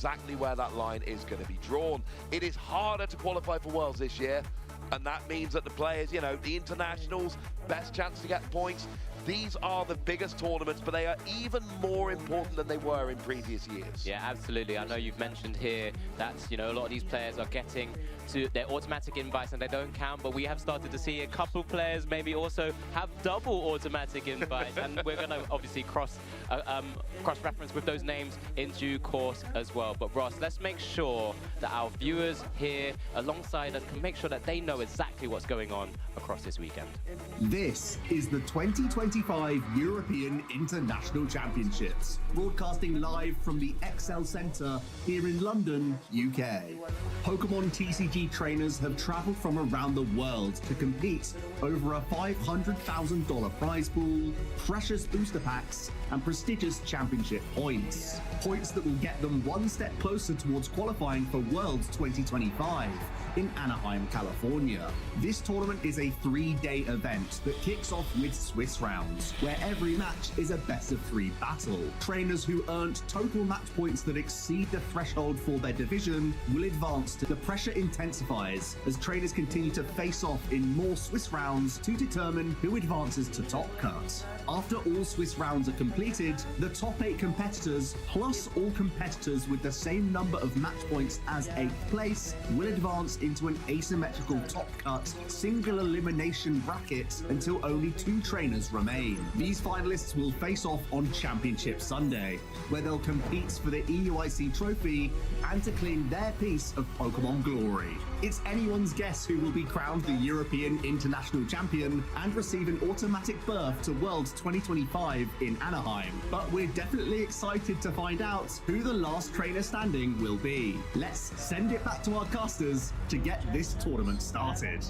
exactly where that line is going to be drawn. It is harder to qualify for Worlds this year, and that means that the players, you know, the internationals, best chance to get points. These are the biggest tournaments, but they are even more important than they were in previous years. Yeah, absolutely. I know you've mentioned here that, you know, a lot of these players are getting to their automatic invites and they don't count, but we have started to see a couple players maybe also have double automatic invites, and we're going to obviously cross-reference with those names in due course as well. But Ross, let's make sure that our viewers here alongside us can make sure that they know exactly what's going on across this weekend. This is the 2025 European International Championships, broadcasting live from the Excel Centre here in London, UK. Pokemon TCG trainers have travelled from around the world to compete over a $500,000 prize pool, precious booster packs, and prestigious championship points. Points that will get them one step closer towards qualifying for Worlds 2025 in Anaheim, California. This tournament is a 3-day event that kicks off with Swiss rounds, where every match is a best-of-3 battle. Trainers who earned total match points that exceed the threshold for their division will advance to the pressure intensifiers as trainers continue to face off in more Swiss rounds to determine who advances to Top Cut. After all Swiss rounds are completed, the top 8 competitors, plus all competitors with the same number of match points as 8th place, will advance into an asymmetrical Top Cut single elimination bracket until only 2 trainers remain. These finalists will face off on Championship Sunday, where they'll compete for the EUIC trophy and to claim their piece of Pokemon glory. It's anyone's guess who will be crowned the European International Champion and receive an automatic berth to Worlds 2025 in Anaheim. But we're definitely excited to find out who the last trainer standing will be. Let's send it back to our casters to get this tournament started.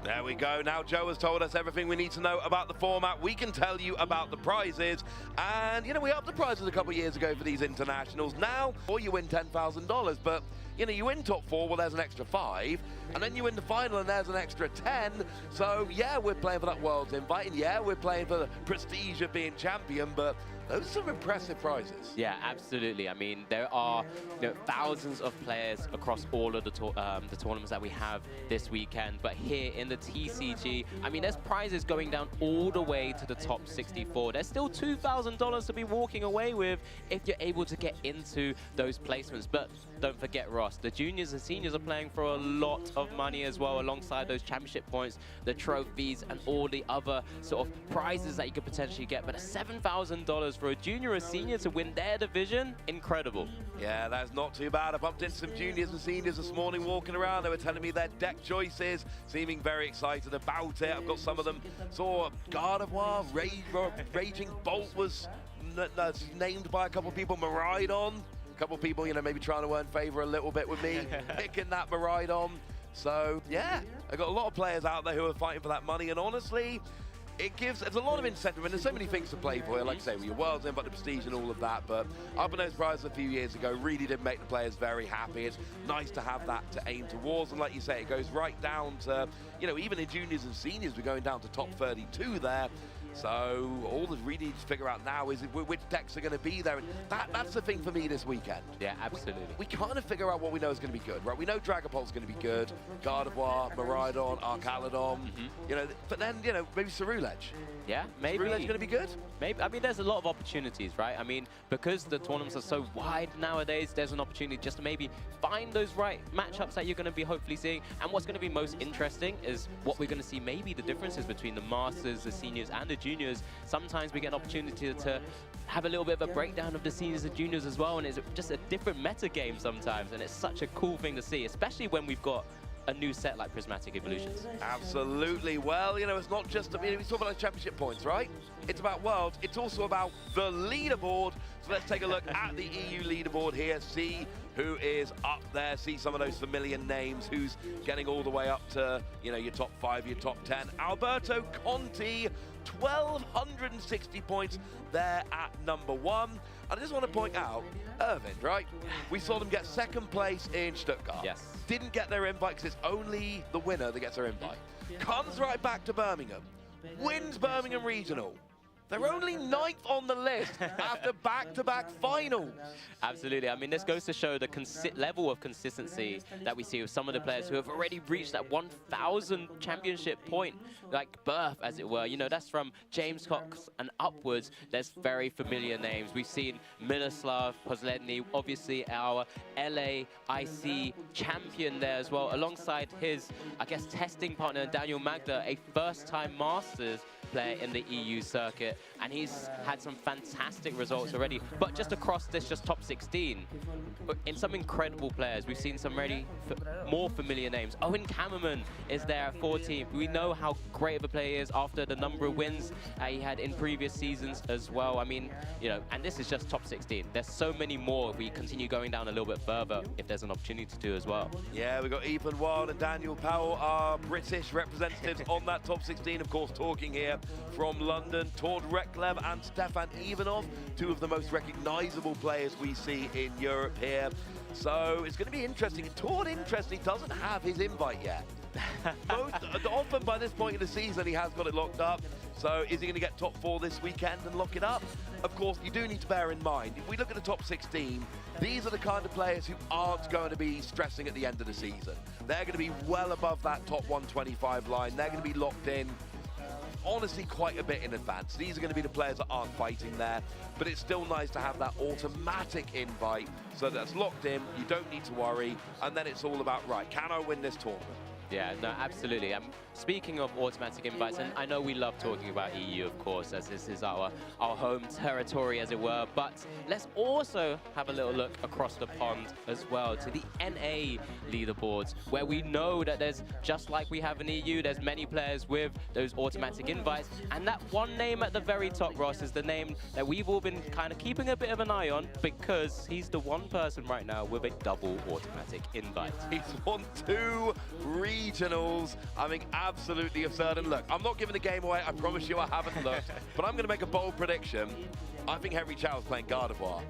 There we go. Now Joe has told us everything we need to know about the format. We can tell you about the prizes. And, you know, we upped the prizes a couple of years ago for these internationals. Now, or you win $10,000, but, you know, you win top 4, well, there's an extra 5. And then you win the final and there's an extra 10. So, yeah, we're playing for that Worlds invite. And, yeah, we're playing for the prestige of being champion, but those are some impressive prizes. Yeah, absolutely. I mean, there are, you know, thousands of players across all of the tournaments that we have this weekend. But here in the TCG, I mean, there's prizes going down all the way to the top 64. There's still $2,000 to be walking away with if you're able to get into those placements. But don't forget, Ross, the juniors and seniors are playing for a lot of money as well, alongside those championship points, the trophies, and all the other sort of prizes that you could potentially get. But $7,000 for a junior or senior to win their division, incredible. Yeah, that's not too bad. I bumped into some juniors and seniors this morning walking around. They were telling me their deck choices, seeming very excited about it. I've got some of them. Saw Gardevoir, Raging Bolt was named by a couple of people, Miraidon. A couple of people, you know, maybe trying to earn favor a little bit with me, picking that Miraidon. So, yeah, I got a lot of players out there who are fighting for that money, and honestly, there's a lot of incentive, and there's so many things to play for. Like I say, with your Worlds in, but the prestige and all of that. But upping those prizes a few years ago really did make the players very happy. It's nice to have that to aim towards, and like you say, it goes right down to, you know, even in juniors and seniors, we're going down to top 32 there. So all that we need to figure out now is which decks are going to be there. And that's the thing for me this weekend. Yeah, absolutely. We kind of figure out what we know is going to be good, right? We know Dragapult's going to be good, Gardevoir, Miraidon, Arcaladon, you know, but then, you know, maybe Cerulege. Yeah, maybe. Cerulege going to be good? Maybe. I mean, there's a lot of opportunities, right? I mean, because the tournaments are so wide nowadays, there's an opportunity just to maybe find those right matchups that you're going to be hopefully seeing. And what's going to be most interesting is what we're going to see, maybe the differences between the Masters, the Seniors, and the Juniors. Sometimes we get an opportunity to have a little bit of a breakdown of the Seniors and Juniors as well, and it's just a different meta game sometimes, and it's such a cool thing to see, especially when we've got a new set like Prismatic Evolutions. Absolutely. Well, you know, it's not just, I mean, we talk about championship points, right? It's about Worlds. It's also about the leaderboard. So let's take a look at the EU leaderboard here, see who is up there, see some of those familiar names, who's getting all the way up to, you know, your top 5, your top 10. Alberto Conti, 1,260 points there at number 1. And I just want to point out, Irvin, right? We saw them get second place in Stuttgart. Yes. Didn't get their invite because it's only the winner that gets their invite. Comes right back to Birmingham, wins Birmingham Regional, They're only 9th on the list after back-to-back finals. Absolutely. I mean, this goes to show the level of consistency that we see with some of the players who have already reached that 1,000 championship point, like birth, as it were. You know, that's from James Cox and upwards. There's very familiar names. We've seen Miloslav Posledny, obviously our LAIC champion there as well, alongside his, I guess, testing partner, Daniel Magda, a first-time Masters player in the EU circuit, and he's had some fantastic results already. But just across this, just top 16, in some incredible players, we've seen some really more familiar names. Owen Kammerman is there at 14th. We know how great of a player he is after the number of wins he had in previous seasons as well. I mean, you know, and this is just top 16. There's so many more. We continue going down a little bit further if there's an opportunity to do as well. Yeah, we've got Ethan Wild and Daniel Powell, our British representatives on that top 16. Of course, talking here from London, Tord Reklev and Stefan Ivanov, two of the most recognizable players we see in Europe here. So it's going to be interesting. Tord, interestingly, doesn't have his invite yet. Often by this point in the season, he has got it locked up. So is he going to get top 4 this weekend and lock it up? Of course, you do need to bear in mind, if we look at the top 16, these are the kind of players who aren't going to be stressing at the end of the season. They're going to be well above that top 125 line. They're going to be locked in, honestly, quite a bit in advance. These are going to be the players that aren't fighting there, but it's still nice to have that automatic invite so that's locked in, you don't need to worry, and then it's all about, right, can I win this tournament? Yeah, no, absolutely. Speaking of automatic invites, and I know we love talking about EU, of course, as this is our home territory, as it were, but let's also have a little look across the pond as well to the NA leaderboards, where we know that there's, just like we have in EU, there's many players with those automatic invites, and that one name at the very top, Ross, is the name that we've all been kind of keeping a bit of an eye on, because he's the one person right now with a double automatic invite. He's won 2 regionals. I mean, absolutely absurd. And look, I'm not giving the game away. I promise you I haven't looked. But I'm going to make a bold prediction. I think Henry Chow's playing Gardevoir.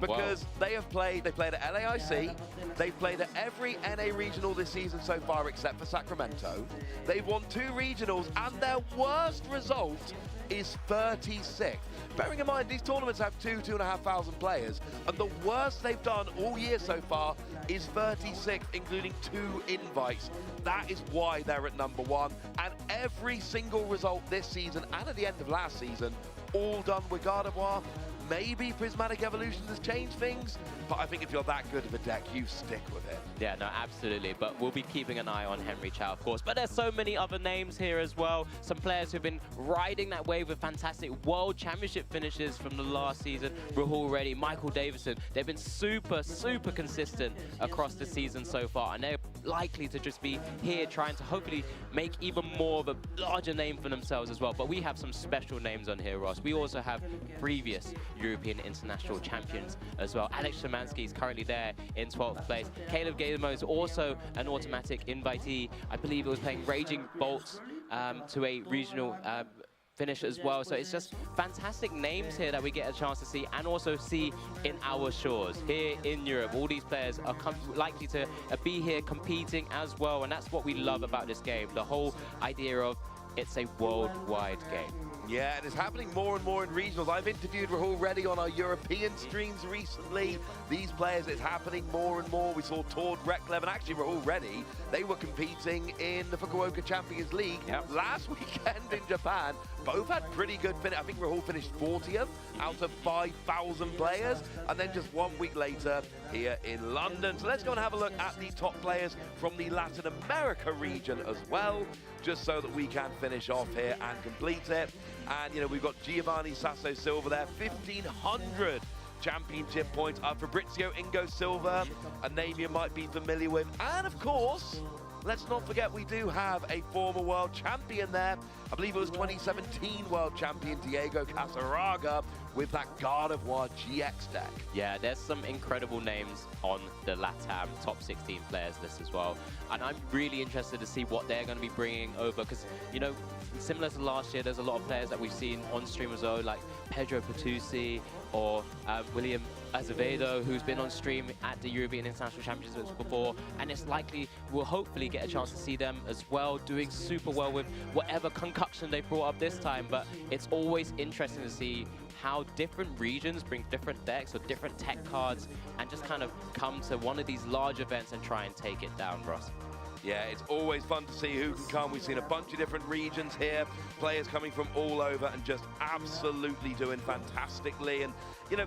Because they played at LAIC. They've played at every NA regional this season so far except for Sacramento. They've won 2 regionals and their worst result is 36th. Bearing in mind, these tournaments have 2,500 players, and the worst they've done all year so far is 36th, including 2 invites. That is why they're at number 1. And every single result this season and at the end of last season, all done with Gardevoir. Maybe Prismatic Evolution has changed things, but I think if you're that good of a deck, you stick with it. Yeah, no, absolutely. But we'll be keeping an eye on Henry Chow, of course. But there's so many other names here as well. Some players who've been riding that wave with fantastic World Championship finishes from the last season. Rahul Reddy, Michael Davison. They've been super, super consistent across the season so far. And they're likely to just be here trying to hopefully make even more of a larger name for themselves as well. But we have some special names on here, Ross. We also have previous European international champions as well. Alex Szymanski is currently there in 12th place. Caleb Gamo is also an automatic invitee. I believe it was playing Raging Bolts to a regional finish as well. So it's just fantastic names here that we get a chance to see and also see in our shores here in Europe. All these players are likely to be here competing as well, and that's what we love about this game, the whole idea of it's a worldwide game. Yeah, and it's happening more and more in regionals. I've interviewed Rahul Reddy on our European streams recently. These players, it's happening more and more. We saw Tord Reklev and actually Rahul Reddy. They were competing in the Fukuoka Champions League last weekend in Japan. Both had pretty good finish. I think Rahul finished 40th out of 5,000 players. And then just 1 week later here in London. So let's go and have a look at the top players from the Latin America region as well, just so that we can finish off here and complete it. And, you know, we've got Giovanni Sasso Silva there, 1,500 championship points. Fabrizio Ingo Silva, a name you might be familiar with. And, of course, let's not forget we do have a former world champion there. I believe it was 2017 world champion Diego Casaraga with that God of War GX deck. Yeah, there's some incredible names on the LATAM top 16 players list as well. And I'm really interested to see what they're going to be bringing over because, you know, similar to last year, there's a lot of players that we've seen on stream as well, like Pedro Pertusi or William Azevedo, who's been on stream at the European International Championships before, and it's likely we'll hopefully get a chance to see them as well, doing super well with whatever concoction they brought up this time. But it's always interesting to see how different regions bring different decks or different tech cards and just kind of come to one of these large events and try and take it down, Ross. Yeah, it's always fun to see who can come. We've seen a bunch of different regions here, players coming from all over and just absolutely doing fantastically. And, you know,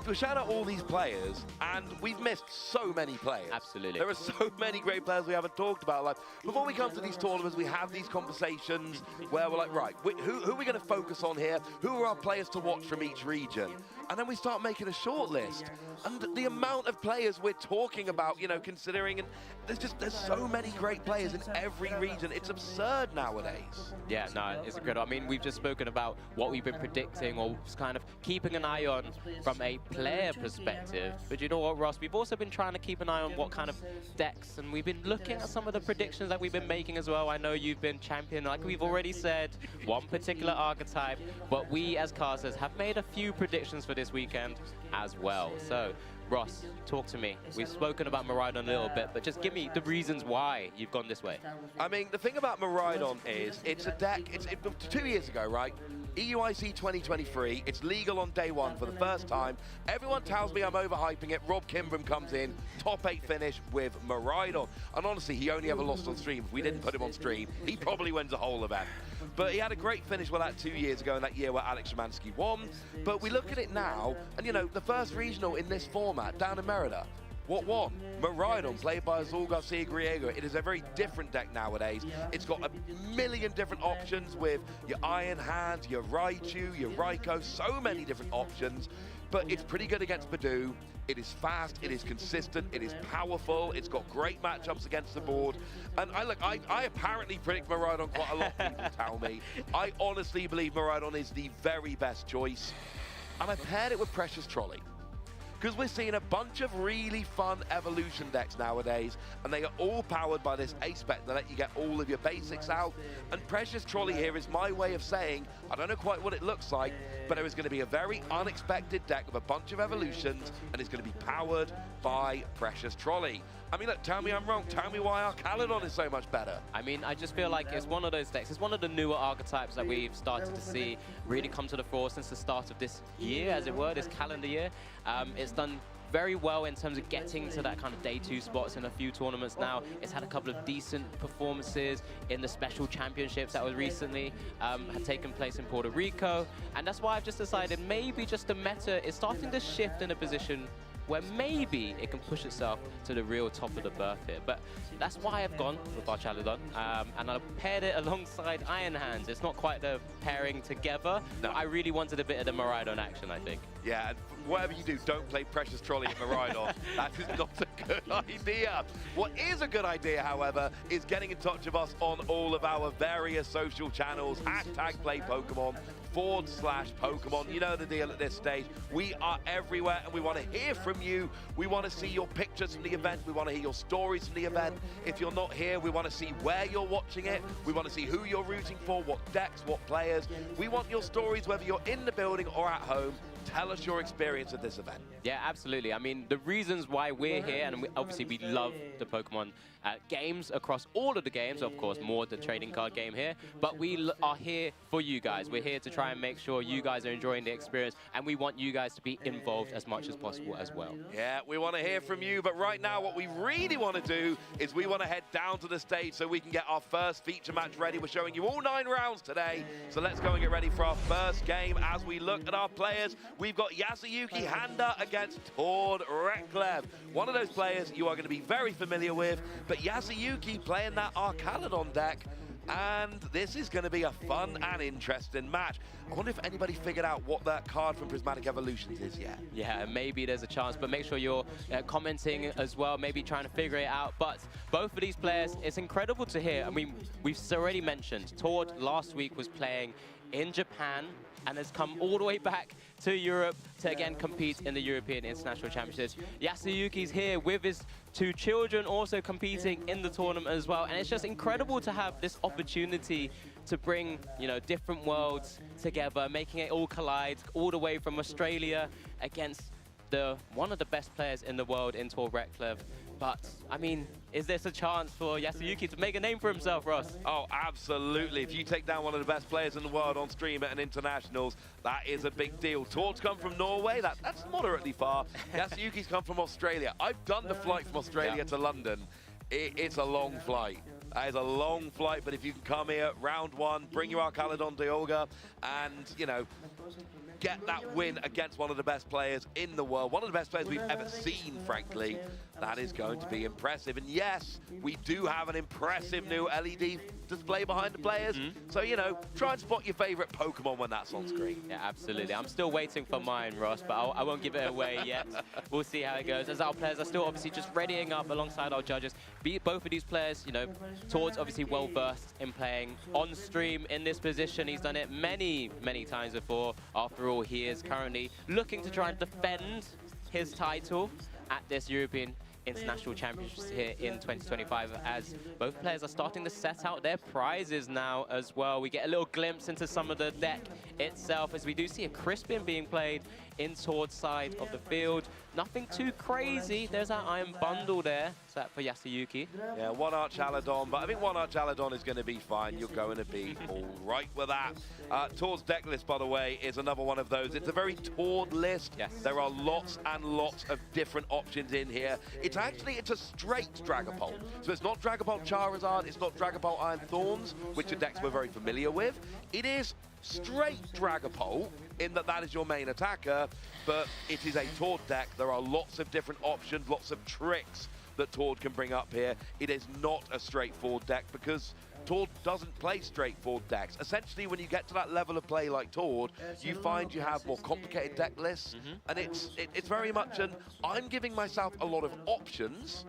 we're shouting out all these players, and we've missed so many players. Absolutely. There are so many great players we haven't talked about. Like, before we come to these tournaments, we have these conversations where we're like, right, who are we going to focus on here? Who are our players to watch from each region? And then we start making a short list. And the amount of players we're talking about, you know, considering, and there's so many great players in every region. It's absurd nowadays. Yeah, no, it's incredible. I mean, we've just spoken about what we've been predicting or just kind of keeping an eye on from a player perspective. But you know what, Ross? We've also been trying to keep an eye on what kind of decks, and we've been looking at some of the predictions that we've been making as well. I know you've been champion, like we've already said, one particular archetype, but we as casters have made a few predictions for this weekend as well. So, Ross, talk to me. We've spoken about Miraidon a little bit, but just give me the reasons why you've gone this way. I mean, the thing about Miraidon is it's a deck, it's 2 years ago, right? EUIC 2023, it's legal on day one for the first time. Everyone tells me I'm overhyping it. Rob Kimbram comes in, top 8 finish with Miraidon. And honestly, he only ever lost on stream. If we didn't put him on stream, he probably wins the whole event. But he had a great finish with that 2 years ago in that year where Alex Szymanski won. But we look at it now, and you know, the first regional in this format, down in Merida, what won? Miraidon, played by Azul Garcia Griego. It is a very different deck nowadays. It's got a million different options with your Iron Hand, your Raichu, your Raikou, so many different options. But it's pretty good against Badoo. It is fast, it is consistent, it is powerful, it's got great matchups against the board. And I apparently predict Miraidon quite a lot, people tell me. I honestly believe Miraidon is the very best choice. And I paired it with Precious Trolley, because we're seeing a bunch of really fun evolution decks nowadays, and they are all powered by this ace spec that let you get all of your basics out. And Precious Trolley here is my way of saying, I don't know quite what it looks like, but there is going to be a very unexpected deck with a bunch of evolutions, and it's going to be powered by Precious Trolley. I mean, look, tell me I'm wrong. Tell me why our Caledon is so much better. I mean, I just feel like it's one of those decks. It's one of the newer archetypes that we've started to see really come to the fore since the start of this year, as it were, this calendar year. It's done very well in terms of getting to that kind of day 2 spots in a few tournaments now. It's had a couple of decent performances in the special championships that was recently had taken place in Puerto Rico. And that's why I've just decided maybe just the meta is starting to shift in a position where maybe it can push itself to the real top of the berth here. But that's why I've gone with our Chaladon, and I've paired it alongside Iron Hands. It's not quite the pairing together, no. But I really wanted a bit of the Miraidon action, I think. Yeah, and whatever you do, don't play Precious Trolley at Miraidon. That is not a good idea. What is a good idea, however, is getting in touch with us on all of our various social channels, #PlayPokemon, /Pokemon. You know the deal at this stage. We are everywhere, and we want to hear from you. We want to see your pictures from the event. We want to hear your stories from the event. If you're not here, we want to see where you're watching it. We want to see who you're rooting for, what decks, what players. We want your stories, whether you're in the building or at home. Tell us your experience of this event. Yeah, absolutely. I mean, the reasons why we're here, and obviously we love the Pokemon games across all of the games, of course, more the trading card game here, but we are here for you guys. We're here to try and make sure you guys are enjoying the experience, and we want you guys to be involved as much as possible as well. Yeah, we want to hear from you, but right now what we really want to do is we want to head down to the stage so we can get our first feature match ready. We're showing you all 9 rounds today, so let's go and get ready for our first game. As we look at our players, we've got Yasuyuki Handa against Tord Reklev. One of those players you are going to be very familiar with, but Yasuyuki playing that Arcaladon deck, and this is going to be a fun and interesting match. I wonder if anybody figured out what that card from Prismatic Evolutions is yet. Yeah, maybe there's a chance, but make sure you're commenting as well, maybe trying to figure it out. But both of these players, it's incredible to hear. I mean, we've already mentioned, Tord last week was playing in Japan and has come all the way back to Europe to again compete in the European International Championships. Yasuyuki's here with his 2 children also competing in the tournament as well, and it's just incredible to have this opportunity to bring, you know, different worlds together, making it all collide all the way from Australia against one of the best players in the world in Tor Reklev. But, I mean, is this a chance for Yasuyuki to make a name for himself, Ross? Oh, absolutely. If you take down one of the best players in the world on stream at an internationals, that is a big deal. Tort's come from Norway. That's moderately far. Yasuyuki's come from Australia. I've done the flight from Australia to London. It's a long flight. That is a long flight, but if you can come here, round 1, bring your Caledon Dioga, and, you know, get that win against one of the best players in the world, one of the best players we've ever seen, frankly, that is going to be impressive. And yes, we do have an impressive new LED display behind the players. So, you know, try and spot your favorite Pokemon when that's on screen. Yeah, absolutely. I'm still waiting for mine, Ross, but I won't give it away yet. We'll see how it goes. As our players are still obviously just readying up alongside our judges. Both of these players, you know, Tort's obviously well-versed in playing on stream in this position. He's done it many, many times before. After all, he is currently looking to try and defend his title at this European International Championships here in 2025, as both players are starting to set out their prizes now as well. We get a little glimpse into some of the deck itself, as we do see a Crispin being played in Tort's side of the field. Nothing too crazy. There's that Iron Bundle there. Is that for Yasuyuki? Yeah, 1 Archaladon, but I think 1 Archaladon is going to be fine. You're going to be all right with that. Tort's deck list, by the way, is another one of those. It's a very Tord list. Yes. There are lots and lots of different options in here. It's a straight Dragapult. So it's not Dragapult Charizard, it's not Dragapult Iron Thorns, which are decks we're very familiar with. It is straight Dragapult, in that is your main attacker, but it is a Tord deck. There are lots of different options, lots of tricks that Tord can bring up here. It is not a straightforward deck because Tord doesn't play straightforward decks. Essentially, when you get to that level of play like Tord, you find you have more complicated deck lists, and it's very much I'm giving myself a lot of options,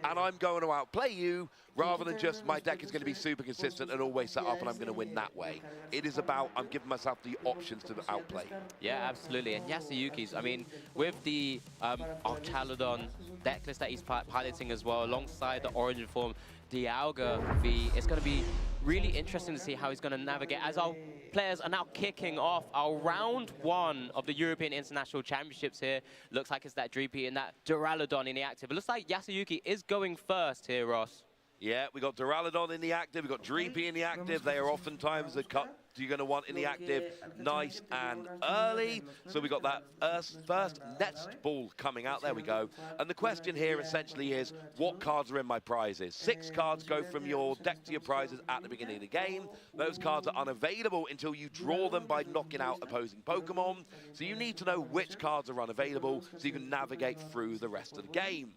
and I'm going to outplay you, rather than just my deck is going to be super consistent and always set up and I'm going to win that way. It is about I'm giving myself the options to outplay. Yeah, absolutely. And Yasuyuki's, I mean, with the Archaladon deck list that he's piloting as well, alongside the Origin form Dialga V, it's going to be really interesting to see how he's going to navigate as our players are now kicking off our round 1 of the European International Championships here. Looks like it's that Dreepy and that Duraludon in the active. It looks like Yasuyuki is going first here, Ross. Yeah, we got Duraludon in the active, we got Dreepy in the active. They are oftentimes the cut you're going to want in the active nice and early. So we got that first Nest Ball coming out. There we go. And the question here essentially is, what cards are in my prizes? 6 cards go from your deck to your prizes at the beginning of the game. Those cards are unavailable until you draw them by knocking out opposing Pokemon. So you need to know which cards are unavailable so you can navigate through the rest of the game.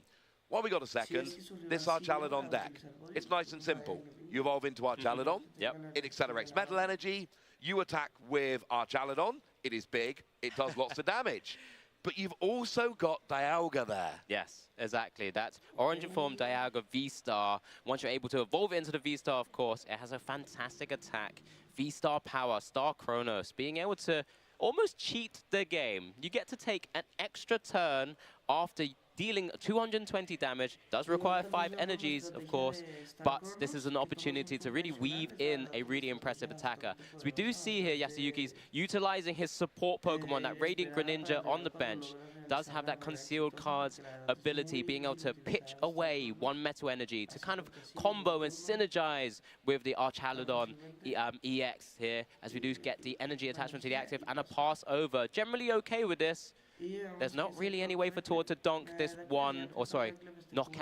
While we got a second, this Archaladon deck, it's nice and simple. You evolve into Archaladon. Yep. It accelerates metal energy. You attack with Archaladon. It is big. It does lots of damage. But you've also got Dialga there. Yes, exactly. That's Origin Form Dialga V-Star. Once you're able to evolve it into the V-Star, of course, it has a fantastic attack. V-Star Power, Star Chronos, being able to almost cheat the game. You get to take an extra turn after dealing 220 damage. Does require 5 energies, of course, but this is an opportunity to really weave in a really impressive attacker. So we do see here Yasuyuki's utilizing his support Pokemon, that Radiant Greninja on the bench. Does have that concealed cards ability, being able to pitch away 1 Metal Energy to kind of combo and synergize with the Archaladon EX here, as we do get the energy attachment to the active and a pass over. Generally okay with this. There's not really any way for Tord to donk this one, or sorry,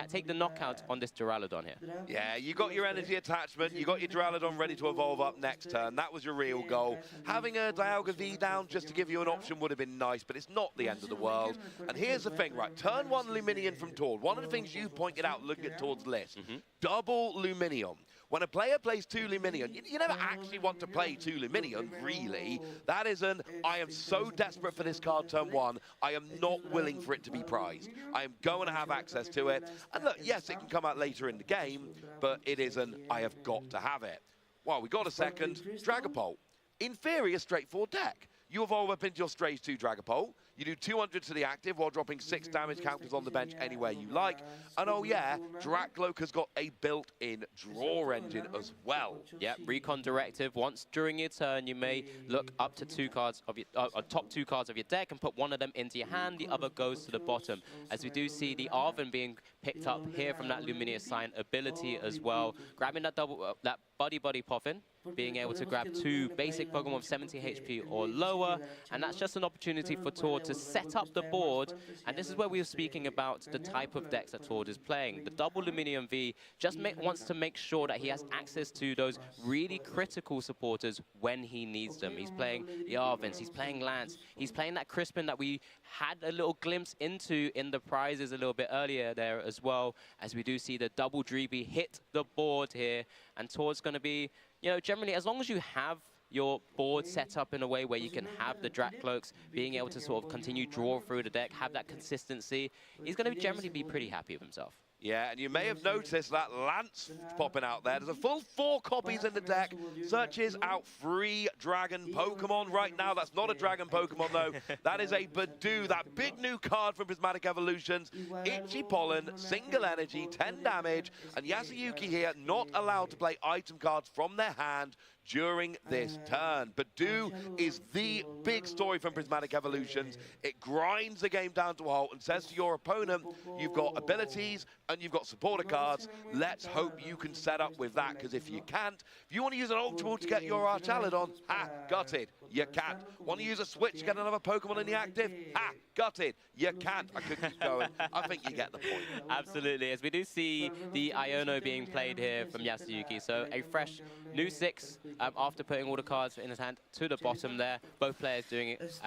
take the knockout on this Duraludon here. Yeah, you got your energy attachment, you got your Duraludon ready to evolve up next turn. That was your real goal. Having a Dialga V down just to give you an option would have been nice, but it's not the end of the world. And here's the thing, right? Turn 1 Luminion from Tord. One of the things you pointed out looking at Tord's list, double Luminion. When a player plays 2 Luminion, you never actually want to play 2 Luminion, really. That is I am so desperate for this card turn 1, I am not willing for it to be prized. I am going to have access to it. And look, yes, it can come out later in the game, but it is I have got to have it. Well, we got a second, Dragapult. In theory, a straightforward deck. you evolve up into your Strays 2 Dragapult. You do 200 to the active while dropping 6 damage counters on the bench anywhere you like. And oh yeah, Dracloak has got a built-in draw engine as well. Yeah, Recon Directive. Once during your turn, you may look up to 2 cards of your top 2 cards of your deck and put one of them into your hand. The other goes to the bottom. As we do see the Arven being picked up here from that Lumineous Sign ability as well. Grabbing that that Buddy Poffin, being able to grab 2 basic Pokemon with 70 HP or lower, and that's just an opportunity for Tord to set up the board. And this is where we were speaking about the type of decks that Tord is playing. The double Luminium V just wants to make sure that he has access to those really critical supporters when he needs them. He's playing the Arvens, he's playing Lance, he's playing that Crispin that we had a little glimpse into in the prizes a little bit earlier there as well, as we do see the double Dreeby hit the board here. And Tord's going to be, you know, generally, as long as you have your board set up in a way where you can have the Dracloaks being able to sort of continue draw through the deck, have that consistency, he's going to generally be pretty happy with himself. Yeah, and you may have noticed that Lance popping out there. There's a full 4 copies in the deck. Searches out 3 dragon Pokemon right now. That's not a dragon Pokemon, though. That is a Badoo, that big new card from Prismatic Evolutions. Itchy Pollen, single energy, 10 damage. And Yasuyuki here not allowed to play item cards from their hand during this turn. Badoo is the big story from Prismatic Evolutions. It grinds the game down to a halt and says to your opponent, you've got abilities and you've got supporter cards. Let's hope you can set up with that, because if you can't, if you want to use an Ultra Ball to get your Archaladon, ha, got it, you can't. Want to use a switch to get another Pokemon in the active? Ha, got it, you can't. I could keep going. I think you get the point. Absolutely, as we do see the Iono being played here from Yasuyuki. So a fresh new 6 after putting all the cards in his hand to the bottom there. Both players doing it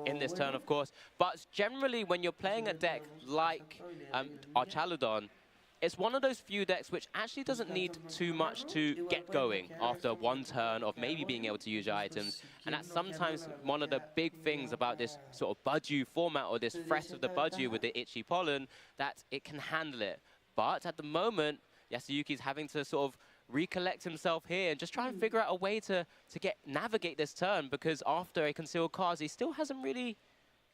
in this turn, of course. But generally, when you're playing a deck like Archaladon, it's one of those few decks which actually doesn't need too much to get going after one turn of maybe being able to use your items. And that's sometimes one of the big things about this sort of Budgie format, or this threat of the Budgie with the Itchy Pollen, that it can handle it. But at the moment, Yasuyuki's having to sort of recollect himself here and just try and figure out a way to navigate this turn, because after a concealed card, he still hasn't really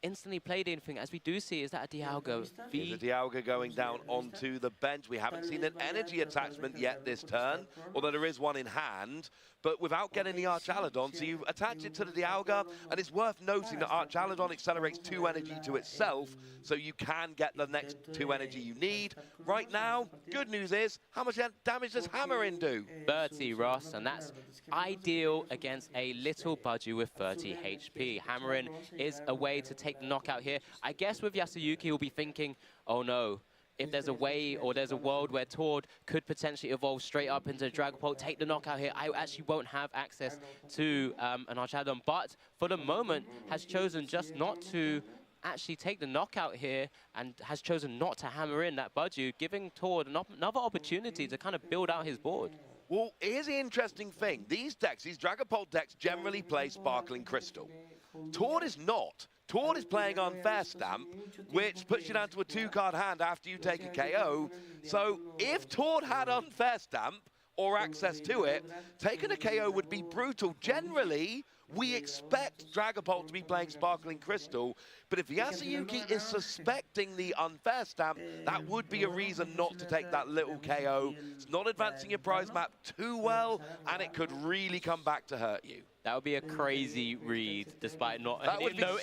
instantly played anything. As we do see, is that a Dialga V? There's a Dialga going down onto the bench. We haven't seen an energy attachment yet this turn, although there is one in hand. But without getting the Archaladon, so you attach it to the Dialga, and it's worth noting that Archaladon accelerates 2 energy to itself, so you can get the next 2 energy you need. Right now, good news is, how much damage does Hammerin do? 30, Ross, and that's ideal against a little Budgie with 30 HP. Hammerin is a way to take the knockout here. I guess with Yasuyuki, he'll be thinking, oh no, if there's a way or there's a world where Tord could potentially evolve straight up into Dragapult, take the knockout here, I actually won't have access to an Archaladon. But for the moment, has chosen just not to actually take the knockout here, and has chosen not to hammer in that Budgie, giving Tord another opportunity to kind of build out his board. Well, here's the interesting thing. These decks, these Dragapult decks, generally play Sparkling Crystal. Tord is not. Tord is playing Unfair Stamp, which puts you down to a 2-card hand after you take a KO. So if Tord had Unfair Stamp or access to it, taking a KO would be brutal. Generally, we expect Dragapult to be playing Sparkling Crystal, but if Yasuyuki is suspecting the Unfair Stamp, that would be a reason not to take that little KO. It's not advancing your prize map too well, and it could really come back to hurt you. That would be a crazy read, despite no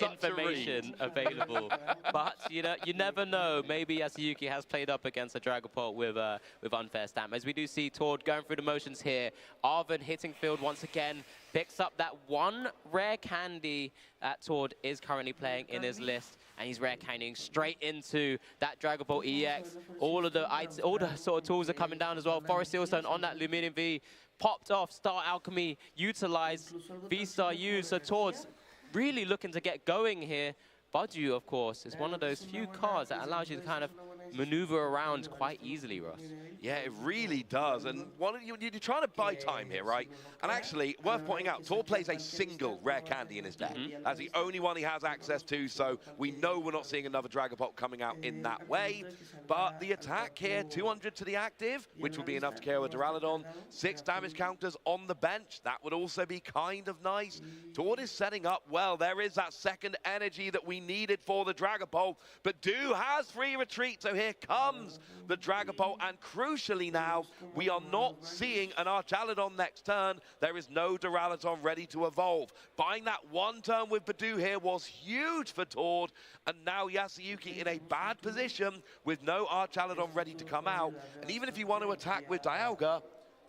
information available. But you know, you never know. Maybe Yasuyuki has played up against a Dragapult with Unfair Stamp. As we do see Tord going through the motions here. Arven hitting field once again, picks up that one rare candy that Tord is currently playing in his list, and he's rare candying straight into that Dragapult EX. All the sort of tools are coming down as well. Forest Sealstone on that Luminium V. Popped off, Star Alchemy utilized, V-Star used, so Tord's really looking to get going here. Badu, of course, is one of those few cards that allows you to kind of maneuver around quite easily, Ross. Yeah, it really does. And you're trying to buy time here, right? And actually, worth pointing out, Tor plays a single rare candy in his deck. That's the only one he has access to, so we know we're not seeing another Dragapult coming out in that way. But the attack here, 200 to the active, which will be enough to KO a Duraludon. 6 damage counters on the bench. That would also be kind of nice. Tor is setting up well. There is that second energy that we needed for the Dragapult. But Do has free retreat, so here comes the Dragapult. And crucially now, we are not seeing an Archaludon next turn. There is no Duraludon ready to evolve. Buying that one turn with Badu here was huge for Tord. And now Yasuyuki in a bad position with no Archaludon ready to come out. And even if you want to attack with Dialga,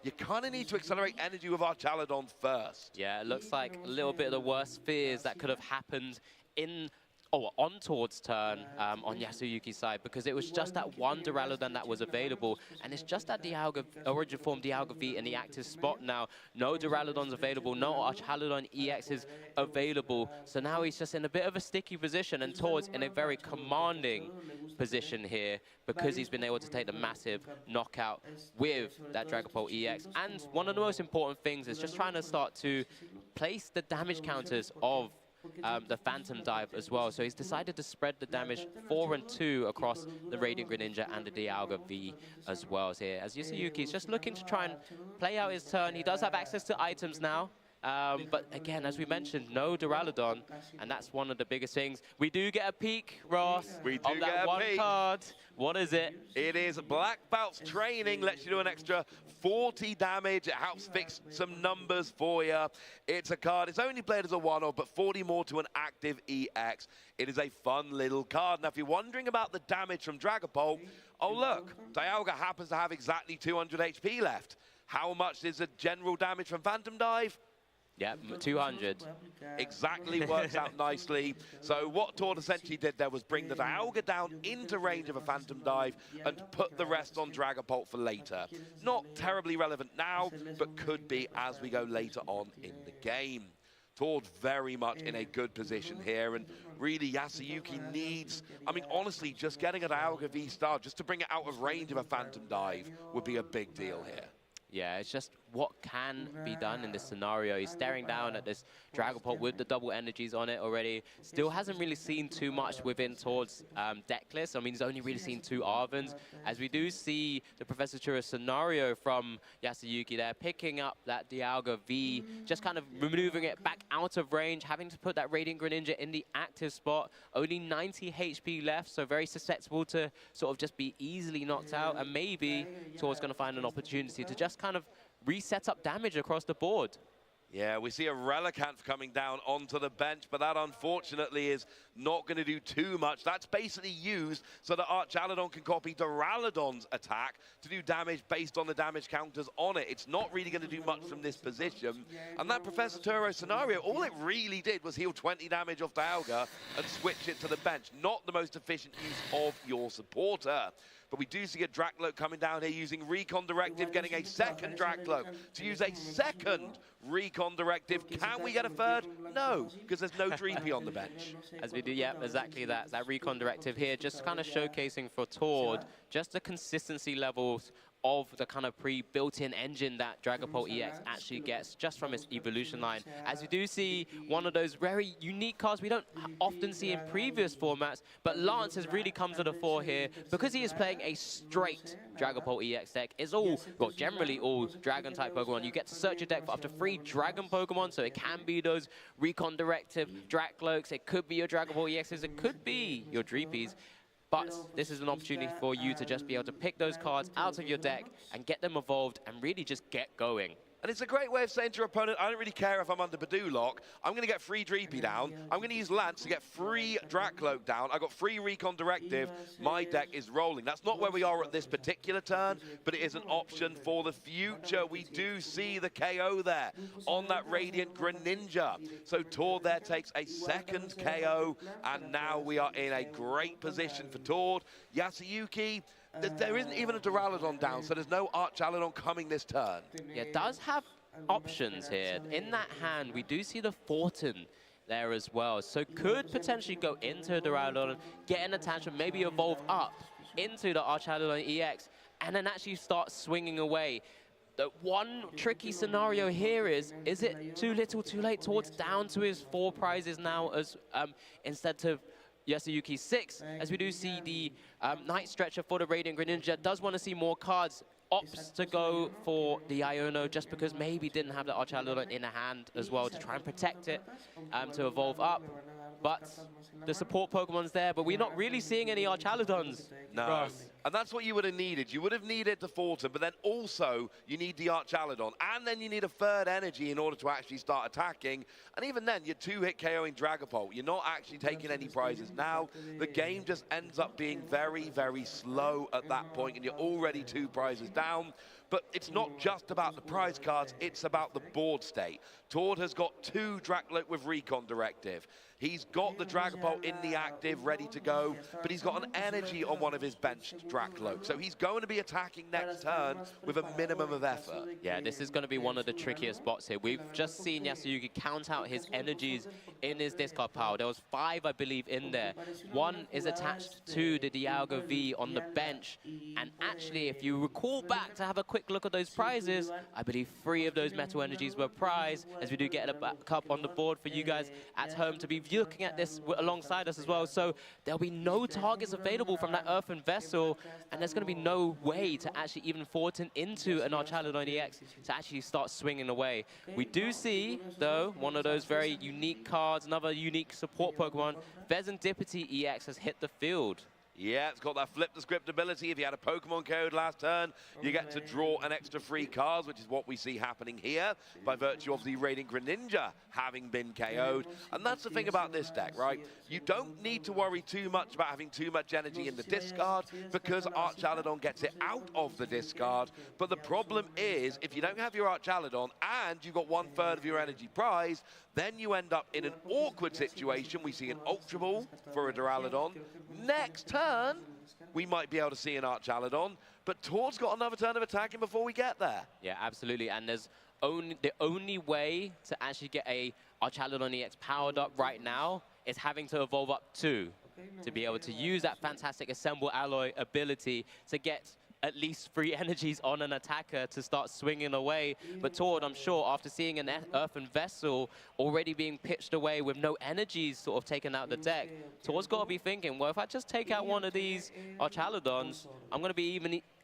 you kind of need to accelerate energy with Archaludon first. Yeah, it looks like a little bit of the worst fears that could have happened on Tord's turn on Yasuyuki's side, because it was just that one Duraludon that was available, and it's just that Dialga, Origin Form Dialga V in the active spot now. No Duraludon's available, no Archaludon EX is available, so now he's just in a bit of a sticky position, and Tord's in a very commanding position here because he's been able to take the massive knockout with that Dragapult EX. And one of the most important things is just trying to start to place the damage counters of the Phantom Dive as well. So he's decided to spread the damage 4 and 2 across the Radiant Greninja and the Dialga V as well. So here, as Yasuyuki is just looking to try and play out his turn. He does have access to items now. But again, as we mentioned, no Duraludon, and that's one of the biggest things. We do get a peek, Ross, of that one card. What is it? It is Black Belt's Training, lets you do an extra 40 damage. It helps fix some numbers for you. It's a card, it's only played as a one-off, but 40 more to an active EX. It is a fun little card. Now, if you're wondering about the damage from Dragapult, oh look, Dialga happens to have exactly 200 HP left. How much is the general damage from Phantom Dive? Yeah, 200. Exactly, works out nicely. So what Tord essentially did there was bring the Dialga down into range of a Phantom Dive and put the rest on Dragapult for later. Not terribly relevant now, but could be as we go later on in the game. Tord very much in a good position here, and really Yasuyuki needs, I mean, honestly, just getting a Dialga V-Star just to bring it out of range of a Phantom Dive would be a big deal here. Yeah, it's just what can be done in this scenario. He's staring down at this Dragapult with the double energies on it already. Still hasn't really seen too much within Tord's deck list. I mean, he's only really seen 2 Arvens. As we do see the Professor Churro scenario from Yasuyuki there, picking up that Dialga V, just kind of maneuvering it back out of range, having to put that Radiant Greninja in the active spot. Only 90 HP left, so very susceptible to sort of just be easily knocked out. And maybe Tord's going to find an opportunity to just kind of reset up damage across the board. Yeah, we see a Relicanth coming down onto the bench, but that unfortunately is not going to do too much. That's basically used so that Archaludon can copy Duraludon's attack to do damage based on the damage counters on it. It's not really going to do much from this position. And that Professor Churro scenario, all it really did was heal 20 damage off Dialga and switch it to the bench. Not the most efficient use of your supporter. But we do see a Dracloak coming down here using Recon Directive, getting a second Dracloak to use a second Recon Directive. Can we get a third? No, because there's no Dreepy on the bench. As we do, yeah, exactly that. That Recon Directive here, just kind of showcasing for Tord just the consistency levels of the kind of pre-built-in engine that Dragapult EX actually gets just from its evolution line. As we do see one of those very unique cards we don't often see in previous formats, but Lance has really come to the fore here because he is playing a straight Dragapult EX deck. It's all, well, generally all Dragon-type Pokemon. You get to search your deck for up to 3 Dragon Pokemon, so it can be those Recon Directive Dracloaks, it could be your Dragapult EXs, it could be your Dreepies. But this is an opportunity for you to just be able to pick those cards out of your deck and get them evolved and really just get going. And it's a great way of saying to your opponent, I don't really care if I'm under Badu lock. I'm going to get free Dreepy down. I'm going to use Lance to get free Dracloak down. I got free Recon Directive. My deck is rolling. That's not where we are at this particular turn, but it is an option for the future. We do see the KO there on that Radiant Greninja. So Tord there takes a second KO, and now we are in a great position for Tord. Yasuyuki, there isn't even a Duraludon down, so there's no Archaludon coming this turn. Yeah, it does have options here. In that hand, we do see the Fortin there as well. So could potentially go into the Duraludon, get an attachment, maybe evolve up into the Archaludon EX, and then actually start swinging away. The one tricky scenario here is it too little, too late? Towards down to his 4 prizes now as instead of Yasuyuki's 6, as we do see the Night Stretcher for the Radiant Greninja does want to see more cards. Opts to go for the Iono just because maybe didn't have the Archaludon in a hand as well to try and protect it to evolve up. But the support Pokemon's there, but we're not really seeing any Archaludons. No, Russ. and that's what you would have needed. You would have needed the Fortin, but then also you need the Archaludon, and then you need a third energy in order to actually start attacking. And even then, you're 2-hit KOing Dragapult. You're not actually taking any prizes. Now, the game just ends up being very, very slow at that point, and you're already 2 prizes down. But it's not just about the prize cards, it's about the board state. Tord has got 2 Dracloak with Recon Directive. He's got the Dragapult in the active, ready to go, but he's got an energy on one of his benched Dracloak. So he's going to be attacking next turn with a minimum of effort. Yeah, this is going to be one of the trickiest spots here. We've just seen Yasuyuki count out his energies in his discard pile. There was 5, I believe, in there. 1 is attached to the Dialga V on the bench. And actually, if you recall back to have a quick look at those prizes, I believe 3 of those metal energies were prized, as we do get a backup on the board for you guys at home to be looking at this alongside us as well. So there'll be no targets available from that Earthen Vessel, and there's going to be no way to actually even Fortin into an Archaludon EX to actually start swinging away. We do see, though, one of those very unique cards, another unique support Pokemon, Vezendipity EX has hit the field. Yeah, it's got that flip the script ability. If you had a Pokemon code last turn, you get to draw an extra 3 cards, which is what we see happening here by virtue of the Radiant Greninja having been KO'd. And that's the thing about this deck, right? You don't need to worry too much about having too much energy in the discard because Archaludon gets it out of the discard. But the problem is, if you don't have your Archaludon and you've got 1/3 of your energy prize, then you end up in an awkward situation. We see an Ultra Ball for a Duraludon. Next turn, we might be able to see an Archaludon, but Tord's got another turn of attacking before we get there. Yeah, absolutely. And there's the only way to actually get a Archaludon EX powered up right now is having to evolve up 2 to be able to use that fantastic Assemble Alloy ability to get at least 3 energies on an attacker to start swinging away. But Tord, I'm sure, after seeing an Earthen Vessel already being pitched away with no energies sort of taken out the deck, Tord's got to be thinking, well, if I just take out one of these Archaludons, I'm going to be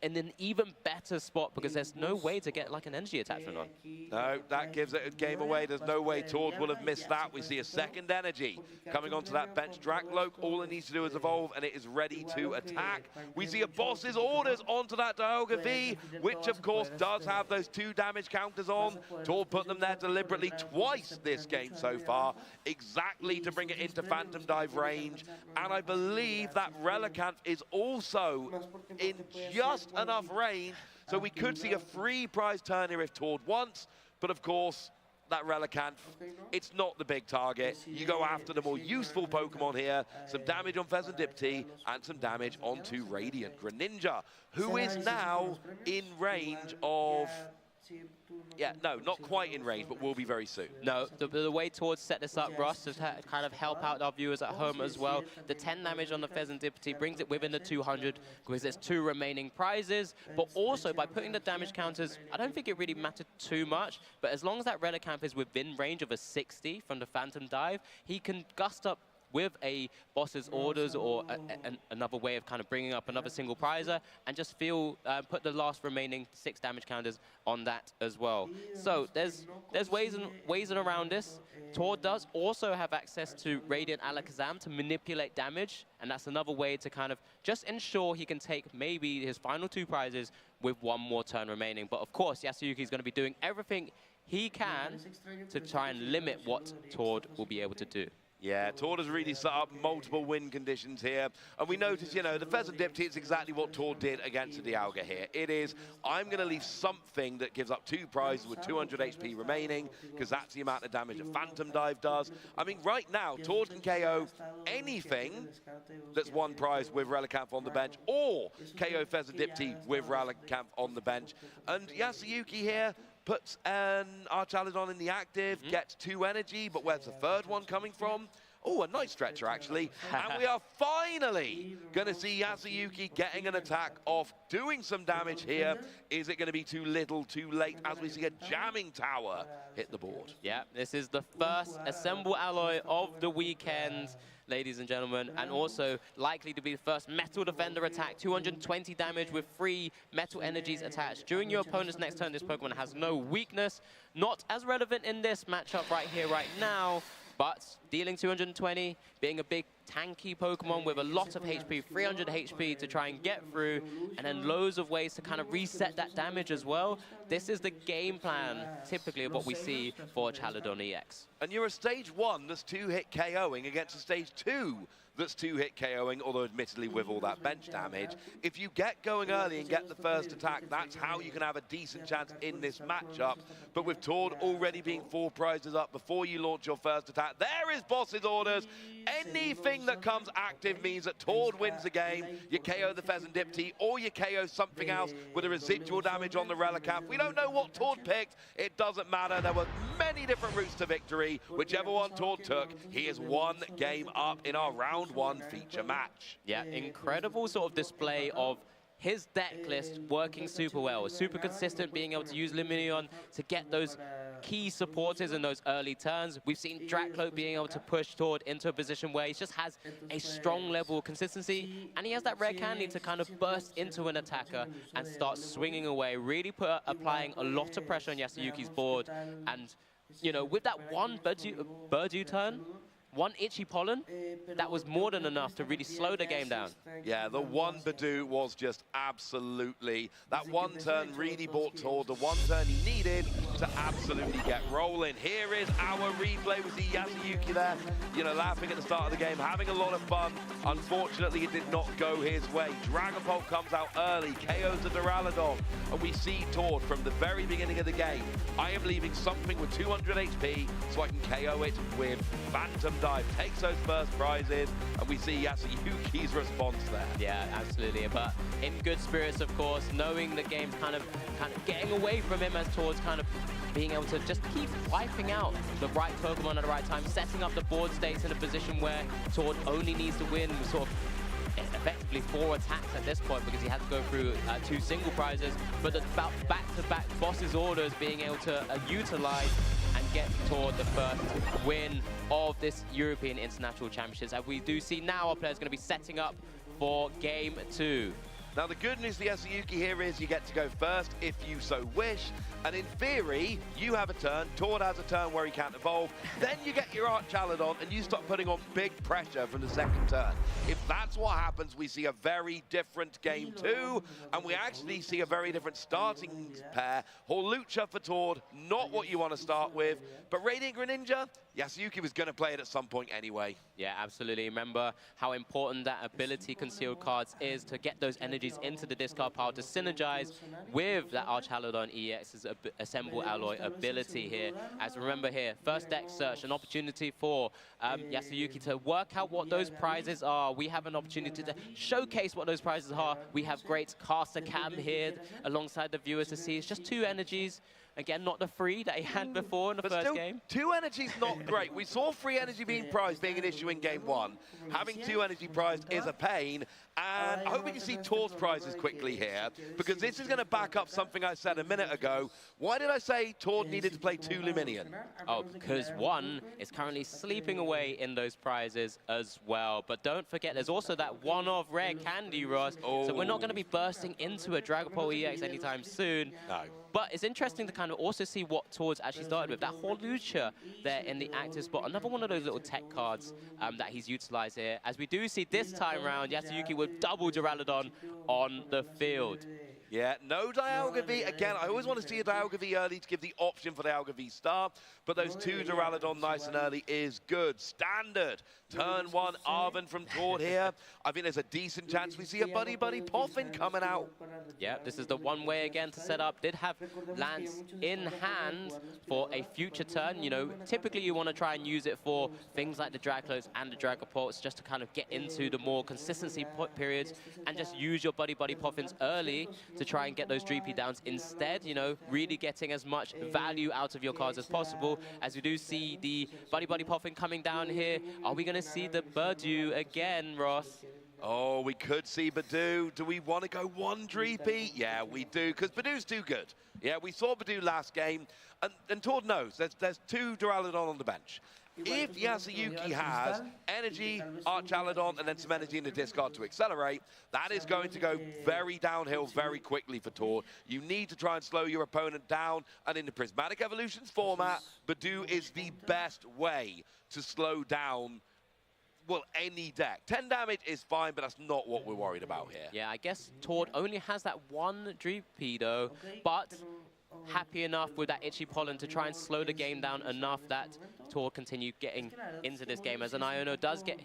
in an even better spot because there's no way to get like an energy attachment on. No, that gives it a game away. There's no way Tord will have missed that. We see a second energy coming onto that bench Dracloak. All it needs to do is evolve, and it is ready to attack. We see a boss's orders onto that Dialga V, which of course does have those 2 damage counters on. Tord put them there deliberately twice this game so far, exactly to bring it into Phantom Dive range. And I believe that Relicanth is also in just enough range, so we could see a 3 prize turn here if Tord wants, but of course, that Relicanth, it's not the big target. You go after the more useful Pokemon here, some damage on Vezendipity and some damage onto Radiant Greninja, who is now in range of... Yeah, no, not quite in range, but will be very soon. No, the way Tord set this up, Russ, to kind of help out our viewers at home as well. The 10 damage on the Vezendipity brings it within the 200 because there's 2 remaining prizes. But also, by putting the damage counters, I don't think it really mattered too much. But as long as that Relicanth is within range of a 60 from the Phantom Dive, he can gust up with a boss's orders or another way of kind of bringing up another single prizer and just put the last remaining 6 damage counters on that as well. So there's ways and around this. Tord does also have access to Radiant Alakazam to manipulate damage, and that's another way to kind of just ensure he can take maybe his final 2 prizes with 1 more turn remaining. But of course, Yasuyuki is going to be doing everything he can to try and limit what Tord will be able to do. Yeah, Tord has really set up multiple win conditions here. And we notice, you know, the Vezendipity is exactly what Tord did against the Dialga here. It is, I'm going to leave something that gives up 2 prizes with 200 HP remaining, because that's the amount of damage a Phantom Dive does. I mean, right now, Tord can KO anything that's 1 prize with Relicanth on the bench, or KO Vezendipity with Relicanth on the bench. And Yasuyuki here, puts an Archaludon in the active, gets 2 energy, but where's the third one coming from? Oh, a nice stretcher, actually. And we are finally going to see Yasuyuki getting an attack off, doing some damage here. Is it going to be too little, too late, as we see a jamming tower hit the board? Yeah, this is the first Assemble Alloy of the weekend, ladies and gentlemen, and also likely to be the first Metal Defender attack. 220 damage with 3 Metal Energies attached. During your opponent's next turn, this Pokemon has no weakness. Not as relevant in this matchup right here, right now, but dealing 220, being a big tanky Pokemon with a lot of HP, 300 HP to try and get through, and then loads of ways to kind of reset that damage as well. This is the game plan, typically, of what we see for Chaludon EX. And you're a stage 1 that's 2-hit KOing against a stage 2 that's 2-hit KOing, although admittedly with all that bench damage. If you get going early and get the first attack, that's how you can have a decent chance in this matchup. But with Tord already being 4 prizes up before you launch your first attack, there is boss's orders. Anything that comes active means that Tord wins the game. You KO the Pheasant Dipty, or you KO something else with a residual damage on the Relicanth. We don't know what Tord picked. It doesn't matter. There were many different routes to victory. Whichever one Tord took, he is 1 game up in our round 1 feature match. Yeah, incredible sort of display of his deck list working super well. Super consistent, being able to use Lumineon to get those key supporters in those early turns. We've seen Dracloak being able to push Tord into a position where he just has a strong level of consistency, and he has that rare candy to kind of burst into an attacker and start swinging away, really applying a lot of pressure on Yasuyuki's board. And, you know, with that one Birdu turn, 1 Itchy Pollen, that was more than enough to really slow the game down. Yeah, the 1 Bidoof was just absolutely, that 1 turn really brought Tord the 1 turn he needed to absolutely get rolling. Here is our replay. We see Yasuyuki there, you know, laughing at the start of the game, having a lot of fun. Unfortunately, it did not go his way. Dragapult comes out early, KOs the Duraludon, and we see Tord from the very beginning of the game. I am leaving something with 200 HP so I can KO it with Phantom Dive. Takes those first prizes, and we see Yasuyuki's response there. Yeah, absolutely. But in good spirits, of course, knowing the game's kind of getting away from him as Tord's kind of being able to just keep wiping out the right Pokemon at the right time, setting up the board states in a position where Tord only needs to win sort of effectively 4 attacks at this point, because he has to go through 2 single prizes, but about back-to-back boss's orders being able to utilize and get Tord the first win of this European International Championships. And we do see now our players going to be setting up for Game 2. Now, the good news for Yasuyuki here is you get to go first if you so wish. And in theory, you have a turn, Tord has a turn where he can't evolve, then you get your Archaludon and you start putting on big pressure from the second turn. If that's what happens, we see a very different Game 2, and we actually see a very different starting pair. Hawlucha for Tord, not what you want to start with, but Radiant Greninja, Yasuyuki was going to play it at some point anyway. Yeah, absolutely. Remember how important that ability concealed cards is to get those energies into the discard pile to synergize with that Archaludon EX's Assemble Alloy ability here. As remember here, first deck search, an opportunity for Yasuyuki to work out what those prizes are. We have an opportunity to showcase what those prizes are. We have great caster cam here alongside the viewers to see. It's just 2 energies. Again, not the 3 that he had before in the first game. 2 energies not great. We saw 3 energy being prized being an issue in Game 1. Having 2 energy prized is a pain. And I hope we can see Tord's prizes quickly here, because this is going to back up something I said a minute ago. Why did I say Tord needed to play 2 Lumineon? Oh, because 1 is currently sleeping away in those prizes as well. But don't forget, there's also that one-off rare candy, Ross. Oh. So we're not going to be bursting into a Dragapult EX anytime soon. No. But it's interesting to kind of also see what Tord's actually started with. That Hawlucha there in the active spot. Another one of those little tech cards that he's utilized here. As we do see this time around, Yasuyuki with double Duraludon on the field. Yeah, no Dialga V. Again, I always want to see a Dialga V early to give the option for Dialga V star, but those 2 Duraludon nice and early is good. Standard. Turn 1 Arven from Tord here. I think there's a decent chance we see a Buddy Poffin coming out. Yeah, this is the one way again to set up. Did have Lance in hand for a future turn. You know, typically you want to try and use it for things like the Dragcloaks and the Dragapults, just to kind of get into the more consistency periods and just use your Buddy Poffins early to try and get those 3P downs. Instead, you know, really getting as much value out of your cards as possible. As we do see the Buddy Poffin coming down here, are we going to see the Burdue again, Ross? Oh, we could see Burdue. Do we want to go one Dreepy? Yeah, we do, because Burdue's too good. Yeah, we saw Burdue last game, and Tord knows there's two Duraludon on the bench. If Yasuyuki has energy, Archaladon, and then some energy in the discard to accelerate, that is going to go very downhill very quickly for Tord. You need to try and slow your opponent down, and in the Prismatic Evolutions format, Burdue is the best way to slow down, well, any deck. 10 damage is fine, but that's not what we're worried about here. Yeah, I guess Tord only has that one Dreepy though, but happy enough with that Itchy Pollen to try and slow the game down enough that Tord continue getting into this game. As an Iono does get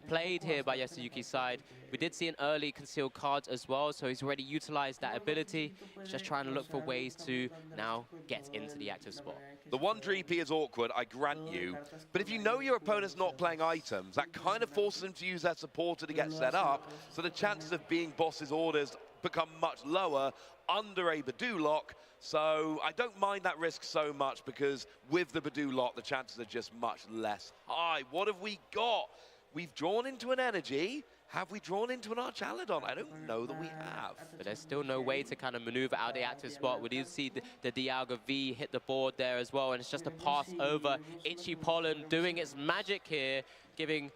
played here by Yasuyuki's side, we did see an early concealed card as well, so he's already utilized that ability. He's just trying to look for ways to now get into the active spot. The one Dreepy is awkward, I grant you, but if you know your opponent's not playing items, that kind of forces them to use their supporter to get set up, so the chances of being boss's orders become much lower under a Burdue lock. So I don't mind that risk so much, because with the Burdue lock, the chances are just much less high. What have we got? We've drawn into an energy. Have we drawn into an Archaladon? I don't know that we have. But there's still no way to kind of maneuver out the active spot. We do see the Dialga V hit the board there as well, and it's just a pass over. Itchy Pollen doing its magic here, giving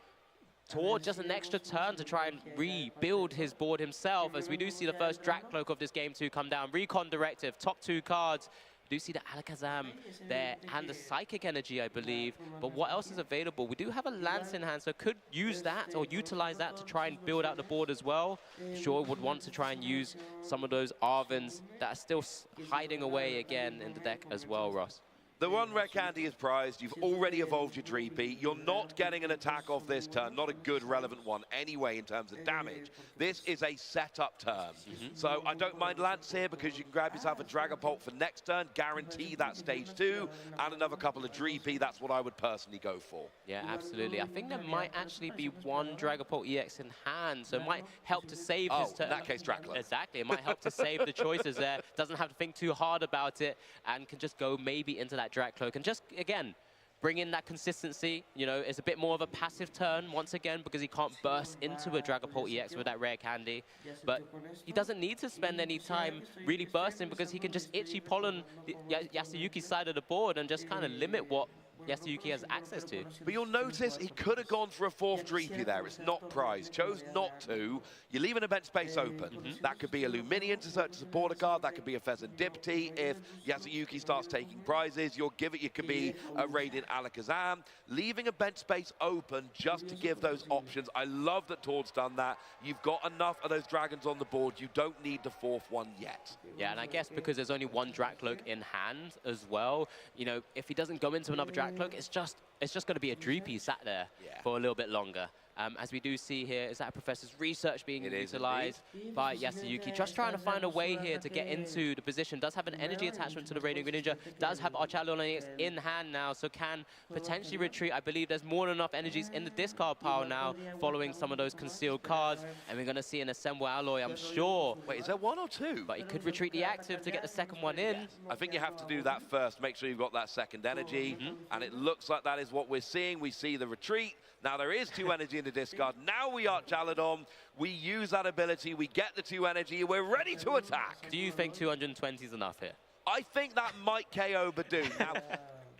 Tord just an extra turn to try and rebuild his board himself, as we do see the first Dragcloak of this game to come down. Recon Directive, top two cards. We do see the Alakazam there and the Psychic Energy, I believe. But what else is available? We do have a Lance in hand, so could use that or utilize that to try and build out the board as well. Sure would want to try and use some of those Arvins that are still hiding away again in the deck as well, Ross. The one rare candy is prized. You've already evolved your Dreepy. You're not getting an attack off this turn, not a good relevant one anyway in terms of damage. This is a setup turn. So I don't mind Lance here, because you can grab yourself a Dragapult for next turn, guarantee that stage 2, and another couple of Dreepy. That's what I would personally go for. Yeah, absolutely. I think there might actually be one Dragapult EX in hand, so it might help to save his turn. In that case, Dracula. Exactly. It might help to save the choices there. Doesn't have to think too hard about it, and can just go maybe into that Dragcloak and just, again, bring in that consistency. You know, it's a bit more of a passive turn once again, because he can't burst into a Dragapult EX with that rare candy. But he doesn't need to spend any time really bursting, because he can just Itchy Pollen Yasuyuki's side of the board and just kind of limit what Yasuyuki has access to. But you'll notice he could have gone for a fourth Dreepy there. It's not prized. Chose not to. You're leaving a bench space open. That could be a Luminion to support a card. That could be a Pheasantipity. If Yasuyuki starts taking prizes, you'll give it. You could be a Radiant Alakazam. Leaving a bench space open just to give those options. I love that Tord's done that. You've got enough of those dragons on the board. You don't need the fourth one yet. Yeah, and I guess because there's only one Dracloak in hand as well, you know, if he doesn't go into another Dracloak, it's just going to be a Dreepy sat there for a little bit longer. As we do see here, is that a Professor's Research being utilized by Yasuyuki. Just trying to find a way here to get into the position. Does have an energy attachment to the Radiant Greninja. Does have Archaladon in hand now, so can potentially retreat. I believe there's more than enough energies in the discard pile now, following some of those concealed cards. And we're going to see an Assemble Alloy, I'm sure. Wait, is there one or two? But he could retreat the active to get the second one in. Yes. I think you have to do that first. Make sure you've got that second energy. And it looks like that is what we're seeing. We see the retreat. Now there is 2 energy in the discard. Now we are Archaladon. We use that ability. We get the 2 energy. We're ready to attack. Do you think 220 is enough here? I think that might KO Burdue. Now,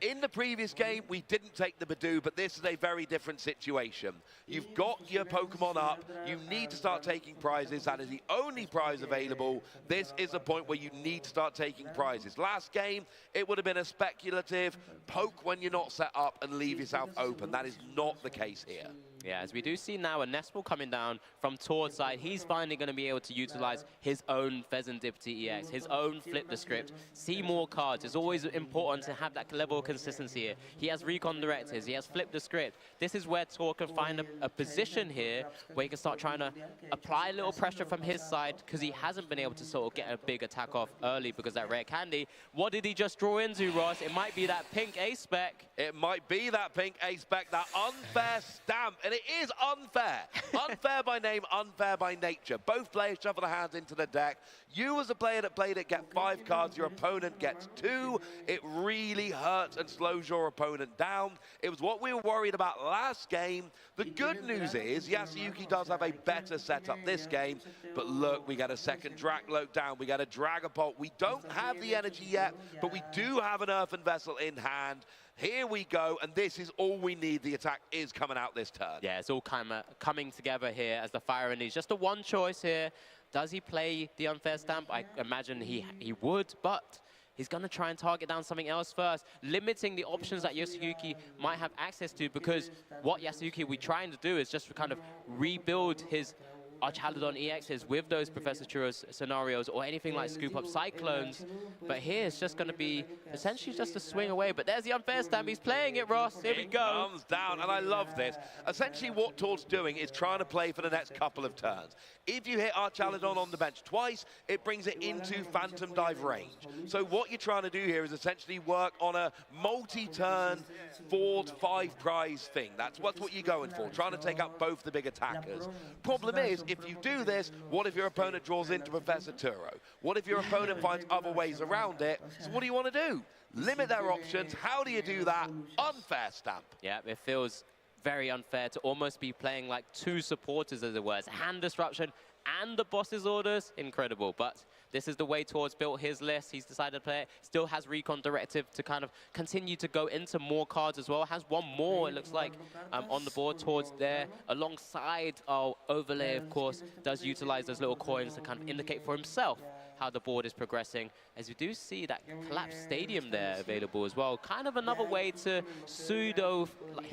in the previous game, we didn't take the Burdue, but this is a very different situation. You've got your Pokemon up. You need to start taking prizes. That is the only prize available. This is a point where you need to start taking prizes. Last game, it would have been a speculative poke when you're not set up and leave yourself open. That is not the case here. Yeah, as we do see now a Nespal coming down from Tord's side, he's finally going to be able to utilize his own Pheasantipity EX, his own flip the script, see more cards. It's always important to have that level of consistency here. He has recon directors, he has flipped the script. This is where Tord can find a position here where he can start trying to apply a little pressure from his side, because he hasn't been able to sort of get a big attack off early because that rare candy. What did he just draw into, Ross? It might be that pink ace spec. It might be that pink ace spec, that unfair stamp, and it is unfair. Unfair by name, unfair by nature. Both players shuffle their hands into the deck. You as a player that played it get 5 cards, your opponent gets 2. It really hurts and slows your opponent down. It was what we were worried about last game. The good news is Yasuyuki does have a better setup this game, but look, we got a second Dracloak down, we got a Dragapult. We don't have the energy yet, but we do have an Earthen Vessel in hand. Here we go, and this is all we need. The attack is coming out this turn. Yeah, it's all kind of coming together here as the Fire End is just a one choice here. Does he play the unfair stamp? I imagine he would, but he's going to try and target down something else first, limiting the options that Yasuyuki might have access to, because what Yasuyuki we're trying to do is just kind of rebuild his Archaludon EXs with those Professor Churros scenarios or anything like Scoop Up Cyclones. But here it's just going to be essentially just a swing away. But there's the unfair stamp. He's playing it, Ross. Here we go. Comes down, and I love this. Essentially what Tord's doing is trying to play for the next couple of turns. If you hit Archaludon on the bench twice, it brings it into Phantom Dive range. So what you're trying to do here is essentially work on a multi-turn 4-5 prize thing. That's what you're going for, trying to take out both the big attackers. Problem is, if you do this, what if your opponent draws into Professor Turo? What if your opponent finds other ways around it? So what do you want to do? Limit their options. How do you do that? Unfair stamp. Yeah, it feels very unfair to almost be playing like 2 supporters, as it were. It's hand disruption and the boss's orders. Incredible. But this is the way Tord's built his list. He's decided to play it. Still has recon directive to kind of continue to go into more cards as well. Has one more, it looks like, on the board. Tord's there alongside our overlay, of course, does utilize those little coins to kind of indicate for himself how the board is progressing, as we do see that collapsed stadium there available as well. Kind of another way to pseudo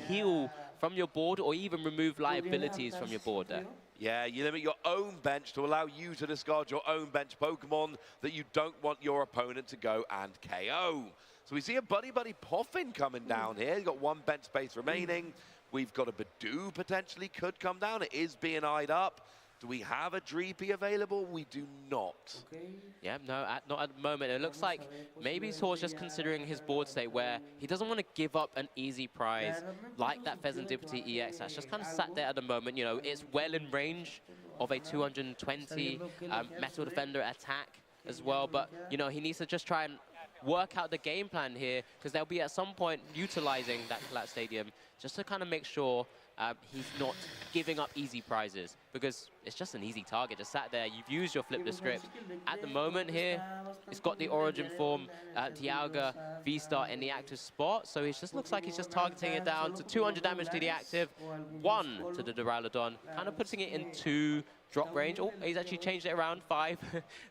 heal from your board or even remove liabilities from your board there. Yeah, you limit your own bench to allow you to discard your own bench Pokemon that you don't want your opponent to go and KO. So we see a Buddy Buddy Poffin coming down here. He's got 1 bench space remaining. We've got a Badoo potentially could come down. It is being eyed up. Do we have a Dreepy available? We do not. Yeah, no, not at the moment. It looks like maybe Tord's just considering his board state where he doesn't want to give up an easy prize like that Pheasantipity EX that's just kind of sat there at the moment. You know, it's well in range of a 220 Metal Defender attack as well. But, you know, he needs to just try and work out the game plan here, because they'll be at some point utilizing that collapsed stadium just to kind of make sure he's not giving up easy prizes, because it's just an easy target. Just sat there, you've used your flip the script. At the moment here, it's got the Origin Form, Dialga, V-Star in the active spot, so it just looks like he's just targeting it down to 200 damage to the active, 1 to the Duraludon, kind of putting it in 2 drop range. Oh, he's actually changed it around 5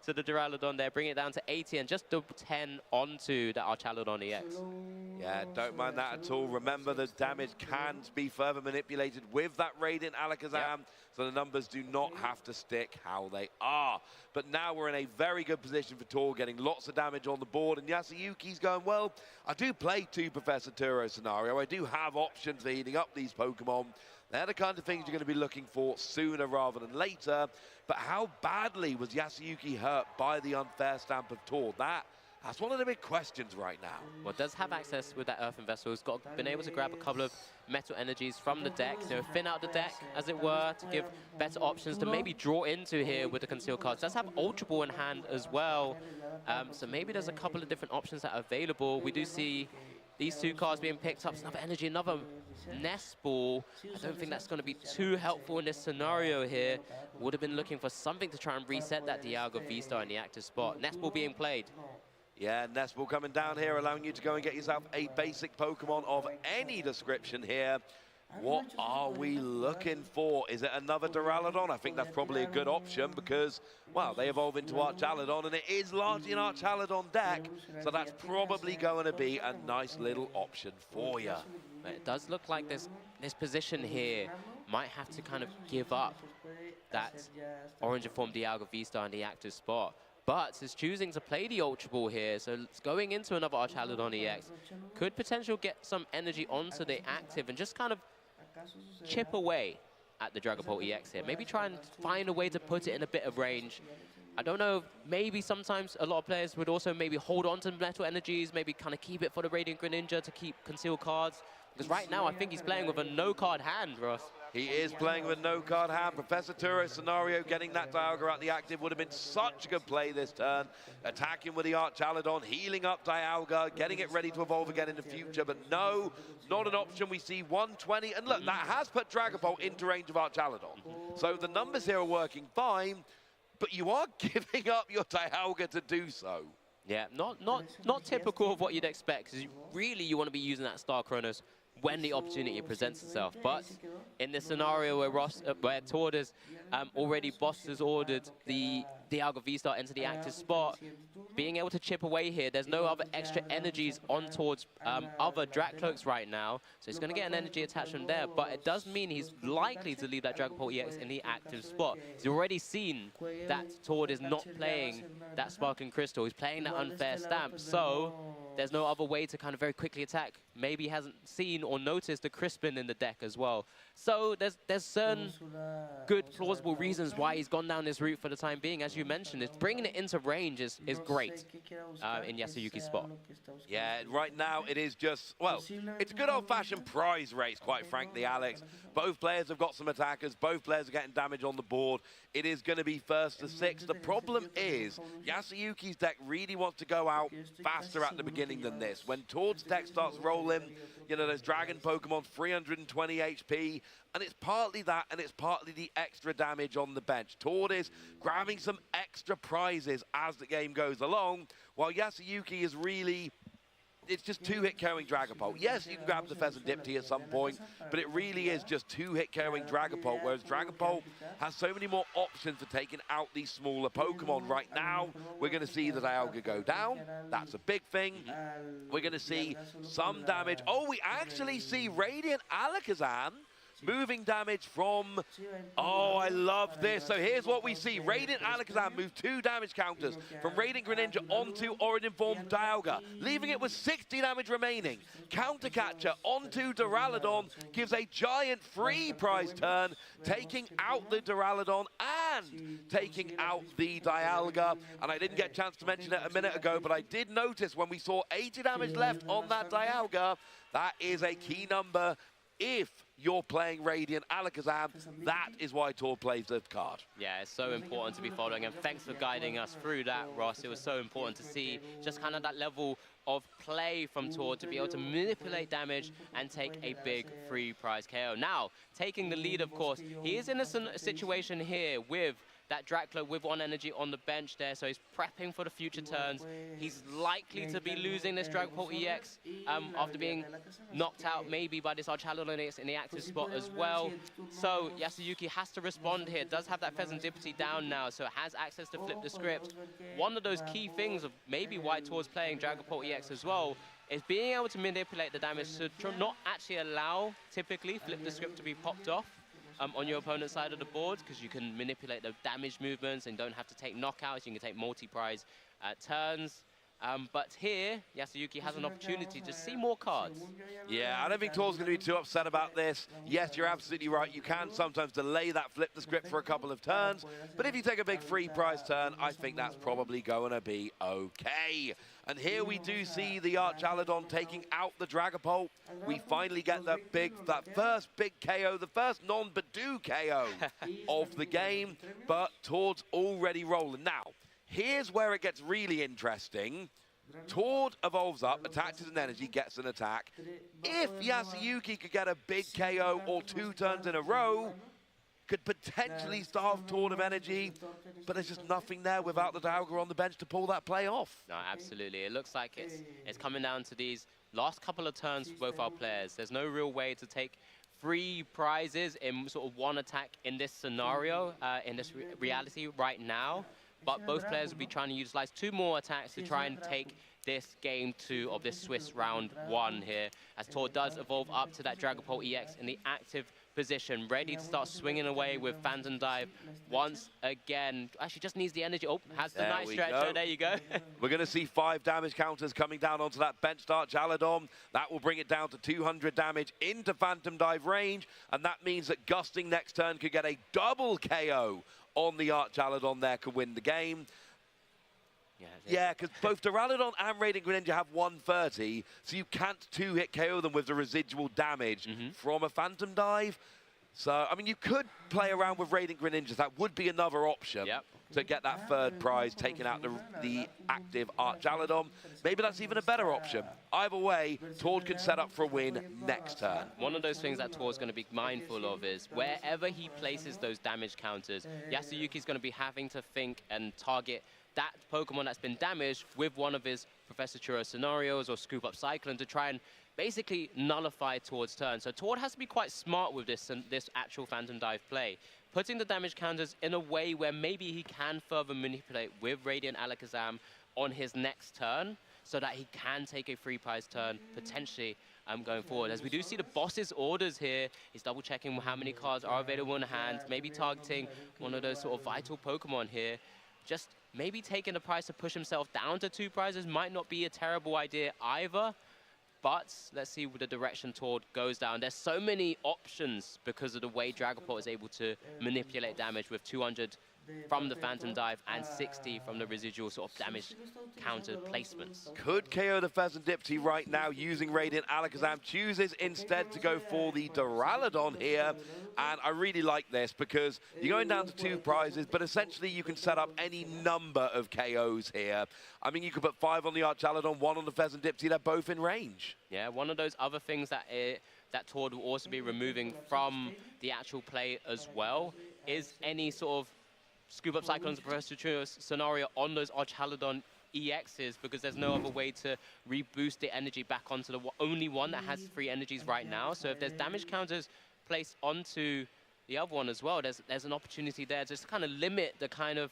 to the Duraludon there, bring it down to 80 and just double 10 onto the Archaludon EX. Yeah, don't mind that at all. Remember, the damage can be further manipulated with that Radiant Alakazam, so the numbers do not have to stick how they are. But now we're in a very good position for Tord, getting lots of damage on the board, and Yasuyuki's going, well, I do play 2 Professor Turo scenario. I do have options for heating up these Pokemon. They're the kind of things you're going to be looking for sooner rather than later. But how badly was Yasuyuki hurt by the unfair stamp of Tord? That's one of the big questions right now. Well, does have access with that Earthen Vessel. He's been able to grab a couple of metal energies from the deck, you know, thin out the deck, as it were, to give better options to maybe draw into here with the concealed cards. Does have Ultra Ball in hand as well. So maybe there's a couple of different options that are available. We do see these 2 cards being picked up. Another energy, another Nest Ball. I don't think that's going to be too helpful in this scenario here. Would have been looking for something to try and reset that Dialga V-Star in the active spot. Nest Ball being played. Yeah, Nest Ball coming down here, allowing you to go and get yourself a basic Pokemon of any description here. What are we looking for? Is it another Duraludon? I think that's probably a good option because, well, they evolve into Archaludon, and it is largely an Archaludon deck, so that's probably going to be a nice little option for you. It does look like this position here might have to kind of give up that orange informed Dialga V-Star in the active spot. But is choosing to play the Ultra Ball here, so it's going into another Archaludon EX. Could potentially get some energy onto the active and just kind of chip away at the Dragapult EX here. Maybe try and find a way to put it in a bit of range. I don't know, maybe sometimes a lot of players would also maybe hold on to Metal Energies, maybe kind of keep it for the Radiant Greninja to keep concealed cards. Because right now, I think he's playing with a no-card hand, Ross. He is playing with no-card hand. Professor Turo's scenario, getting that Dialga out the active would have been such a good play this turn. Attacking with the Archaludon, healing up Dialga, getting it ready to evolve again in the future. But no, not an option. We see 120. And look, that has put Dragapult into range of Archaludon. So the numbers here are working fine, but you are giving up your Dialga to do so. Yeah, not typical of what you'd expect, because really you want to be using that Star Chronos when the opportunity presents itself. But in this scenario where Tord has already boss has ordered the Dialga V-Star into the active spot, being able to chip away here, there's no other extra energies on towards other Dracloaks right now, so he's going to get an energy attachment there, but it does mean he's likely to leave that Dragapult EX in the active spot. He's already seen that Tord is not playing that Sparkling Crystal, he's playing that unfair stamp, so there's no other way to kind of very quickly attack. Maybe he hasn't seen or noticed the Crispin in the deck as well. So there's certain good, plausible reasons why he's gone down this route for the time being. As you mentioned, it's bringing it into range is great in Yasuyuki's spot. Yeah, right now it is just, well, it's a good old-fashioned prize race, quite frankly, Alex. Both players have got some attackers. Both players are getting damage on the board. It is going to be first to six. The problem is Yasuyuki's deck really wants to go out faster at the beginning than this. When Tord's deck starts rolling, you know, there's Dragon Pokemon, 320 HP, and it's partly that, and it's partly the extra damage on the bench. Tord is grabbing some extra prizes as the game goes along, while Yasuyuki is really, it's just two-hit KOing Dragapult. Yes, you can grab the Pheasant Dipty at some point, but it really is just two-hit KOing Dragapult, whereas Dragapult has so many more options for taking out these smaller Pokemon. Right now, we're going to see the Dialga go down. That's a big thing. We're going to see some damage. Oh, we actually see Radiant Alakazam moving damage from, oh, I love this. So here's what we see. Radiant Alakazam move 2 damage counters from Radiant Greninja onto Orange-informed Dialga, leaving it with 60 damage remaining. Counter Catcher onto Duraludon gives a giant free prize turn, taking out the Duraludon and taking out the Dialga. And I didn't get a chance to mention it a minute ago, but I did notice when we saw 80 damage left on that Dialga, that is a key number. If you're playing Radiant Alakazam, that is why Tord plays the card. Yeah, it's so important to be following, and thanks for guiding us through that, Ross. It was so important to see just kind of that level of play from Tord to be able to manipulate damage and take a big free prize KO. Now, taking the lead, of course, he is in a situation here with that Draclo with 1 energy on the bench there, so he's prepping for the future turns. He's likely to be losing this Dragapult EX after being knocked out maybe by this Archaludon EX in the active spot as well. So Yasuyuki has to respond here. Does have that Pheasant Dipty down now, so has access to flip the script. One of those key things of maybe why Tord's playing Dragapult EX as well is being able to manipulate the damage to not actually allow, typically, flip the script to be popped off on your opponent's side of the board, because you can manipulate the damage movements and don't have to take knockouts. You can take multi-prize turns. But here, Yasuyuki has an opportunity to see more cards. Yeah, I don't think Tord's going to be too upset about this. Yes, you're absolutely right. You can sometimes delay that flip the script for a couple of turns. But if you take a big free prize turn, I think that's probably going to be okay. And here we do see the Archaludon taking out the Dragapult. We finally get that first big KO, the first non-Badoo KO of the game. But Tord's already rolling. Now, here's where it gets really interesting. Tord evolves up, attaches an energy, gets an attack. If Yasuyuki could get a big KO or 2 turns in a row, could potentially starve Tord of energy, but there's just nothing there without the Dialga on the bench to pull that play off. No, absolutely. It looks like it's coming down to these last couple of turns for both our players. There's no real way to take free prizes in sort of one attack in this scenario, in this reality right now. But both players will be trying to utilize 2 more attacks to try and take this game 2 of this Swiss round 1 here, as Tord does evolve up to that Dragapult EX in the active position, ready to start swinging away with Phantom Dive once again. Actually, just needs the energy. Oh, has the nice stretcher. There you go. We're going to see 5 damage counters coming down onto that bench start Archaladon. That will bring it down to 200 damage into Phantom Dive range, and that means that Gusting next turn could get a double KO on the Archaladon there, could win the game. Yeah, because both Duraludon and Radiant Greninja have 130, so you can't 2-hit KO them with the residual damage from a Phantom Dive. So, I mean, you could play around with Radiant Greninjas. That would be another option to get that 3rd prize, taking out the active Archaladon. Maybe that's even a better option. Either way, Tord can set up for a win next turn. One of those things that Tord's going to be mindful of is wherever he places those damage counters, Yasuyuki's going to be having to think and target that Pokemon that's been damaged with one of his Professor Churro scenarios or Scoop Up Cyclone to try and basically nullify Tord's turn. So Tord has to be quite smart with this actual Phantom Dive play, putting the damage counters in a way where maybe he can further manipulate with Radiant Alakazam on his next turn so that he can take a free prize turn potentially going forward. As we do see the boss's orders here, he's double checking how many cards are available in hand, maybe targeting one of those sort of vital Pokemon here. Just maybe taking the prize to push himself down to 2 prizes might not be a terrible idea either. But let's see where the direction Tord goes down. There's so many options because of the way Dragapult is able to manipulate damage with 200 from the Phantom Dive and 60 from the residual sort of damage counter placements. Could KO the Pheasant Dipsy right now using Radiant Alakazam. Chooses instead to go for the Duraludon here. And I really like this because you're going down to 2 prizes, but essentially you can set up any number of KOs here. I mean, you could put 5 on the Archaladon, 1 on the Pheasant Dipsy. They're both in range. Yeah, one of those other things that that Tord will also be removing from the actual play as well is any sort of Scoop Up Cyclones Professor Churro scenario on those Archaladon EXs, because there's no other way to reboost the energy back onto the only one that has 3 energies right now. So if there's damage counters placed onto the other one as well, there's an opportunity there just to kind of limit the kind of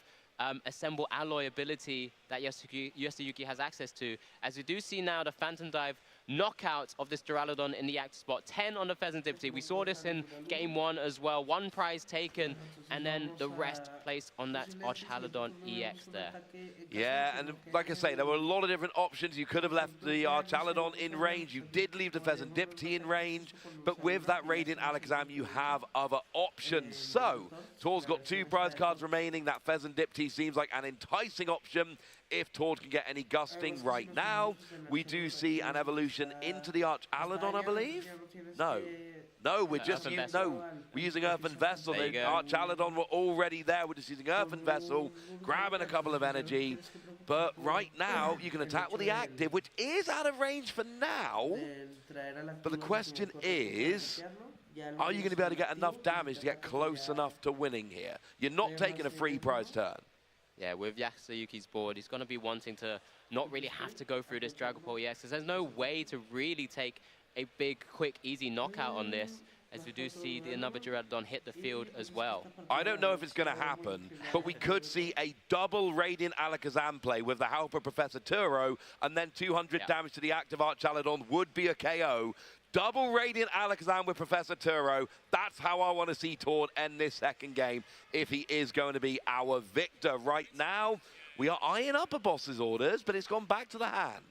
assemble alloy ability that Yasuyuki has access to. As we do see now, the Phantom Dive knockout of this Duraludon in the active spot, 10 on the Pheasant Dipsy. We saw this in game 1 as well. 1 prize taken, and then the rest placed on that Archaladon EX there. Yeah, and like I say, there were a lot of different options. You could have left the Archaladon in range. You did leave the Pheasant Dipsy in range, but with that Radiant Alakazam, you have other options. So, Tord's got 2 prize cards remaining. That Pheasant Dipsy seems like an enticing option if Tord can get any Gusting right now. We do see an evolution into the Archaladon, I believe? No, we're just we're using Earthen Vessel. The Archaladon were already there. We're just using Earthen Vessel, grabbing a couple of energy. But right now, you can attack with the active, which is out of range for now. But the question is, are you going to be able to get enough damage to get close enough to winning here? You're not taking a free prize turn. Yeah, with Yasuyuki's board, he's going to be wanting to not really have to go through this Dragapult EX, because there's no way to really take a big, quick, easy knockout on this, as we do see another Duraludon hit the field as well. I don't know if it's going to happen, but we could see a double Radiant Alakazam play with the help of Professor Churro, and then 200 damage to the active Archaladon would be a KO. Double Radiant Alakazam with Professor Churro. That's how I want to see Tord end this second game if he is going to be our victor. Right now, we are eyeing up a boss's orders, but it's gone back to the hand.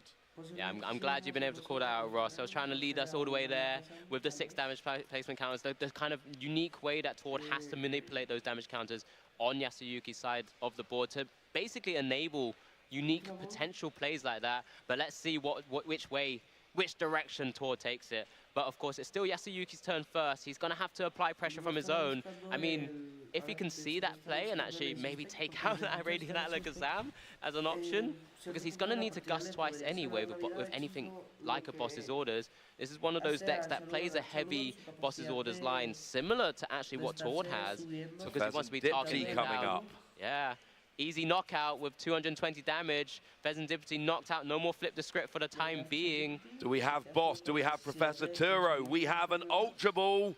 Yeah, I'm glad you've been able to call that out, Ross. I was trying to lead us all the way there with the 6 damage placement counters. The kind of unique way that Tord has to manipulate those damage counters on Yasuyuki's side of the board to basically enable unique potential plays like that. But let's see which direction Tord takes it. But of course, it's still Yasuyuki's turn first. He's going to have to apply pressure from his own. I mean, if he can see that play and actually maybe take out that Radiant Alakazam as an option, because he's going to need to gust twice anyway with anything like a boss's orders. This is one of those decks that plays a heavy boss's orders line, similar to actually what Tord has, because he wants to be targeting coming up. Yeah. Easy knockout with 220 damage. Pheasant Dipsy knocked out. No more flip the script for the time being. Do we have Boss? Do we have Professor Churro? We have an Ultra Ball.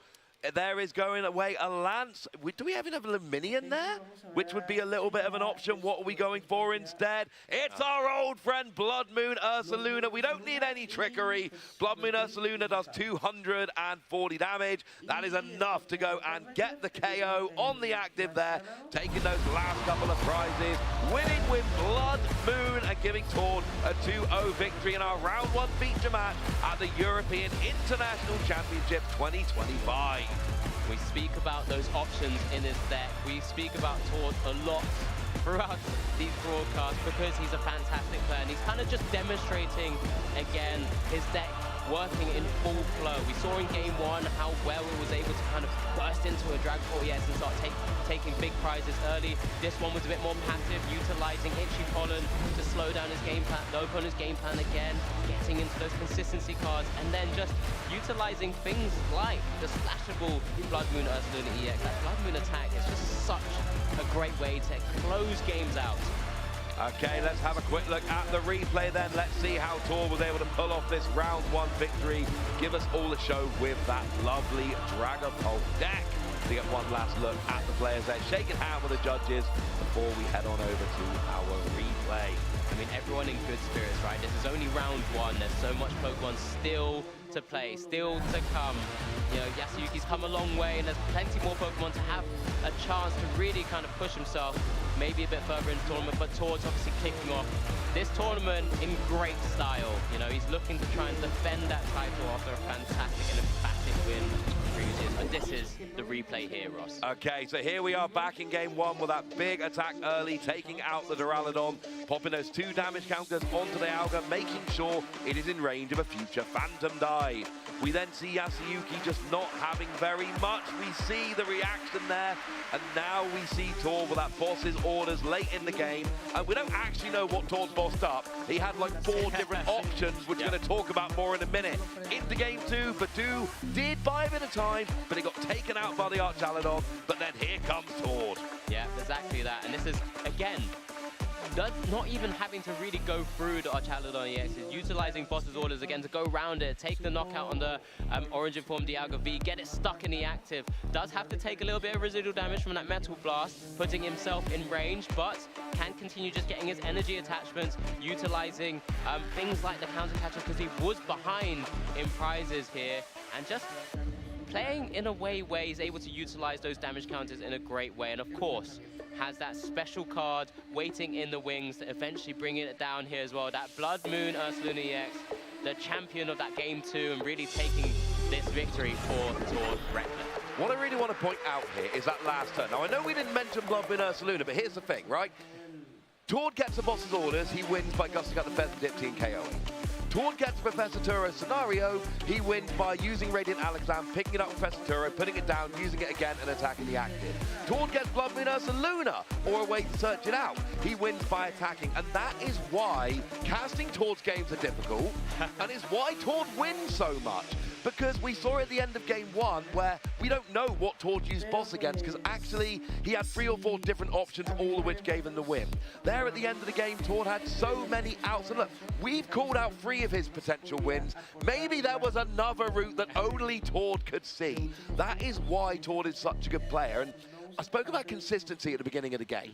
there is going away a Lance. Do we even have a Luminion there? Which would be a little bit of an option. What are we going for instead? It's our old friend Blood Moon Ursaluna. We don't need any trickery. Blood Moon Ursaluna does 240 damage. That is enough to go and get the KO on the active there, taking those last couple of prizes, winning with Blood Moon and giving Tord a 2-0 victory in our round 1 feature match at the European International Championship 2025. We speak about those options in his deck. We speak about Tord a lot throughout these broadcasts because he's a fantastic player, and he's kind of just demonstrating again his deck working in full flow. We saw in game 1 how well it was able to kind of burst into a Drag 40S and start taking big prizes early. This one was a bit more passive, utilizing Itchy Pollen to slow down his game plan, the opponent's game plan again, getting into those consistency cards, and then just utilizing things like the splashable Blood Moon Ursaluna EX. That Blood Moon attack is just such a great way to close games out. Okay, let's have a quick look at the replay then. Let's see how Tord was able to pull off this round 1 victory. Give us all a show with that lovely Dragapult deck. To get one last look at the players there, shaking hand with the judges before we head on over to our replay. I mean, everyone in good spirits, right? This is only round 1. There's so much Pokemon still to play, still to come. You know, Yasuyuki's come a long way, and there's plenty more Pokemon to have a chance to really kind of push himself maybe a bit further in the tournament, but Tord's obviously kicking off this tournament in great style. You know, he's looking to try and defend that title after a fantastic and emphatic win previous. But this is the replay here, Ross. Okay, so here we are back in game 1 with that big attack early, taking out the Duraludon, popping those 2 damage counters onto the Alga, making sure it is in range of a future Phantom Dive. We then see Yasuyuki just not having very much. We see the reaction there, and now we see Tord with that boss's orders late in the game, and we don't actually know what Tord bossed up. He had like 4 different options, which we're going to talk about more in a minute. Into game 2, Badu did 5 at a time, but he got taken out by the Archaludon, but then here comes Tord. Yeah, exactly that, and this is, again, not even having to really go through the Archaludon EX, is utilizing boss's orders again to go around it, take the knockout on the Orange Informed Dialga V, get it stuck in the active. Does have to take a little bit of residual damage from that Metal Blast, putting himself in range, but can continue just getting his energy attachments, utilizing things like the counter catcher because he was behind in prizes here, and just playing in a way where he's able to utilize those damage counters in a great way, and of course has that special card waiting in the wings to eventually bringing it down here as well. That Blood Moon Ursaluna EX, the champion of that game 2, and really taking this victory for Tord Reckless. What I really want to point out here is that last turn. Now, I know we didn't mention Blood Moon Ursaluna, but here's the thing, right? Tord gets the boss's orders, he wins by gusting out the Feather Dipsy and KOing. Tord gets Professor Turo's scenario, he wins by using Radiant Alakazam, picking it up with Professor Turo, putting it down, using it again, and attacking the active. Tord gets Blood Moon Ursaluna, or a way to search it out. He wins by attacking, and that is why casting Tord's games are difficult, and it's why Tord wins so much. Because we saw at the end of game 1 where we don't know what Tord used boss against, because actually he had 3 or 4 different options, all of which gave him the win. There at the end of the game, Tord had so many outs, and look, we've called out 3 of his potential wins. Maybe there was another route that only Tord could see. That is why Tord is such a good player. And I spoke about consistency at the beginning of the game.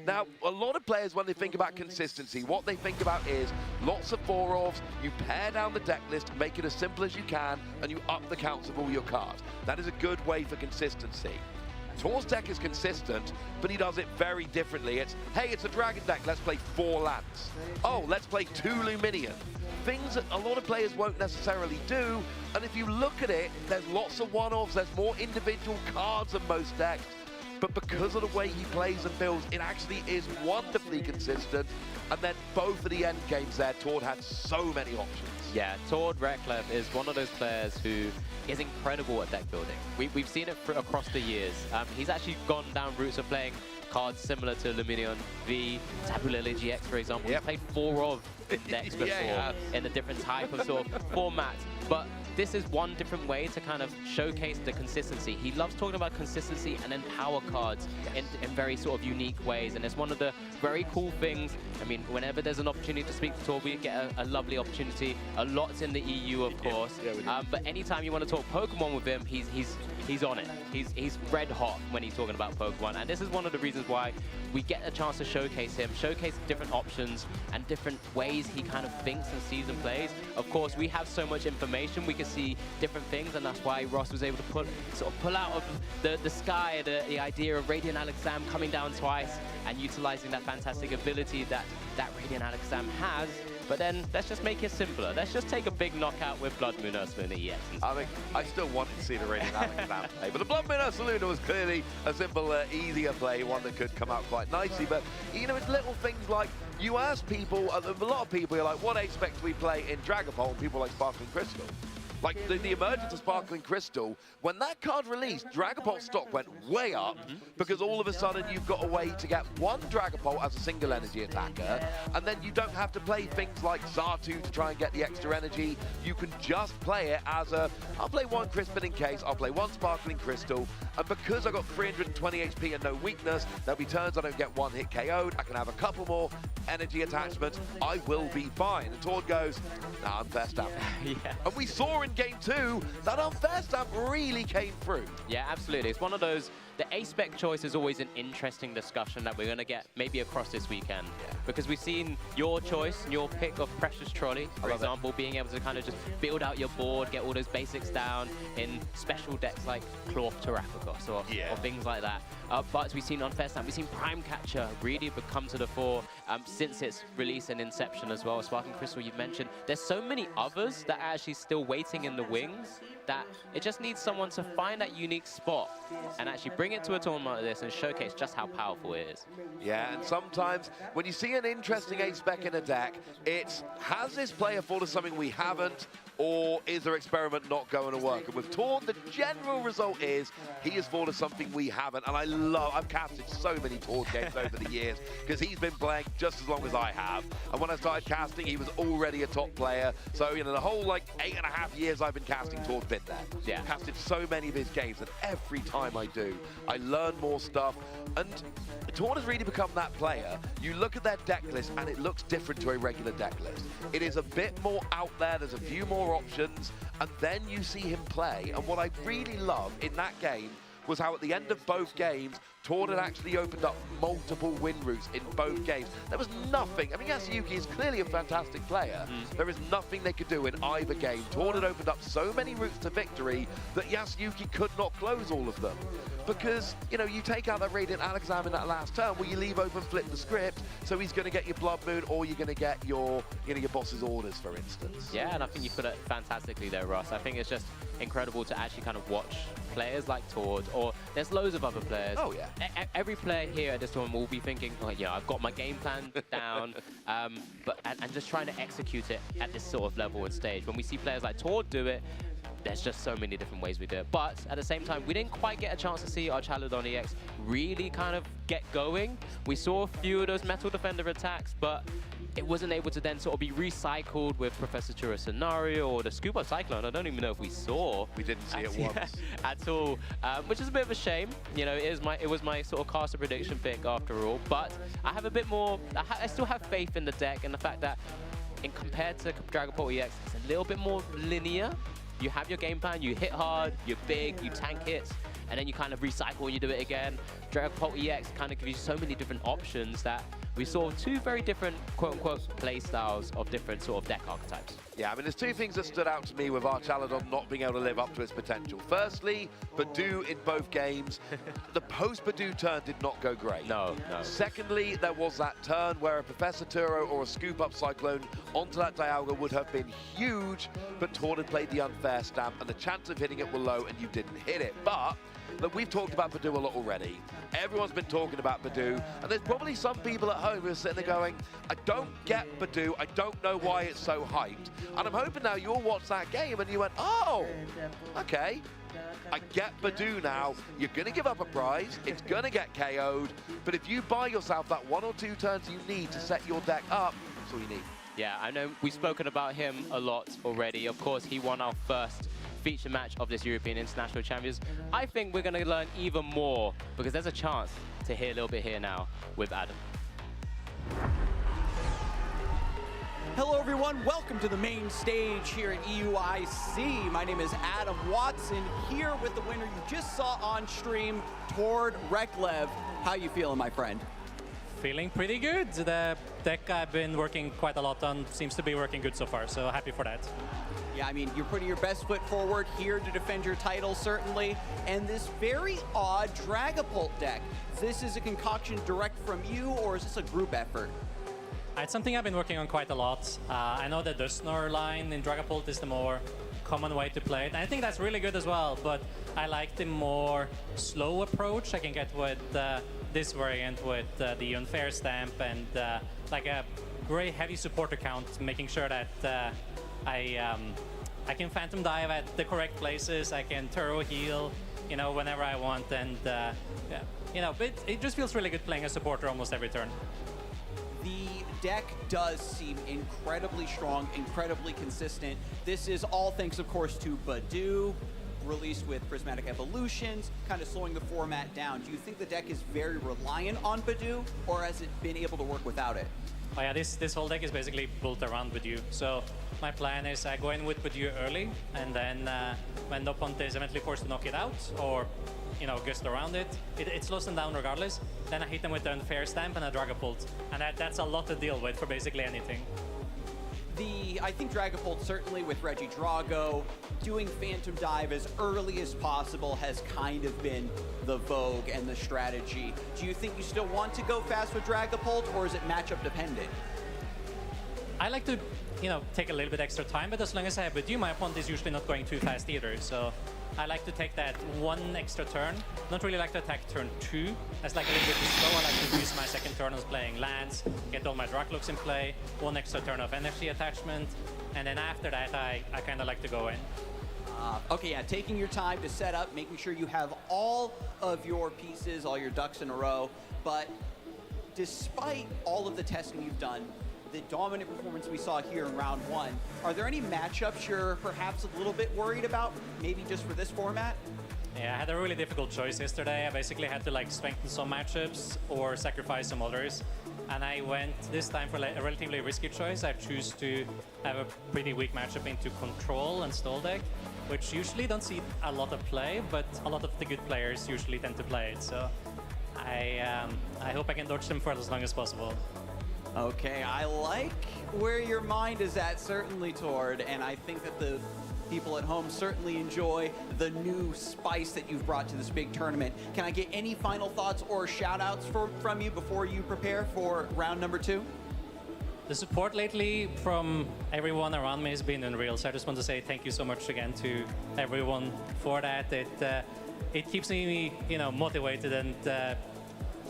Now, a lot of players, when they think about consistency, what they think about is lots of 4-offs, you pare down the deck list, make it as simple as you can, and you up the counts of all your cards. That is a good way for consistency. Tord's deck is consistent, but he does it very differently. It's, hey, it's a Dragon deck, let's play 4 lands. Oh, let's play 2 Luminion. Things that a lot of players won't necessarily do, and if you look at it, there's lots of one-offs, there's more individual cards than most decks, but because of the way he plays and builds, it actually is wonderfully consistent. And then both of the end games there, Tord had so many options. Yeah, Tord Reckless is one of those players who is incredible at deck building. We've seen it across the years. He's actually gone down routes of playing cards similar to Luminion V, Tapu Lele GX, for example. He's played 4 of decks before in a different type of sort of format. But this is one different way to kind of showcase the consistency. He loves talking about consistency and then power cards in very sort of unique ways. And it's one of the very cool things. I mean, whenever there's an opportunity to speak to Tor, we get a lovely opportunity. A lot's in the EU, of course. But anytime you want to talk Pokemon with him, he's on it. He's red hot when he's talking about Pokemon. And this is one of the reasons why we get a chance to showcase him, showcase different options and different ways he kind of thinks and sees and plays. Of course, we have so much information, we can see different things, and that's why Ross was able to pull out of the sky the idea of Radiant Alakazam coming down twice and utilizing that fantastic ability that Radiant Alakazam has. But then let's just make it simpler. Let's just take a big knockout with Blood Moon Ursaluna EX. I mean, I still wanted to see the Radiant Alakazam play, but the Blood Moon Ursaluna was clearly a simple, easier play, one that could come out quite nicely. But, you know, it's little things like, you ask people, a lot of people are like, what aspect do we play in Dragapult? And people like Sparkling Crystal. Like, the emergence of Sparkling Crystal, when that card released, Dragapult stock went way up because all of a sudden you've got a way to get one Dragapult as a single energy attacker, and then you don't have to play things like Xatu to try and get the extra energy. You can just play it as I'll play one Crispin in case, I'll play one Sparkling Crystal, and because I've got 320 HP and no weakness, there'll be turns I don't get one hit KO'd, I can have a couple more energy attachments, I will be fine. And Tord goes, nah, unfair stamp. And we saw in Game 2 that unfair stamp really came through. Yeah, absolutely. It's one of those, the A-spec choice is always an interesting discussion that we're going to get maybe across this weekend. Because we've seen your choice, your pick of Precious Trolley, for example, being able to kind of just build out your board, get all those basics down in special decks like Cloth Terrapagos or things like that. But we've seen Unfair Stamp, we've seen Prime Catcher really come to the fore since its release and inception as well. Sparkling Crystal, you've mentioned. There's so many others that are actually still waiting in the wings that it just needs someone to find that unique spot and actually bring it to a tournament like this and showcase just how powerful it is. Yeah, and sometimes when you see an interesting A-spec in a deck, it's, has this player thought of something we haven't, or is their experiment not going to work? And with Tord, the general result is he has thought of something we haven't, and I've casted so many Tord games over the years because he's been playing just as long as I have. And when I started casting, he was already a top player. So, you know, the whole, like, 8.5 years I've been casting, Tord's been there. Yeah. Casted so many of his games, and every time I do, I learn more stuff. And Tord has really become that player. You look at their deck list, and it looks different to a regular deck list. It is a bit more out there. There's a few more options, and then you see him play. And what I really love in that game was how at the end of both games, Tord had actually opened up multiple win routes in both games. There was nothing. I mean, Yasuyuki is clearly a fantastic player. There is nothing they could do in either game. Tord had opened up so many routes to victory that Yasuyuki could not close all of them. Because, you know, you take out that Radiant Alakazam in that last turn, where you leave open, flip the script, so he's going to get your Blood Moon, or you're going to get your, you know, your boss's orders, for instance. Yeah, and I think you put it fantastically there, Ross. I think it's just incredible to actually kind of watch players like Tord, or there's loads of other players. Oh, yeah. Every player here at this tournament will be thinking, oh, yeah, I've got my game plan down, but just trying to execute it at this sort of level and stage. When we see players like Tord do it, there's just so many different ways we do it. But at the same time, we didn't quite get a chance to see our Chaladon EX really kind of get going. We saw a few of those Metal Defender attacks, but it wasn't able to then sort of be recycled with Professor Churro Scenario or the Scoop Up Cyclone. I don't even know if we saw. We didn't see it once. At all, which is a bit of a shame. You know, it was my sort of caster prediction pick after all. But I have a bit more, I still have faith in the deck and the fact that compared to Dragapult EX, it's a little bit more linear. You have your game plan, you hit hard, you're big, you tank hits, and then you kind of recycle and you do it again. Dragapult EX kind of gives you so many different options that we saw two very different, quote-unquote, play styles of different sort of deck archetypes. Yeah, I mean, there's two things that stood out to me with our Chaladon not being able to live up to its potential. Firstly, Badoo in both games. The post-Badoo turn did not go great. No. Secondly, there was that turn where a Professor Turo or a Scoop-Up Cyclone onto that Dialga would have been huge, but Tord had played the unfair stamp, and the chance of hitting it were low, and you didn't hit it. But look, we've talked about Badoo a lot already. Everyone's been talking about Badoo, and there's probably some people at home who are sitting there going, I don't get Badoo, I don't know why it's so hyped. And I'm hoping now you'll watch that game and you went, oh, okay, I get Badoo now. You're going to give up a prize, it's going to get KO'd, but if you buy yourself that 1 or 2 turns you need to set your deck up, that's all you need. Yeah, I know we've spoken about him a lot already. Of course, he won our first feature match of this European International Champions. I think we're going to learn even more because there's a chance to hear a little bit here now with Adam. Hello everyone, welcome to the main stage here at EUIC. My name is Adam Watson, here with the winner you just saw on stream, Tord Reklev. How you feeling, my friend? Feeling pretty good. The deck I've been working quite a lot on seems to be working good so far, so happy for that. Yeah, I mean, you're putting your best foot forward here to defend your title, certainly. And this very odd Dragapult deck, this is a concoction direct from you, or is this a group effort? It's something I've been working on quite a lot. I know the Dustnor line in Dragapult is the more common way to play it. And I think that's really good as well, but I like the more slow approach I can get with this variant with the Unfair Stamp and like a very heavy supporter count, making sure that I can Phantom Dive at the correct places, I can Turbo Heal, you know, whenever I want, and yeah, you know, it just feels really good playing a supporter almost every turn. The deck does seem incredibly strong, incredibly consistent. This is all thanks, of course, to Badu, released with Prismatic Evolutions, kind of slowing the format down. Do you think the deck is very reliant on Badu, or has it been able to work without it? Oh yeah, this whole deck is basically built around Badu. So my plan is I go in with Badu early, and then when the opponent is eventually forced to knock it out, or you know, gust around it, it slows them down regardless. Then I hit them with the Unfair Stamp and a Dragapult, and that's a lot to deal with for basically anything. I think Dragapult, certainly with Regidrago, doing Phantom Dive as early as possible has kind of been the vogue and the strategy. Do you think you still want to go fast with Dragapult, or is it matchup dependent? I like to, you know, take a little bit extra time, but as long as I have Badu, my opponent is usually not going too fast either. So I like to take that one extra turn. Not really like to attack turn 2. That's like a little bit too slow. I like to use my second turn as playing lands, get all my Draklooks in play, one extra turn of energy attachment, and then after that I kind of like to go in. Okay, yeah, taking your time to set up, making sure you have all of your pieces, all your ducks in a row. But despite all of the testing you've done, the dominant performance we saw here in round 1, are there any matchups you're perhaps a little bit worried about, maybe just for this format? Yeah, I had a really difficult choice yesterday. I basically had to like strengthen some matchups or sacrifice some others. And I went this time for like a relatively risky choice. I choose to have a pretty weak matchup into Control and Stall deck, which usually don't see a lot of play, but a lot of the good players usually tend to play it. So I hope I can dodge them for as long as possible. Okay, I like where your mind is at, certainly, Tord, and I think that the people at home certainly enjoy the new spice that you've brought to this big tournament. Can I get any final thoughts or shout-outs from you before you prepare for round number 2? The support lately from everyone around me has been unreal, so I just want to say thank you so much again to everyone for that. It keeps me, you know, motivated and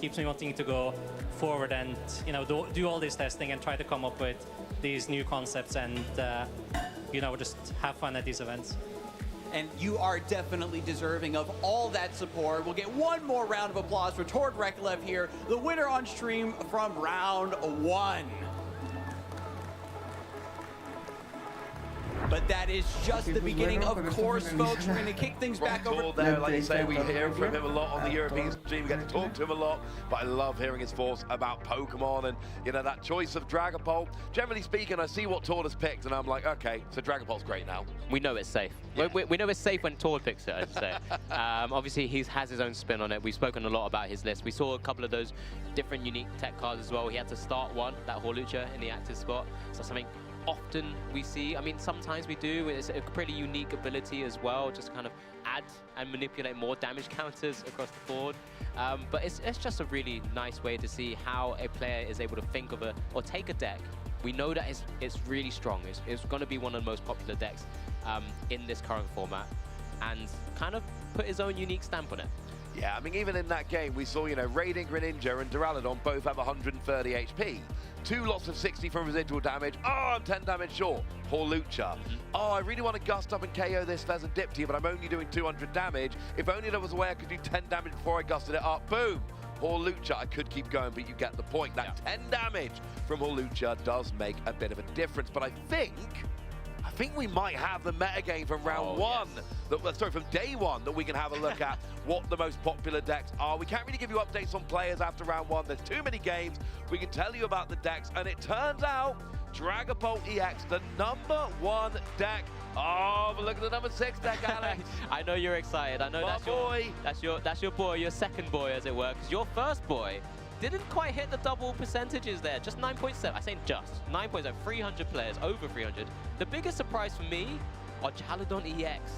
keeps me wanting to go forward and, you know, do all this testing and try to come up with these new concepts and, you know, just have fun at these events. And you are definitely deserving of all that support. We'll get one more round of applause for Tord Reklev here, the winner on stream from round 1. But that is just the beginning, of course, folks. We're going to kick things back over. There, like you say, we hear from him a lot on the European stream. We get to talk to him a lot, but I love hearing his thoughts about Pokemon and, you know, that choice of Dragapult. Generally speaking, I see what Tord has picked, and I'm like, okay, so Dragapult's great now. We know it's safe. Yeah. We know it's safe when Tord picks it, I'd say. Obviously, he has his own spin on it. We've spoken a lot about his list. We saw a couple of those different unique tech cards as well. He had to start one, that Horlucha in the active spot. So something often we see, I mean, sometimes we do. It's a pretty unique ability as well, just kind of add and manipulate more damage counters across the board. But it's just a really nice way to see how a player is able to think of or take a deck. We know that it's really strong. It's going to be one of the most popular decks in this current format, and kind of put his own unique stamp on it. Yeah, I mean, even in that game, we saw, you know, Radiant Greninja and Duraludon both have 130 HP. 2 lots of 60 from residual damage. Oh, I'm 10 damage short. Horlucha. Oh, I really want to gust up and KO this Pheasantiptia, but I'm only doing 200 damage. If only there was a way I could do 10 damage before I gusted it up. Boom. Hawlucha. I could keep going, but you get the point. That 10 damage from Hawlucha does make a bit of a difference, but I think we might have the metagame from round one, from day one, that we can have a look at what the most popular decks are. We can't really give you updates on players after round one. There's too many games. We can tell you about the decks, and it turns out Dragapult EX, the #1 deck. Oh, but look at the #6 deck, Alex. I know you're excited. I know that's your boy, your second boy, as it were, because your first boy didn't quite hit the double percentages there. Just 9.7. I say just 9.7. 300 players, over 300. The biggest surprise for me are Chaludon EX.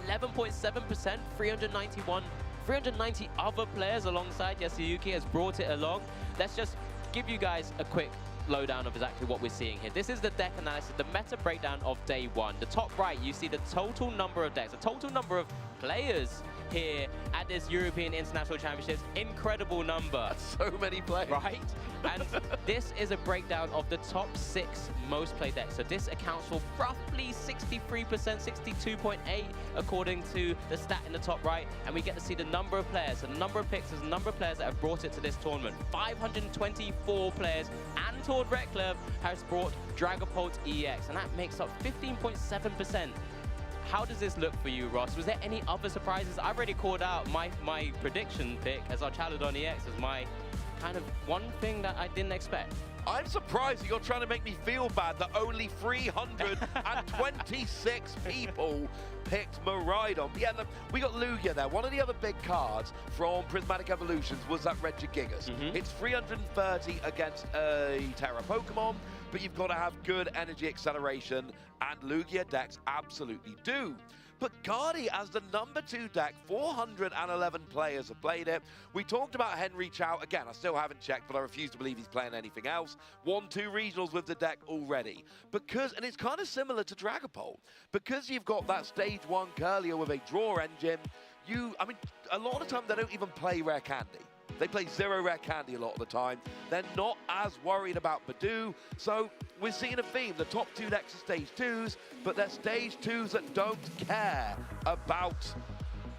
11.7%, 391, 390 other players alongside. Yasuyuki has brought it along. Let's just give you guys a quick lowdown of exactly what we're seeing here. This is the deck analysis, the meta breakdown of day one. The top right, you see the total number of decks, the total number of players here at this European International Championships. Incredible number. That's so many players. Right? And this is a breakdown of the top 6 most played decks. So this accounts for roughly 63%, 62.8 according to the stat in the top right. And we get to see the number of players, so the number of picks, the number of players that have brought it to this tournament. 524 players, and Tord Reclub has brought Dragapult EX, and that makes up 15.7%. How does this look for you, Ross? Was there any other surprises? I've already called out my prediction pick as our Chaludon EX as my kind of one thing that I didn't expect. I'm surprised that you're trying to make me feel bad that only 326 people picked Miraidon. Yeah, we got Lugia there. One of the other big cards from Prismatic Evolutions was that Regigigas. It's 330 against a Terra Pokemon, but you've got to have good energy acceleration, and Lugia decks absolutely do. But Guardi as the #2 deck, 411 players have played it. We talked about Henry Chow. Again, I still haven't checked, but I refuse to believe he's playing anything else. 1-2 regionals with the deck already. And it's kind of similar to Dragapult. Because you've got that stage 1 Curlier with a draw engine, I mean, a lot of the time they don't even play Rare Candy. They play 0 Rare Candy a lot of the time. They're not as worried about Badoo. So we're seeing a theme. The top 2 decks are stage 2s, but they're stage 2s that don't care about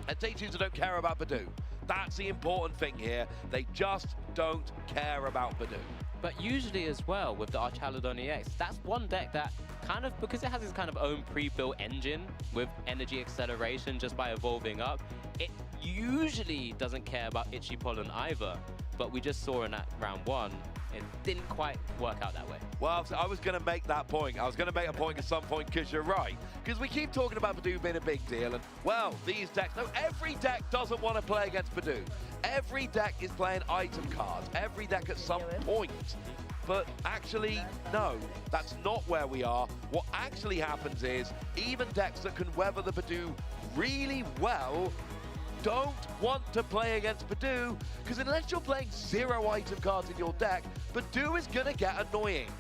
Badoo. That's the important thing here. They just don't care about Badoo. But usually as well with the Chaludon EX, that's one deck that kind of, because it has its kind of own pre-built engine with energy acceleration just by evolving up, it usually doesn't care about Itchy Pollen either. But we just saw in that round 1, it didn't quite work out that way. Well, I was going to make that point. I was going to make a point at some point, because you're right. Because we keep talking about Badoo being a big deal, and, well, these decks, no, every deck doesn't want to play against Badoo. Every deck is playing item cards. Every deck at some point. But actually, no, that's not where we are. What actually happens is, even decks that can weather the Badoo really well don't want to play against Badoo, because unless you're playing 0 item cards in your deck, Badoo is going to get annoying.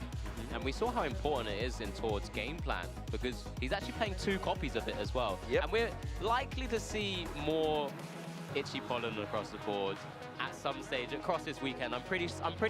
And we saw how important it is in Tord's game plan, because he's actually playing 2 copies of it as well. Yep. And we're likely to see more Itchy Pollen across the board at some stage across this weekend. I'm pretty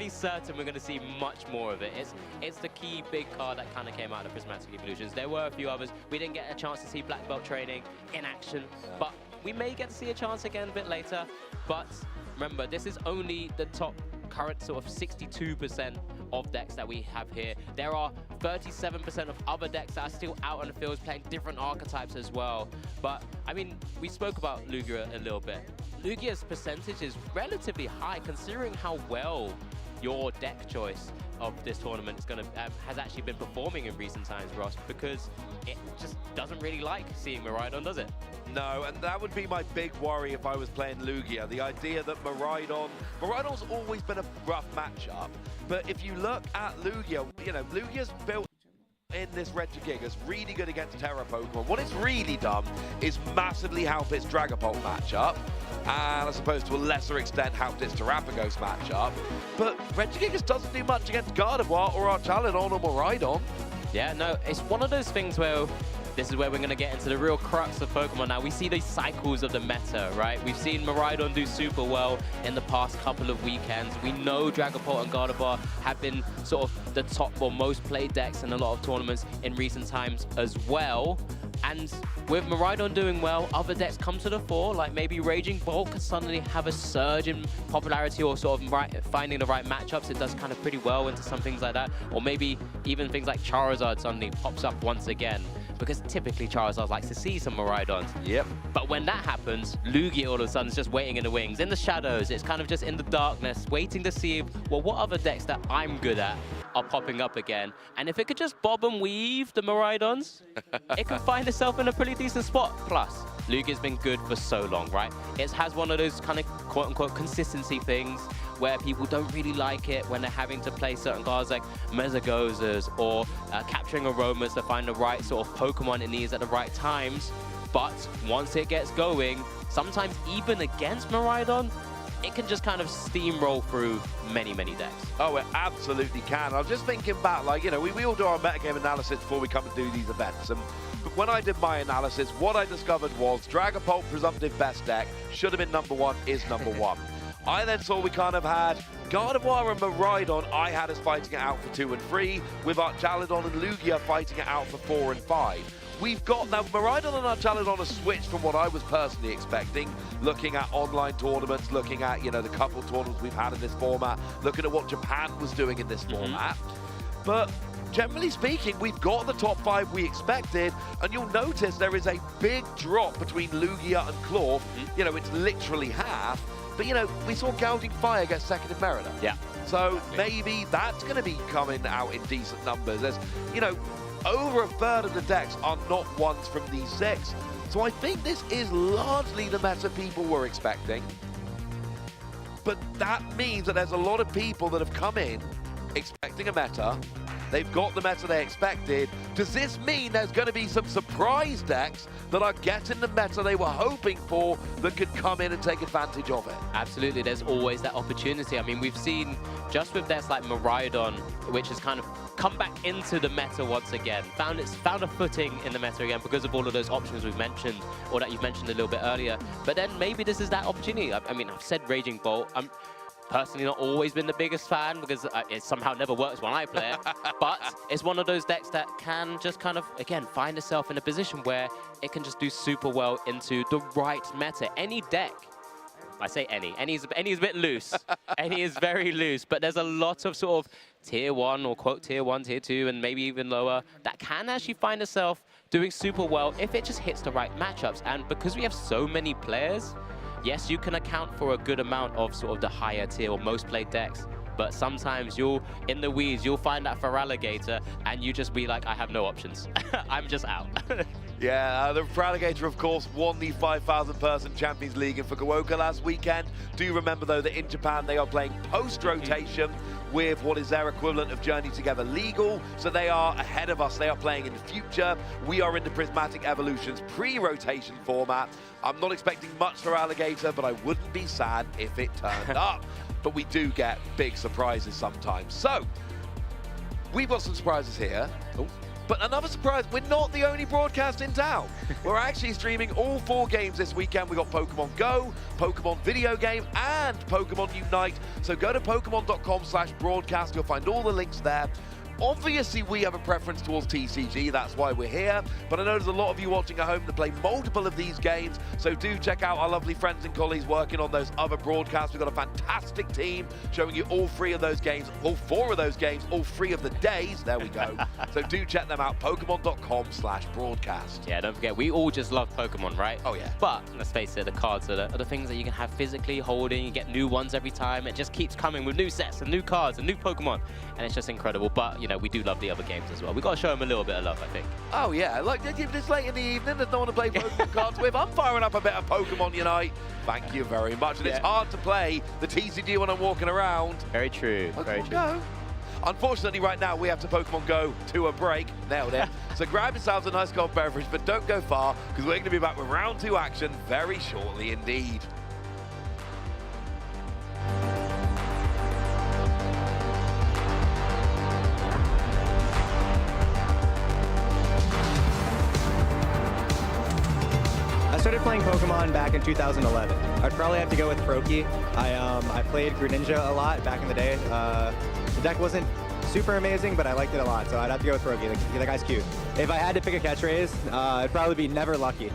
certain we're going to see much more of it. It's the key big card that kind of came out of Prismatic Evolutions. There were a few others. We didn't get a chance to see Black Belt training in action, but we may get to see a chance again a bit later. But remember, this is only the top current sort of 62% of decks that we have here. There are 37% of other decks that are still out on the fields playing different archetypes as well. But, I mean, we spoke about Lugia a little bit. Lugia's percentage is relatively high considering how well your deck choice of this tournament is going to has actually been performing in recent times, Ross, because it just doesn't really like seeing Miraidon, does it? No, and that would be my big worry if I was playing Lugia. The idea that Miraidon's always been a rough matchup, but if you look at Lugia, you know, Lugia's built in this Regigigas really good against Terra Pokemon. What it's really done is massively help its Dragapult matchup, and I suppose to a lesser extent helped its Terrapagos matchup. But Regigigas doesn't do much against Gardevoir or Archaludon or Miraidon. Yeah, no, it's one of those things where this is where we're going to get into the real crux of Pokemon now. We see these cycles of the meta, right? We've seen Miraidon do super well in the past couple of weekends. We know Dragapult and Gardevoir have been sort of the top or most played decks in a lot of tournaments in recent times as well. And with Miraidon doing well, other decks come to the fore, like maybe Raging Bolt can suddenly have a surge in popularity or sort of finding the right matchups. It does kind of pretty well into some things like that. Or maybe even things like Charizard suddenly pops up once again, because typically Charizard likes to see some Miraidons. Yep. But when that happens, Lugia all of a sudden is just waiting in the wings, in the shadows. It's kind of just in the darkness, waiting to see, well, what other decks that I'm good at are popping up again. And if it could just bob and weave the Miraidons, it can find itself in a pretty decent spot. Plus, Lugia's been good for so long, right? It has one of those kind of quote-unquote consistency things where people don't really like it when they're having to play certain cards like Mezagozas or capturing aromas to find the right sort of Pokemon it needs at the right times. But once it gets going, sometimes even against Miraidon, it can just kind of steamroll through many, many decks. Oh, it absolutely can. I was just thinking back, like, you know, we all do our metagame analysis before we come and do these events. And but when I did my analysis, what I discovered was Dragapult, presumptive best deck, should have been #1, is #1. I then saw we kind of had Gardevoir and Miraidon, I had us fighting it out for 2 and 3, with Archaludon and Lugia fighting it out for 4 and 5. We've got, now Miraidon and Archaludon are switched from what I was personally expecting, looking at online tournaments, looking at, you know, the couple tournaments we've had in this format, looking at what Japan was doing in this format. But generally speaking, we've got the top 5 we expected, and you'll notice there is a big drop between Lugia and Clorf. You know, it's literally half. But, you know, we saw Gouging Fire get second in Merida. Yeah. So maybe that's going to be coming out in decent numbers. There's, you know, over a third of the decks are not ones from these 6. So I think this is largely the meta people were expecting. But that means that there's a lot of people that have come in expecting a meta. They've got the meta they expected. Does this mean there's going to be some surprise decks that are getting the meta they were hoping for that could come in and take advantage of it? Absolutely, there's always that opportunity. I mean, we've seen just with decks like Miraidon, which has kind of come back into the meta once again, found a footing in the meta again because of all of those options we've mentioned, or that you've mentioned a little bit earlier. But then maybe this is that opportunity. I mean, I've said Raging Bolt. I'm personally not always been the biggest fan because it somehow never works when I play it. But it's one of those decks that can just kind of, again, find itself in a position where it can just do super well into the right meta. Any deck, I say any's a bit loose. Any is very loose, but there's a lot of sort of tier 1 or quote tier 1, tier 2, and maybe even lower that can actually find itself doing super well if it just hits the right matchups. And because we have so many players, yes, you can account for a good amount of sort of the higher tier or most played decks, but sometimes in the weeds, you'll find that Feraligatr and you just be like, I have no options. I'm just out. Yeah, the Feraligatr, of course, won the 5,000-person Champions League in Fukuoka last weekend. Do remember, though, that in Japan, they are playing post-rotation with what is their equivalent of Journey Together Legal. So they are ahead of us. They are playing in the future. We are in the Prismatic Evolutions pre-rotation format. I'm not expecting much for Alligator, but I wouldn't be sad if it turned up. But we do get big surprises sometimes. So, we've got some surprises here. Oh. But another surprise, we're not the only broadcast in town. We're actually streaming all 4 games this weekend. We've got Pokemon Go, Pokemon Video Game, and Pokemon Unite. So go to Pokemon.com/broadcast. You'll find all the links there. Obviously, we have a preference towards TCG, that's why we're here. But I know there's a lot of you watching at home that play multiple of these games, so do check out our lovely friends and colleagues working on those other broadcasts. We've got a fantastic team showing you all 3 of those games, all 4 of those games, all 3 of the days. There we go. So do check them out, Pokemon.com/broadcast. Yeah, don't forget, we all just love Pokemon, right? Oh, yeah. But let's face it, the cards are the things that you can have physically holding. You get new ones every time. It just keeps coming with new sets and new cards and new Pokemon. And it's just incredible. But, you know, we do love the other games as well. We've got to show them a little bit of love, I think. Oh, yeah. Like, it's late in the evening. There's no one to play Pokemon cards with. I'm firing up a bit of Pokemon Unite. Thank you very much. And it's hard to play the TCG when I'm walking around. Very true. Very true. Go. Unfortunately, right now, we have to Pokemon Go to a break. Nailed it. So grab yourselves a nice cold beverage, but don't go far, because we're going to be back with round 2 action very shortly indeed. So the playing Pokemon back in 2011. I'd probably have to go with Froakie. I played Greninja a lot back in the day. The deck wasn't super amazing, but I liked it a lot, so I'd have to go with Froakie. That guy's cute. If I had to pick a catchphrase, it'd probably be never lucky.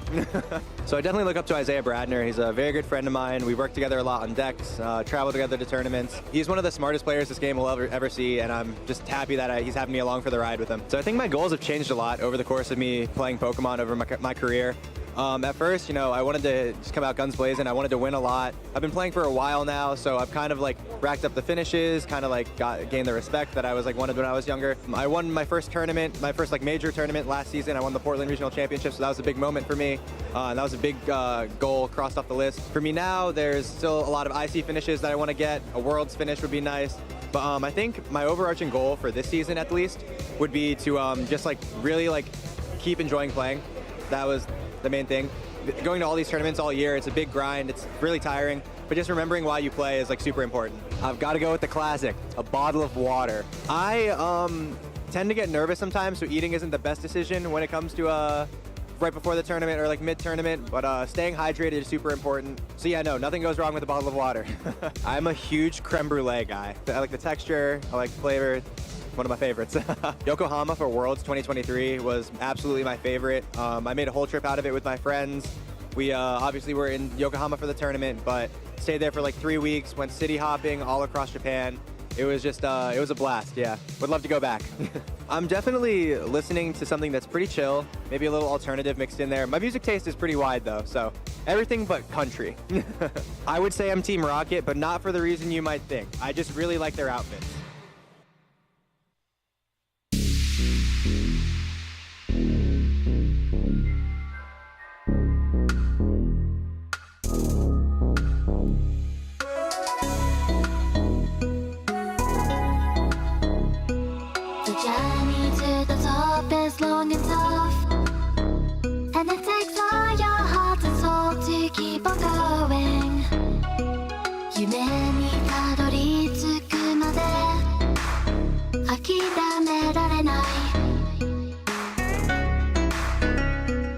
So I definitely look up to Isaiah Bradner. He's a very good friend of mine. We work together a lot on decks, travel together to tournaments. He's one of the smartest players this game will ever see, and I'm just happy that he's having me along for the ride with him. So I think my goals have changed a lot over the course of me playing Pokemon over my career. At first, I wanted to just come out guns blazing. I wanted to win a lot. I've been playing for a while now, so I've kind of like racked up the finishes, kind of like gained the respect that I was like wanted when I was younger. I won my first tournament, my first like major tournament last season. I won the Portland Regional Championship, so that was a big moment for me. And that was a big goal crossed off the list. For me now, there's still a lot of IC finishes that I want to get. A Worlds finish would be nice. But I think my overarching goal for this season, at least, would be to just like really like keep enjoying playing. That was the main thing. Going to all these tournaments all year, it's a big grind, it's really tiring, but just remembering why you play is like super important. I've got to go with the classic, a bottle of water. I tend to get nervous sometimes, so eating isn't the best decision when it comes to right before the tournament or like mid-tournament, but staying hydrated is super important. So yeah, no, nothing goes wrong with a bottle of water. I'm a huge creme brulee guy. I like the texture, I like the flavor. One of my favorites. Yokohama for Worlds 2023 was absolutely my favorite. I made a whole trip out of it with my friends. We obviously were in Yokohama for the tournament, but stayed there for like 3 weeks, went city hopping all across Japan. It was just, it was a blast, yeah. Would love to go back. I'm definitely listening to something that's pretty chill, maybe a little alternative mixed in there. My music taste is pretty wide though, so everything but country. I would say I'm Team Rocket, but not for the reason you might think. I just really like their outfits. Is long and tough, and it takes all your heart and soul to keep on going. 夢にたどり着くまで諦められない。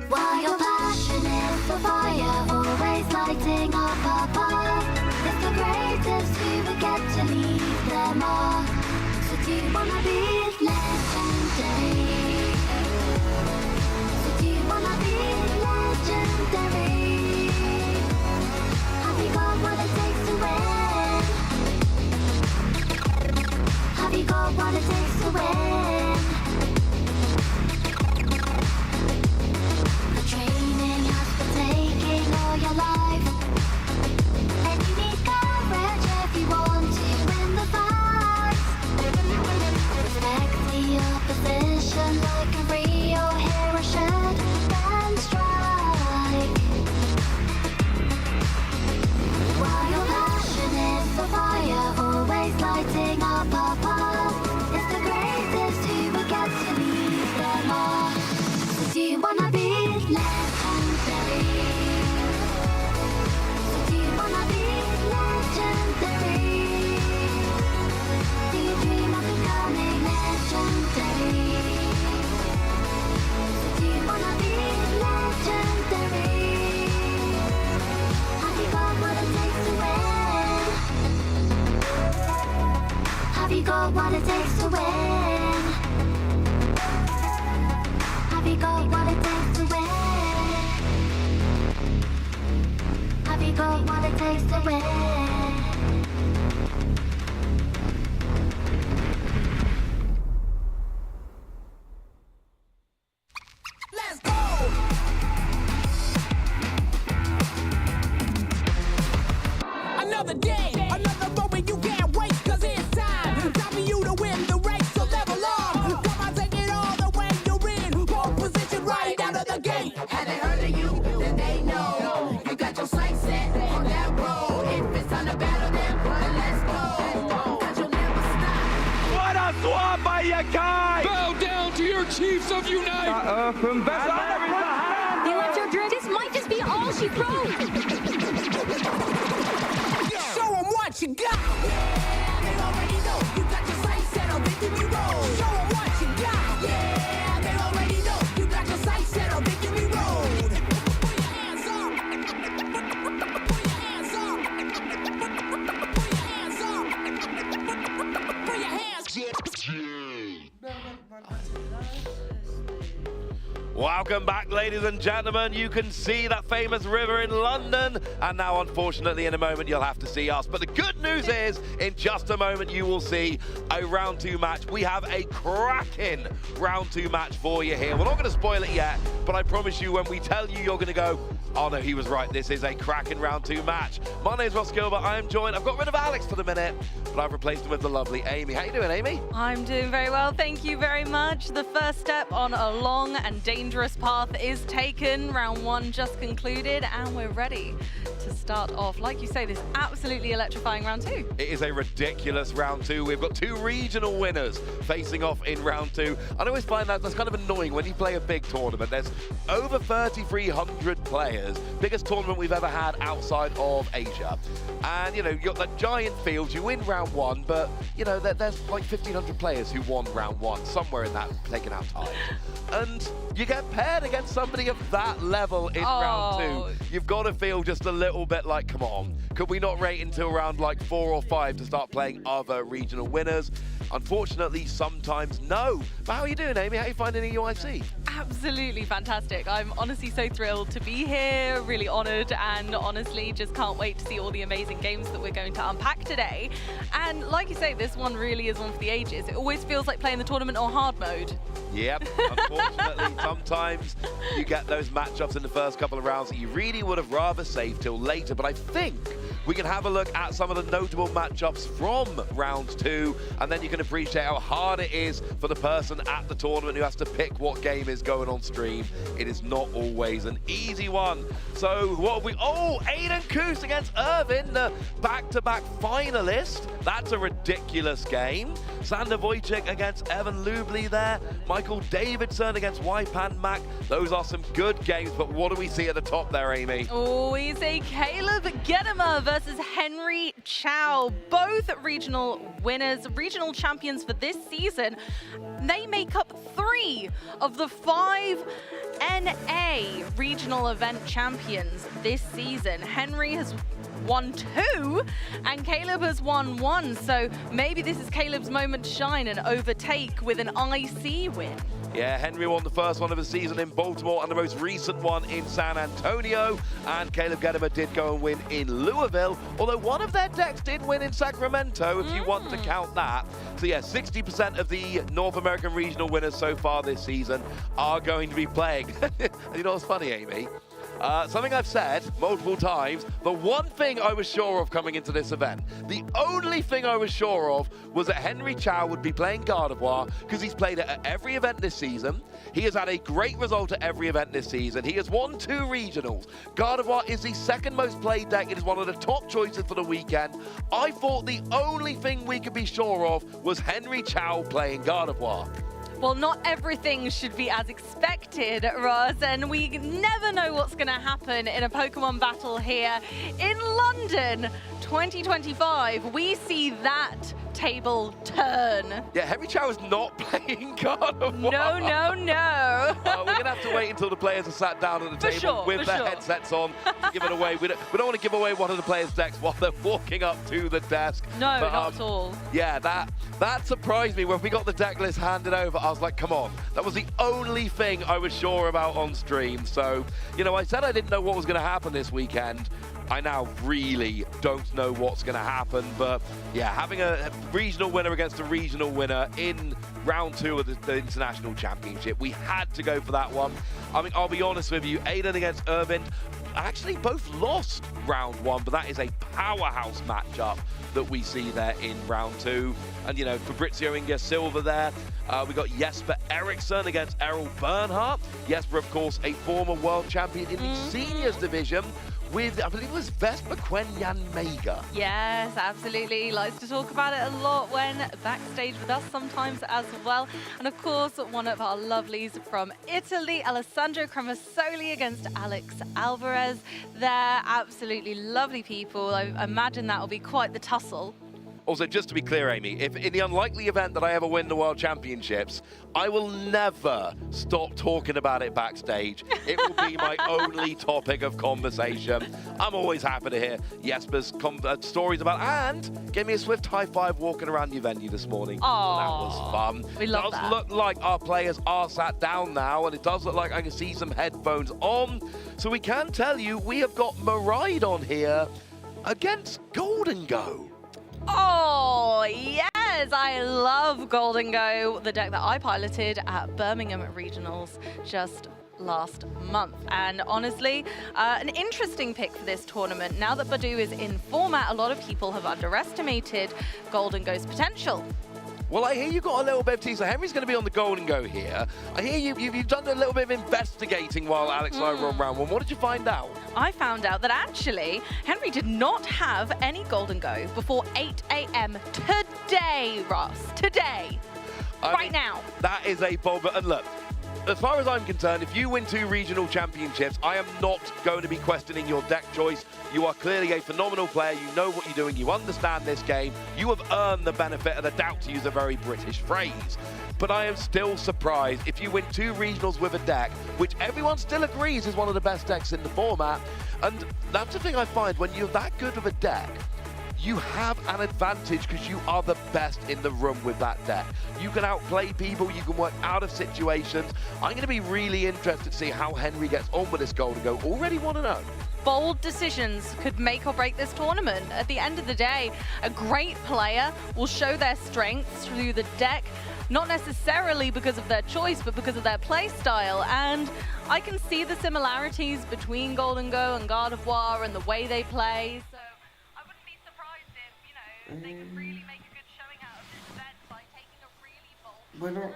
While you're passionate for fire, always lighting up above, it's the greatest who will get to leave them all. So do you wanna be legendary? Have you got what it takes to win? Have you got what it takes to win? The training has been taking all your life, and you need courage if you want to win the fight. Respect the opposition like a real hero should. Strike. While you're passionate for fire, always lighting up above, it's the greatest who will get to lead them all. So do you wanna be legendary? So do you wanna be legendary? Do you dream of becoming legendary? Do you wanna be legendary? Have you got what it takes to win? Have you got what it takes to win? Have you got what it takes to win? Have you got what it takes to win? Another day, another moment you can't waste, cause it's time for you to win the race, so level up. Come on, take it all the way you're in pole position right out of the gate. Have they heard of you? Then they know. You got your sights set on that road. If it's time to battle, then let's go. Cause you'll never stop. What a swap by Yakai! Bow down to your chiefs of Unite! They left your drink. This might just be all she wrote. Show them what you got. Yeah, they already know. You got your sights set on victory road. Show them what you got. Yeah, they already know. You got your sights set on victory road. Put your hands up. Welcome back, ladies and gentlemen. You can see that famous river in London, and now, unfortunately, in a moment, you'll have to see us. But the good news is, in just a moment, you will see a round 2 match. We have a cracking round 2 match for you here. We're not going to spoil it yet, but I promise you, when we tell you, you're going to go, oh no, he was right. This is a cracking round 2 match. My name's Ross Gilbert. I am joined. I've got rid of Alex for the minute, but I've replaced him with the lovely Amy. How you doing, Amy? I'm doing very well, thank you very much. The first step on a long and dangerous path is taken. Round 1 just concluded, and we're ready to start off, like you say, this absolutely electrifying round 2. It is a ridiculous round 2. We've got 2 regional winners facing off in round 2. I always find that's kind of annoying when you play a big tournament. There's over 3,300 players, biggest tournament we've ever had outside of Asia. And, you know, you've got that giant field, you win round 1, but, you know, there's like 1,500 players who won round 1, somewhere in that, taken out time. And you get paired against somebody of that level in round 2. You've got to feel just a little bit like, come on, could we not wait until round like 4 or 5 to start playing other regional winners? Unfortunately, sometimes no. But how are you doing, Amy? How are you finding the UIC? Absolutely fantastic. I'm honestly so thrilled to be here, really honoured, and honestly just can't wait to see all the amazing games that we're going to unpack today. And like you say, this one really is one for the ages. It always feels like playing the tournament on hard mode. Yep, unfortunately, sometimes you get those matchups in the first couple of rounds that you really would have rather saved till later, but I think we can have a look at some of the notable matchups from round 2, and then you can appreciate how hard it is for the person at the tournament who has to pick what game is going on stream. It is not always an easy one. So what have we... Oh, Aiden Koos against Irvin, the back-to-back finalist. That's a ridiculous game. Sander Wojcik against Evan Lubley there. Michael Davidson against Waipan Mac. Those are some good games, but what do we see at the top there, Amy? Oh, we see Caleb Gedimer versus Henry Chow. Both regional winners, regional champions for this season. They make up 3 of the 5 NA regional event champions this season. Henry has won 2 and Caleb has won 1, so maybe this is Caleb's moment to shine and overtake with an IC win. Yeah, Henry won the first one of the season in Baltimore and the most recent one in San Antonio, and Caleb Gedimer did go and win in Louisville, although one of their decks did win in Sacramento, if you want to count that. So yeah, 60% of the North American regional winners so far this season are going to be playing. And you know what's funny, Amy? Something I've said multiple times, the one thing I was sure of coming into this event, the only thing I was sure of was that Henry Chow would be playing Gardevoir because he's played it at every event this season. He has had a great result at every event this season. He has won 2 regionals. Gardevoir is the 2nd most played deck. It is one of the top choices for the weekend. I thought the only thing we could be sure of was Henry Chow playing Gardevoir. Well, not everything should be as expected, Ross, and we never know what's going to happen in a Pokemon battle here in London 2025. We see that table turn. Yeah, Henry Chow is not playing Gardevoir. No. We're going to have to wait until the players are sat down at the table with their headsets on to give it away. We don't want to give away one of the players' decks while they're walking up to the desk. No, but, not at all. Yeah, that surprised me when we got the deck list handed over. I was like, come on. That was the only thing I was sure about on stream. So, you know, I said I didn't know what was going to happen this weekend. I now really don't know what's going to happen, but yeah, having a regional winner against a regional winner in round 2 of the International Championship, we had to go for that one. I mean, I'll be honest with you, Aiden against Irvin, actually both lost round 1, but that is a powerhouse matchup that we see there in round 2. And, you know, Fabrizio Inga Silva there. We got Jesper Eriksson against Errol Bernhardt. Jesper, of course, a former world champion in the seniors division with, I believe it was Vespa Quenyan Mega. Yes, absolutely. He likes to talk about it a lot when backstage with us sometimes as well. And of course, one of our lovelies from Italy, Alessandro Cremasoli against Alex Alvarez. They're absolutely lovely people. I imagine that will be quite the tussle. Also, just to be clear, Amy, if in the unlikely event that I ever win the World Championships, I will never stop talking about it backstage. It will be my only topic of conversation. I'm always happy to hear Jesper's stories about, and gave me a swift high five walking around your venue this morning. Oh, that was fun. We love It does that. look like our players are sat down now, and it does look like I can see some headphones on. So we can tell you we have got Maride on here against Golden Go. Oh, yes, I love Golden Go, the deck that I piloted at Birmingham Regionals just last month. And honestly, an interesting pick for this tournament. Now that Badu is in format, a lot of people have underestimated Golden Go's potential. Well, I hear you got a little bit of teaser. Henry's going to be on the Golden Go here. I hear you've done a little bit of investigating while Alex and I were on round one. What did you find out? I found out that actually Henry did not have any Golden Go before 8 a.m. today, Ross. Today. Right now. That is a bold. And look, as far as I'm concerned, if you win 2 regional championships, I am not going to be questioning your deck choice. You are clearly a phenomenal player. You know what you're doing. You understand this game. You have earned the benefit of the doubt, to use a very British phrase. But I am still surprised if you win 2 regionals with a deck, which everyone still agrees is one of the best decks in the format. And that's the thing I find, when you're that good with a deck, you have an advantage because you are the best in the room with that deck. You can outplay people, you can work out of situations. I'm going to be really interested to see how Henry gets on with this Golden Go. Already 1-0. Bold decisions could make or break this tournament. At the end of the day, a great player will show their strengths through the deck, not necessarily because of their choice, but because of their play style. And I can see the similarities between Golden Go and Gardevoir and the way they play. So I wouldn't be surprised if, you know, they could really make a good showing out of this event by taking a really bold Bueno,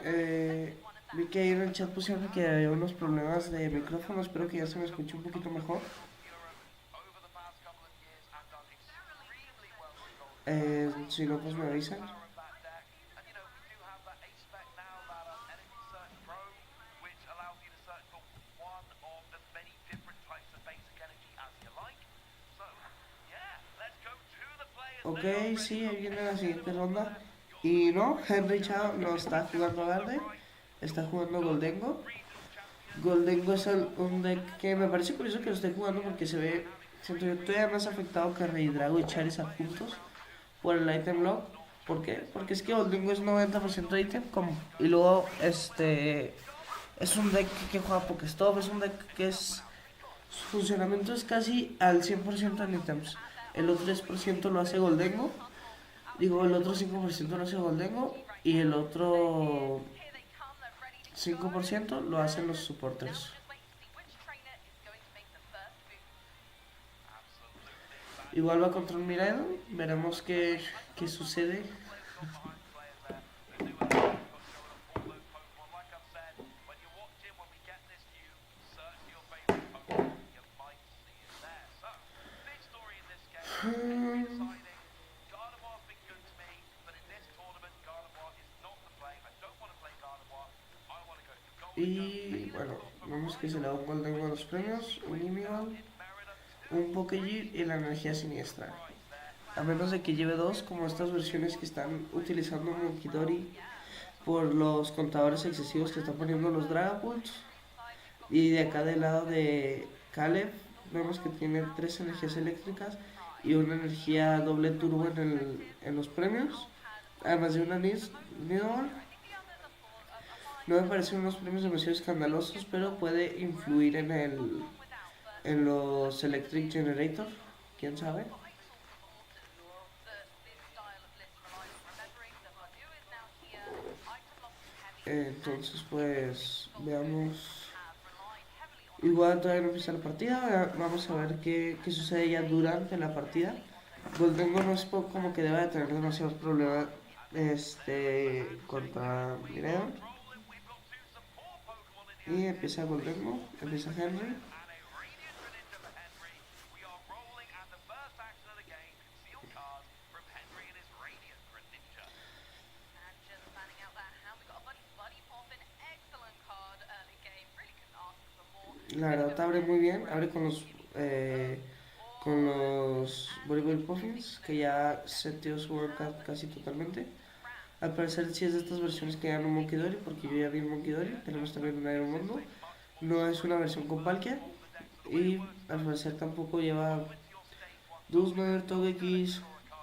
vi que ahí en el chat pusieron que había unos problemas de micrófono. Espero que ya se me escuche un poquito mejor. Si no, pues me avisan. Ok, sí, ahí viene la siguiente ronda. Y no, Henry Chao no está jugando verde, está jugando Goldengo. Goldengo es un deck que me parece curioso que lo esté jugando porque se ve, siento yo, todavía más afectado que Rey Drago y Charizard juntos por el item lock. ¿Por qué? Porque es que Goldengo es 90% de item y luego es un deck que juega Pokestop, es un deck que su funcionamiento es casi al 100% en items. El otro 10% lo hace Goldengo, digo, el otro 5% lo hace Goldengo y el otro 5% lo hacen los supporters. Igual va contra un Miraidon, veremos qué sucede. Y bueno, vemos que se le da un Goldengo a los premios, un Immigral, un Pokégir y la energía siniestra. A menos de que lleve 2, como estas versiones que están utilizando Monkidori por los contadores excesivos que están poniendo los Dragapults. Y de acá del lado de Caleb, vemos que tiene 3 energías eléctricas y una energía doble turbo en los premios, además de una Nidoran. No me parecen unos premios demasiado escandalosos, pero puede influir en los Electric Generator, quién sabe. Entonces pues veamos. Igual todavía no empieza la partida, vamos a ver qué sucede ya durante la partida. Goldengo no es como que deba de tener demasiados problemas contra Miraidon. Y empieza Goldengo, empieza Henry. La verdad abre muy bien, abre con con los Volleyball Puffins, que ya seteó su banca casi totalmente. Al parecer sí es de estas versiones que dan un Monkey Dory, porque yo ya vi un Monkey Dory. Tenemos también un Iron Mundo. No es una versión con Palkia. Y al parecer tampoco lleva Dusmer, Togekiss,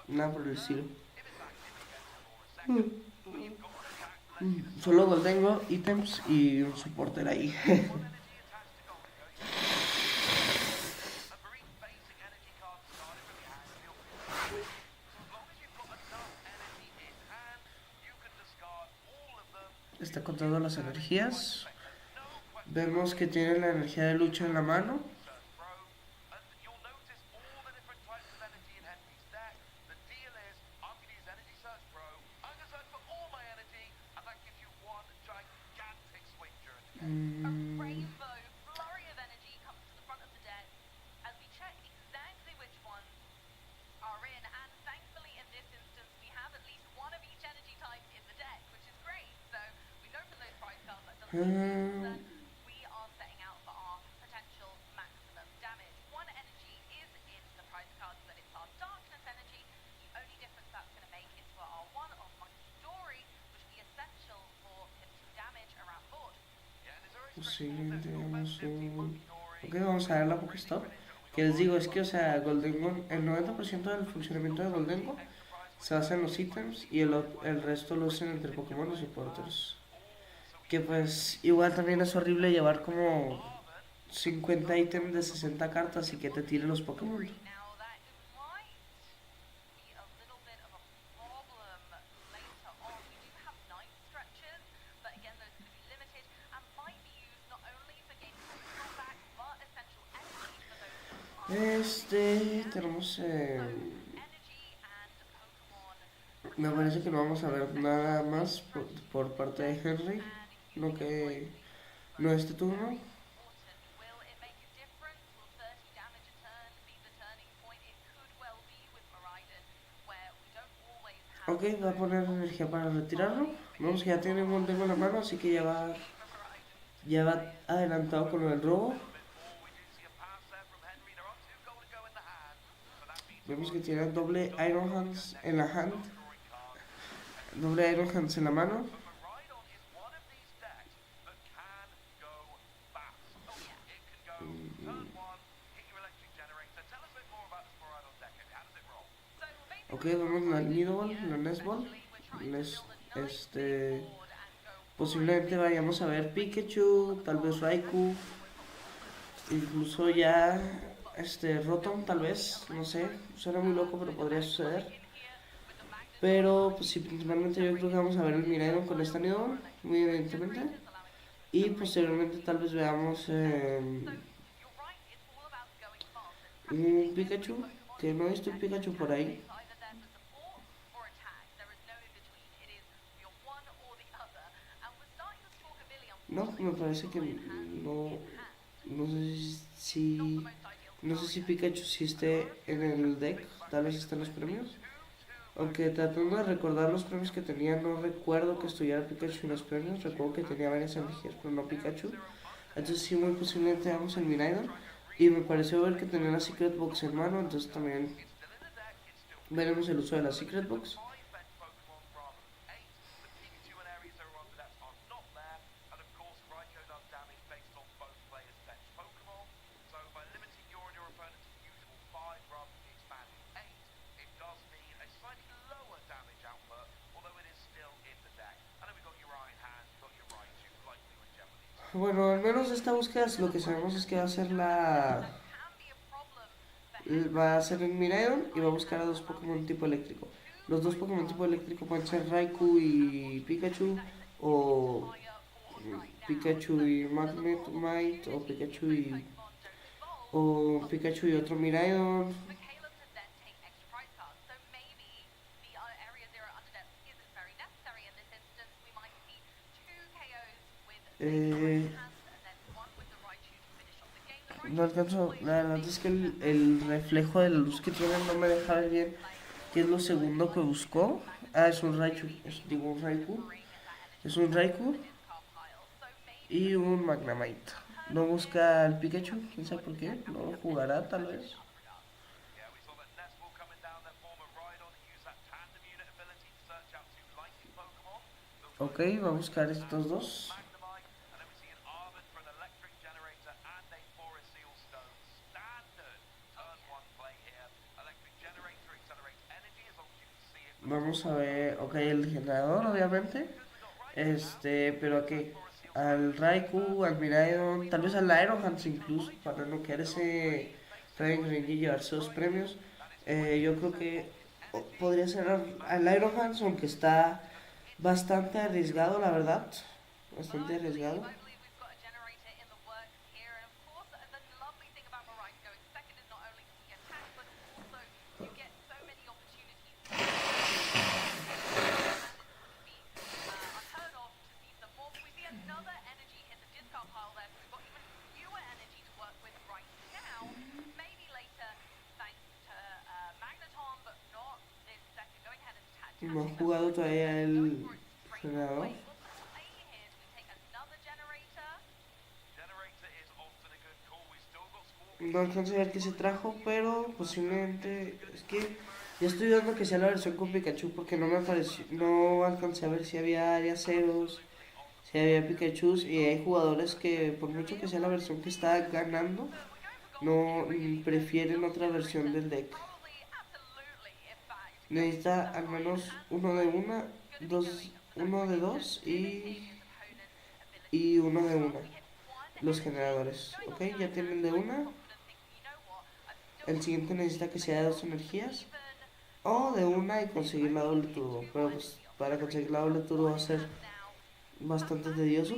nada por el estilo. Solo Goldengo, ítems y un supporter ahí. Está contando las energías. Vemos que tiene la energía de lucha en la mano. Siguiente, ok, vamos a ver la Pokestop. Que les digo, es que, o sea, Goldengo, el 90% del funcionamiento de Goldengo se basa en los ítems y el resto lo usan entre Pokémon y supporters. Que pues igual también es horrible llevar como 50 ítems de 60 cartas y que te tire los Pokémon. Tenemos... me parece que no vamos a ver nada más por parte de Henry, no este turno. Ok, va a poner energía para retirarlo. Vemos que ya tiene un Goldengo en la mano, así que ya va adelantado con el robo. Vemos que tiene doble Iron Hands en la hand. Doble Iron Hands en la mano. Ok, vamos a la Nidball, la Nestball. Posiblemente vayamos a ver Pikachu, tal vez Raikou, incluso ya Rotom, tal vez, no sé, suena muy loco, pero podría suceder. Pero pues sí, principalmente yo creo que vamos a ver el Miraidon con esta Nidball, muy evidentemente. Y posteriormente tal vez veamos un Pikachu, que no he visto un Pikachu por ahí. No, me parece que no sé si Pikachu sí esté en el deck, tal vez estén los premios. Aunque tratando de recordar los premios que tenía, no recuerdo que estuviera Pikachu en los premios. Recuerdo que tenía varias energías, pero no Pikachu. Entonces sí, muy posiblemente vamos al Miraidon. Y me pareció ver que tenía la Secret Box en mano, entonces también veremos el uso de la Secret Box. Bueno, al menos esta búsqueda lo que sabemos es que va a ser va a ser en Miraidon y va a buscar a dos Pokémon tipo eléctrico. Los dos Pokémon tipo eléctrico pueden ser Raikou y Pikachu, o Pikachu y Magnemite, o Pikachu y otro Miraidon. No alcanzo, la verdad es que el reflejo de la luz que tiene no me deja ver bien qué es lo segundo que buscó. Ah, es un Raichu, un Raikou. Es un Raikou y un Magnemite. No busca al Pikachu, quién sabe por qué, no lo jugará tal vez. Ok, vamos a buscar estos dos. Vamos a ver, ok, el generador obviamente. Pero ¿a qué? Al Raikou, al Miraidon, tal vez al Ironhans incluso, para no quedar ese Traigo y llevarse dos premios. Yo creo que podría ser al Ironhans, aunque está bastante arriesgado, la verdad. Bastante arriesgado. No ha jugado todavía el generador. No alcanzo a ver qué se trajo, pero posiblemente es que ya estoy dando que sea la versión con Pikachu porque no me apareció, no alcancé a ver si había área ceros, si había Pikachus y hay jugadores que por mucho que sea la versión que está ganando, no prefieren otra versión del deck. Necesita al menos uno de una, uno de dos y uno de una. Los generadores, ok, ya tienen de una. El siguiente necesita que sea de dos energías o de una y conseguir la doble turbo, pero pues para conseguir la doble turbo va a ser bastante tedioso.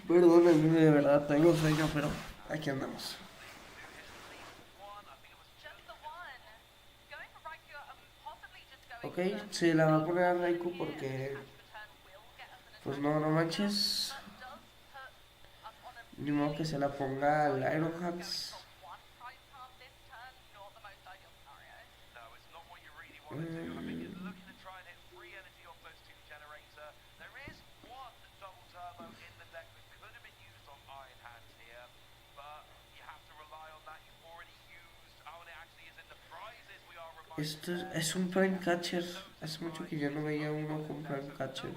Perdónenme, de verdad tengo sueño, pero aquí andamos. Ok, se la va a poner a Raikou porque pues no manches. Ni modo que se la ponga al Ironhans. Esto es un Prime Catcher. Hace mucho que ya no veía uno con Prime Catcher.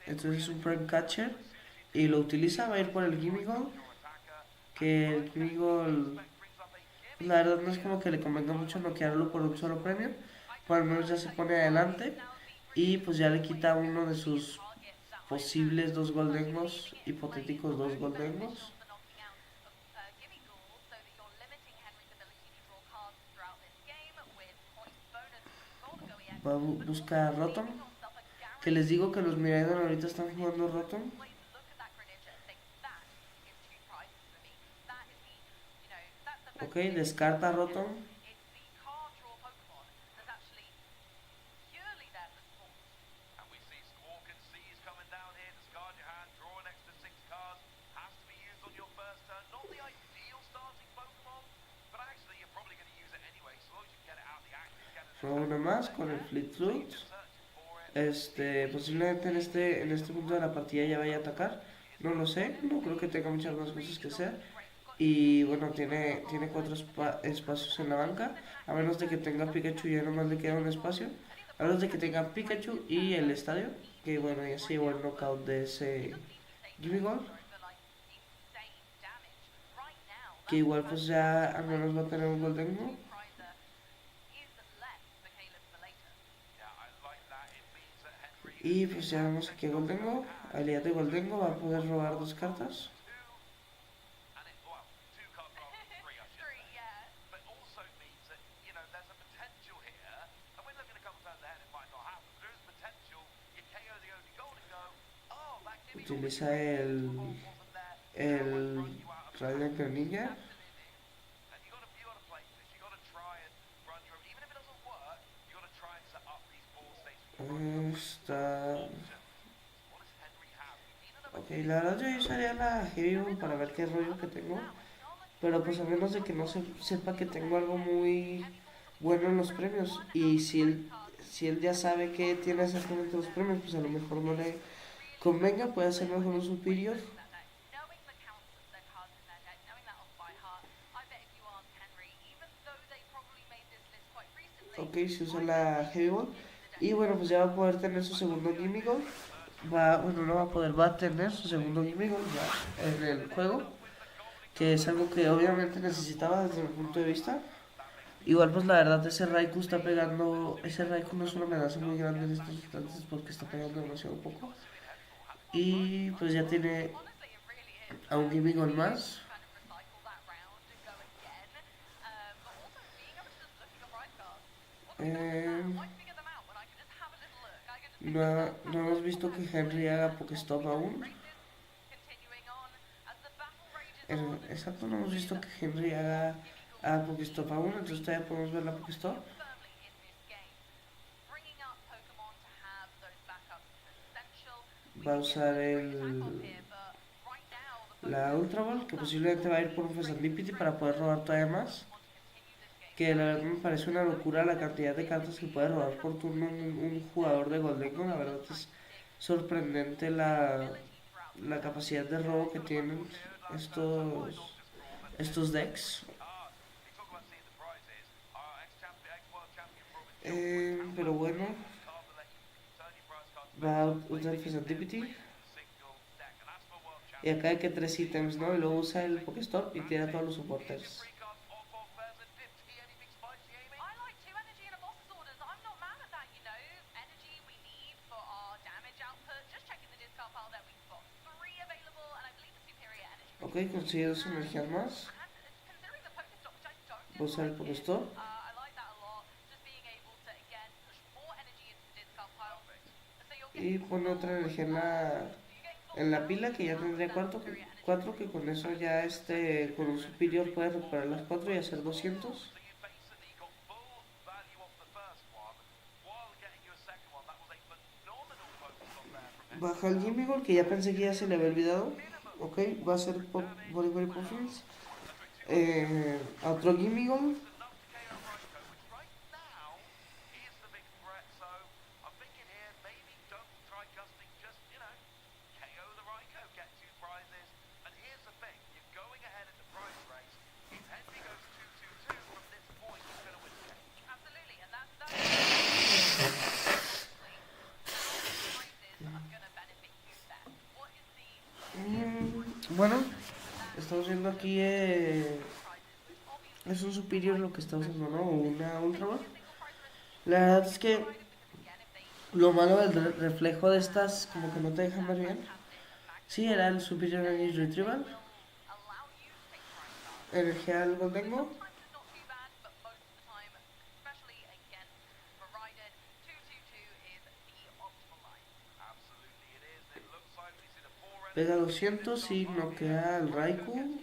Entonces es un Prime Catcher. Y lo utiliza, va a ir por el Gimmighoul. Que el Gimmighoul, la verdad no es como que le convenga mucho noquearlo por un solo premio. Por lo menos ya se pone adelante. Y pues ya le quita uno de sus posibles dos Goldengos. Hipotéticos dos Goldengos. Va a buscar Rotom. Que les digo que los Miraidon ahorita están jugando Rotom. Ok, descarta Rotom. Una más con el Fleet Foot. Posiblemente en este punto de la partida ya vaya a atacar. No lo sé, no creo que tenga muchas más cosas que hacer. Y bueno, tiene cuatro espacios en la banca. A menos de que tenga Pikachu y ya nomás le queda un espacio. A menos de que tenga Pikachu y el estadio. Que bueno, ya se llevó el knockout de ese Gimmighoul. Que igual pues ya al menos va a tener un Goldengo. Y pues ya vemos aquí a Goldengo. Habilidad de Goldengo va a poder robar dos cartas. Utiliza el Radiant Greninja. Ok, la verdad yo usaría la Heavy Ball para ver qué rollo que tengo. Pero pues a menos de que no sepa que tengo algo muy bueno en los premios. Y si él ya sabe que tiene exactamente los premios, pues a lo mejor no le convenga, puede hacer mejor un superior. Ok, ok, si usa la Heavy Ball. Y bueno, pues ya va a poder tener su segundo Gimme Goal. Bueno, no va a poder, va a tener su segundo Gimme Goal ya en el juego. Que es algo que obviamente necesitaba desde mi punto de vista. Igual pues la verdad ese Raikou está pegando, ese Raikou no es una amenaza muy grande en estos instantes porque está pegando demasiado poco. Y pues ya tiene a un Gimme Goal más. No hemos visto que Henry haga Pokestop aún. Exacto, no hemos visto que Henry haga Pokestop aún, entonces todavía podemos ver la Pokestop. Va a usar la Ultra Ball, que posiblemente va a ir por un Serendipity para poder robar todavía más. Que la verdad me parece una locura la cantidad de cartas que puede robar por turno un jugador de Goldengo. La verdad es sorprendente la capacidad de robo que tienen estos decks. Pero bueno, va a usar el Serendipity. Y acá hay que 3 ítems, ¿no? Y luego usa el Pokestop y tira a todos los supporters. Ok, consigue 2 energías más. Voy a usar el Pokestop. Y pone otra energía en la pila, que ya tendría 4, que con eso ya con un superior puede recuperar las 4 y hacer 200. Baja el Gimme Goal, que ya pensé que ya se le había olvidado. Ok, va a ser Body Puffins. Otro Gimme Goal. Bueno, estamos viendo aquí es un superior lo que está usando, ¿no? Una Ultra Ball. La verdad es que lo malo del reflejo de estas como que no te dejan ver bien. Sí, era el Superior Energy Retrieval. Energía al Goldengo. Pega 200 y noquea al Raikou.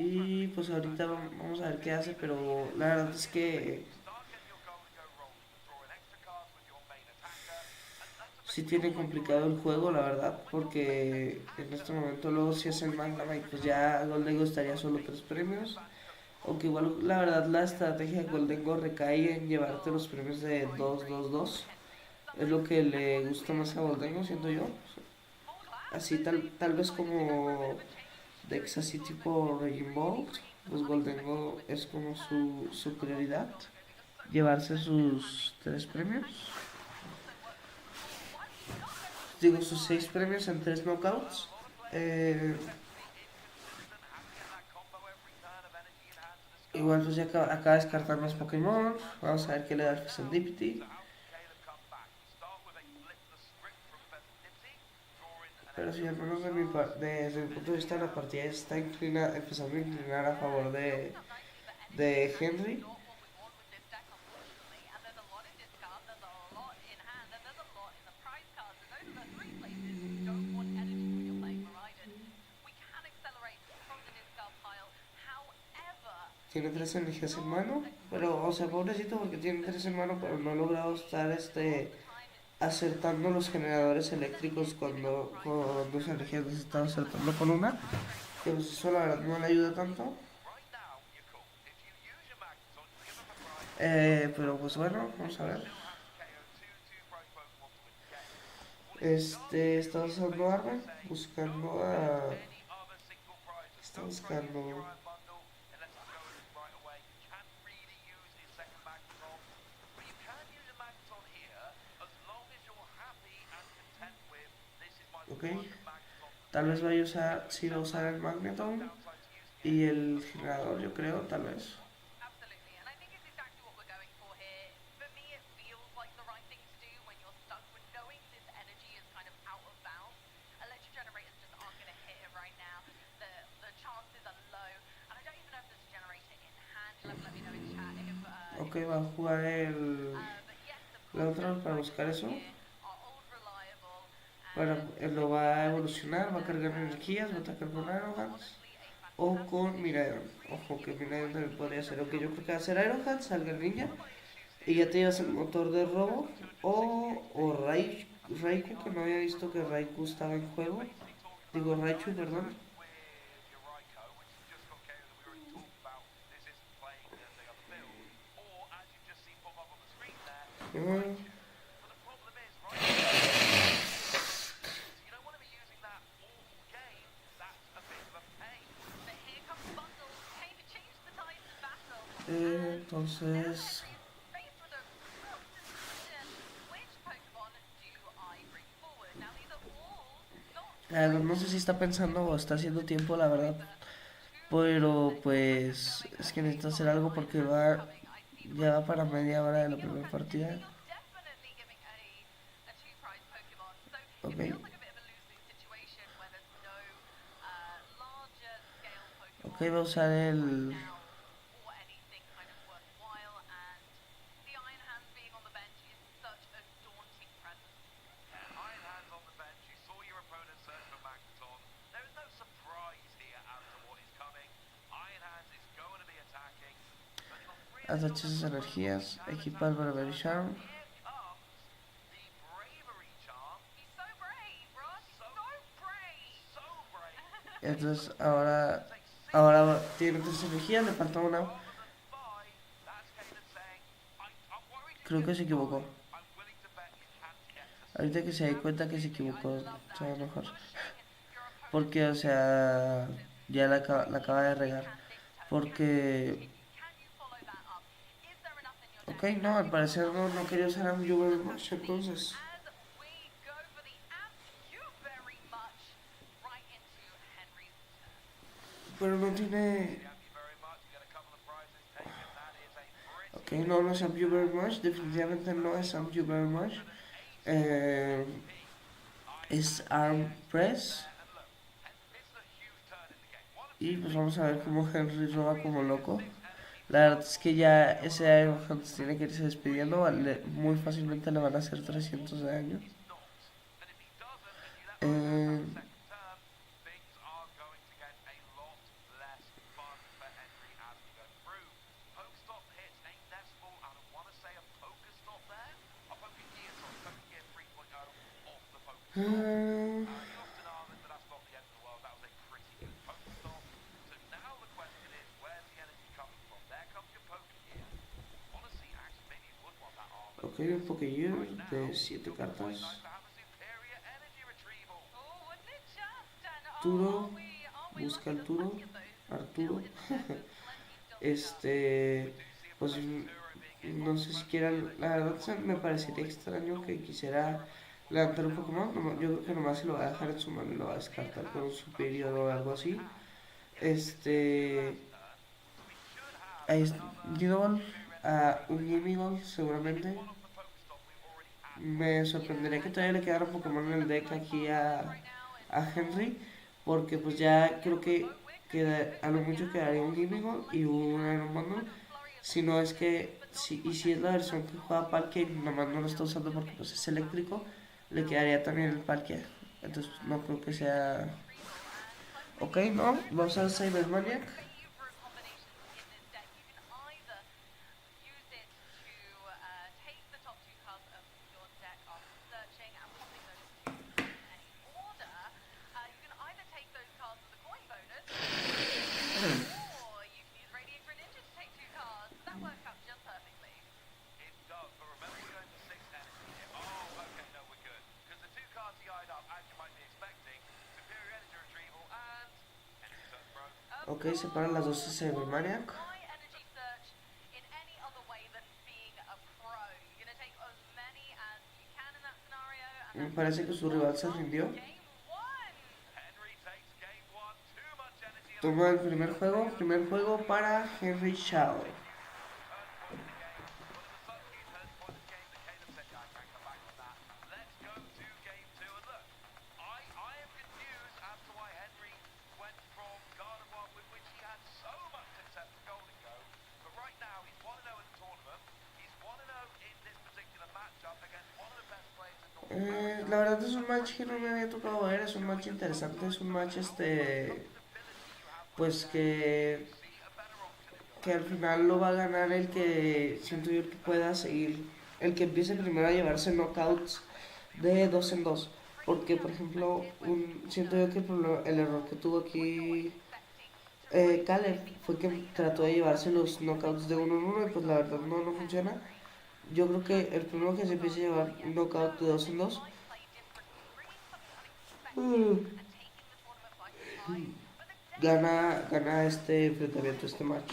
Y pues ahorita vamos a ver qué hace, pero la verdad es que sí tiene complicado el juego, la verdad, porque en este momento luego si hace el Magnum y pues ya Goldengo estaría solo 3 premios. Aunque igual la verdad la estrategia de Goldengo recae en llevarte los premios de 2-2-2. Es lo que le gusta más a Goldengo, siento yo. Así tal vez como decks así tipo Raging Bolt, pues Goldengo es como su prioridad. Llevarse sus 3 premios. Digo, sus 6 premios en 3 knockouts. Igual pues ya acaba de descartar más Pokémon. Vamos a ver qué le da el Serendipity. Pero si al menos desde mi punto de vista la partida está empezando a inclinar a favor de Henry. Tiene 3 energías en mano, pero, o sea, pobrecito porque tiene 3 en mano, pero no ha logrado estar acertando los generadores eléctricos cuando con 2 energías les estaba acertando con una. Que pues eso la verdad no le ayuda tanto. Pero pues bueno, vamos a ver. Está usando arma, buscando a... Está buscando... Ok. Tal vez vaya a usar, sí va a usar el magneton y el generador, yo creo, tal vez. Ok, va a jugar la otra para buscar eso. Él lo va a evolucionar, va a cargar energías, va a atacar con Aerohans o con Miraidon. Ojo que Miraidon también podría ser. Ok, yo creo que va a ser Aerohans, salga el ninja. Y ya te llevas el motor de robo o Raikou, que no había visto que Raikou estaba en juego. Digo Raichu, perdón. Entonces... no sé si está pensando o está haciendo tiempo, la verdad. Pero pues es que necesito hacer algo porque ya va para media hora de la primera partida. Ok. Ok, va a usar el... Atacha sus energías, equipar Bravery Charm. Entonces ahora tiene 3 energías, le falta una. Creo que se equivocó. Ahorita que se da cuenta que se equivocó, se va a enojar. Porque, o sea, ya la acaba de regar. Porque... Ok, no, al parecer no quería usar un Juvenile Match, entonces... Pero no tiene... Ok, no es Thank You Very Much, definitivamente no es Thank You Very Much. Es Arm Press. Y pues vamos a ver cómo Henry roba como loco. La verdad es que ya ese Iron Hands tiene que irse despidiendo, muy fácilmente le van a hacer 300 de daño. Ok, un Pokégear de 7 cartas. Turo, busca el Turo, Arturo. Pues no sé si quieran, la verdad me parecería extraño que quisiera levantar un Pokémon. Yo creo que nomás se lo va a dejar en su mano y lo va a descartar con un Superior o algo así. Ahí es Gidoball, un Gimmigol seguramente. Me sorprendería que todavía le quedara un Pokémon en el deck aquí a Henry, porque pues ya creo que a lo mucho quedaría un Gimmigol y un Iron Bundle. Si no es que, si es la versión que juega Palkia y nomás no lo está usando porque pues es eléctrico, le quedaría también el Palkia. Entonces no creo que sea... Ok, no, vamos a usar Cybermaniac. Ok, separan las dos de Cybermaniac. Me parece que su rival se rindió. Toma el primer juego para Henry Chow. La verdad es un match que no me había tocado ver, es un match interesante, es un match pues que al final lo va a ganar el que siento yo que pueda seguir, el que empiece primero a llevarse knockouts de 2 en 2, porque por ejemplo siento yo que el error que tuvo aquí Caleb fue que trató de llevarse los knockouts de 1 en 1 y pues la verdad no funciona. Yo creo que el primero que se empiece a llevar un knockout de 2 en 2 gana este enfrentamiento, este match.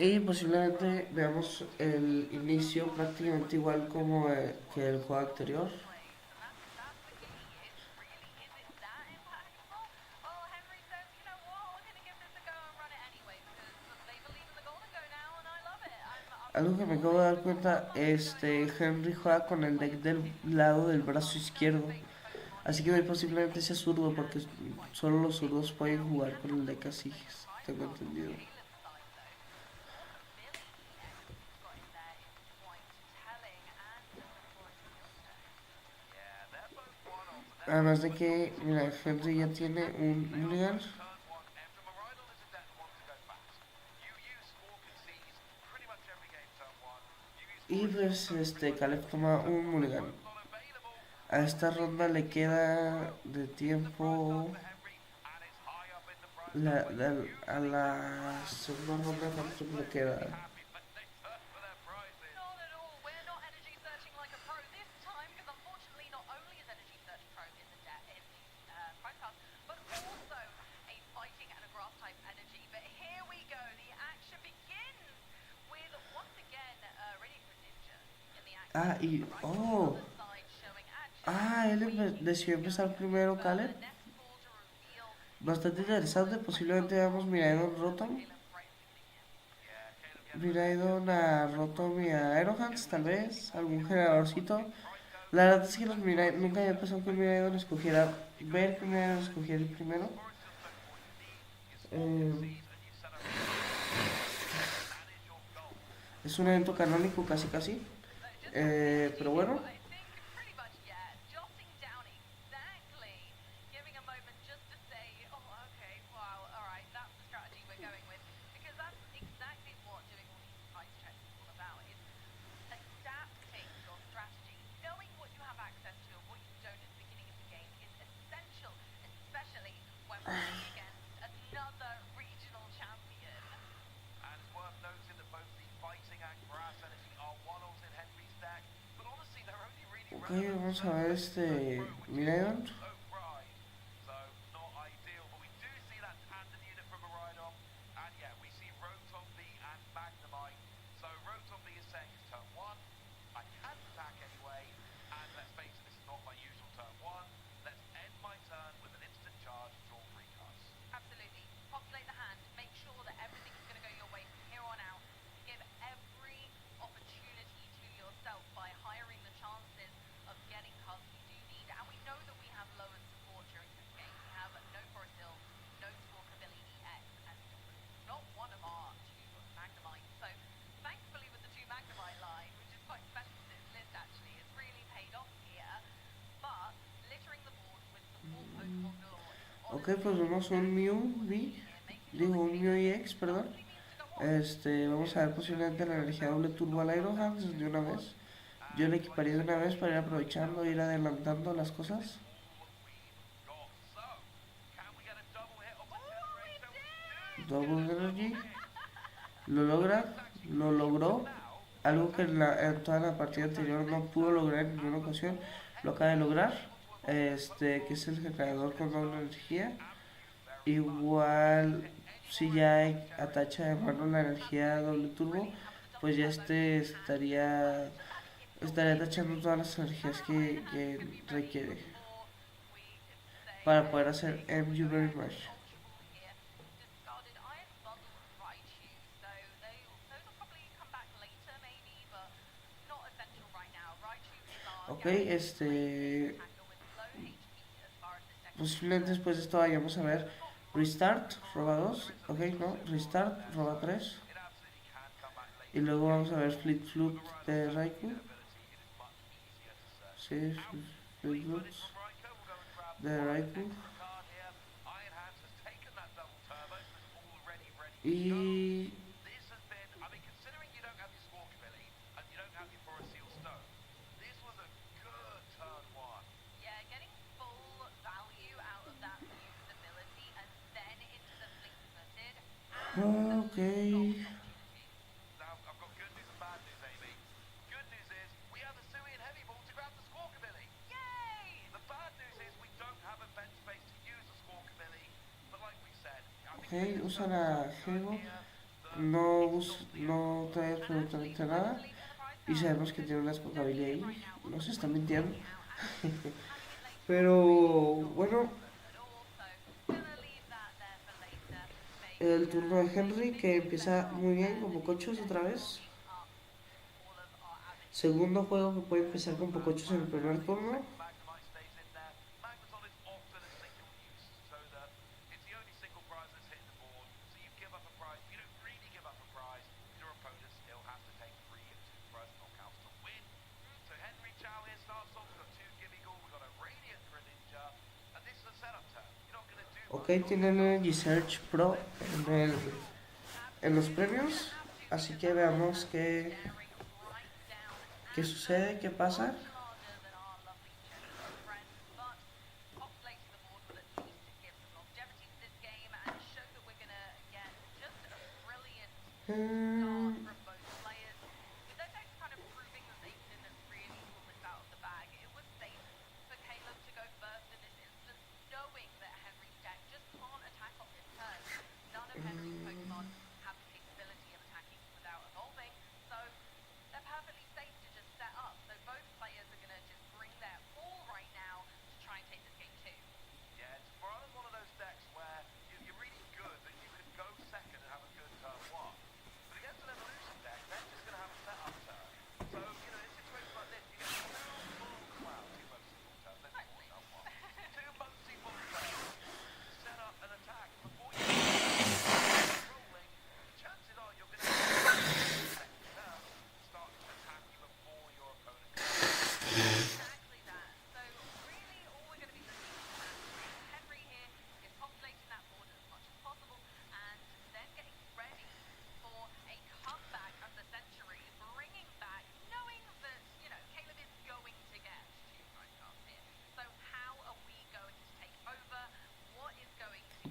Y posiblemente veamos el inicio prácticamente igual como que el juego anterior. Algo que me acabo de dar cuenta, Henry juega con el deck del lado del brazo izquierdo. Así que posiblemente sea zurdo porque solo los zurdos pueden jugar con el deck así, tengo entendido. Además de que, mira, Henry ya tiene un mulligan. Y pues Caleb toma un mulligan. A esta ronda le queda de tiempo a la segunda ronda, ¿cuánto le queda? Él decidió empezar primero, Caleb. Bastante interesante, posiblemente veamos Miraidon Rotom. Miraidon a Rotom y a Aerohands, tal vez, algún generadorcito. La verdad es que nunca había pasado que Miraidon escogiera ver primero, escogiera el primero. Es un evento canónico casi. Pero bueno. Ok, vamos a ver Miraidon. Ok, pues vemos un un Mew EX, perdón. Vamos a ver posiblemente la energía doble turbo al Aerohands de una vez. Yo le equiparía de una vez para ir aprovechando, ir adelantando las cosas. Double Energy. Lo logró. Algo que en toda la partida anterior no pudo lograr en ninguna ocasión. Lo acaba de lograr. Que es el generador con doble energía. Igual, si ya atacha de mano la energía doble turbo, pues ya estaría atachando todas las energías que requiere para poder hacer MU Very Much. Ok, posiblemente después de esto vayamos a ver Restart, roba 2, ok, no, Restart, roba 3. Y luego vamos a ver Fleet Flute de Raikou. Sí, Fleet Flute de Raikou. Y... Ok. Ok, usa la Gego. No trae absolutamente nada. Y sabemos que tiene una Squawkabilly ahí. No se está mintiendo. Pero bueno. El turno de Henry, que empieza muy bien con Pocochos otra vez. Segundo juego que puede empezar con Pocochos en el primer turno. Ok, tienen el Energy Search Pro en los premios. Así que veamos qué sucede, qué pasa.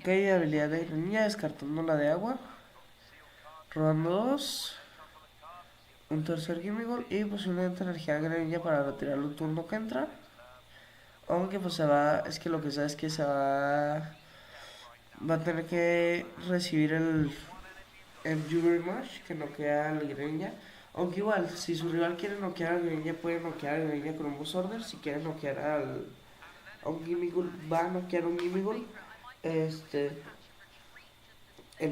Ok, habilidad de niña, descartando la de agua. Robando 2. Un tercer Gimme Goal y posiblemente energía de granilla para retirarlo el turno que entra. Aunque pues se va, es que lo que sabe es que se va a tener que recibir el Jury March que noquea al Greninja. Aunque igual, si su rival quiere noquear al Greninja, puede noquear al Greninja con un Boss Order. Si quiere noquear a un Gimme Goal, va a noquear un Gimme Goal. El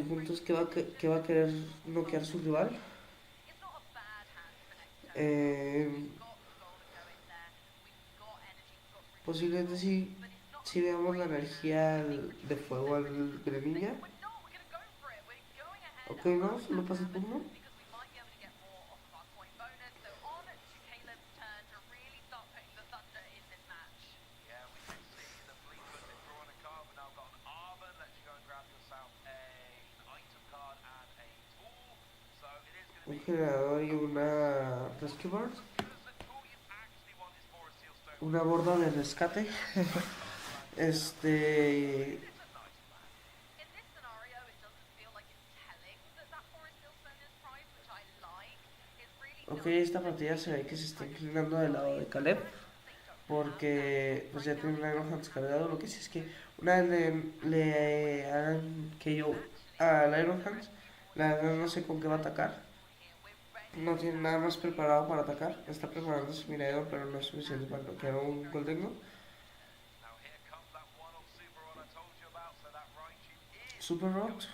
punto es que va a querer noquear su rival. Posiblemente si veamos la energía de fuego al Greninja. Ok, no, solo pasa el turno. Un generador y una Rescue Board. Una borda de rescate. Ok, esta partida se ve que se está inclinando del lado de Caleb, porque pues ya tiene un Iron descargado. Lo que sí es que una vez le hagan que yo al Iron Hands, la verdad no sé con qué va a atacar. No tiene nada más preparado para atacar. Está preparando su mirador, pero no es suficiente para bloquear un Goldengo. Super Rot.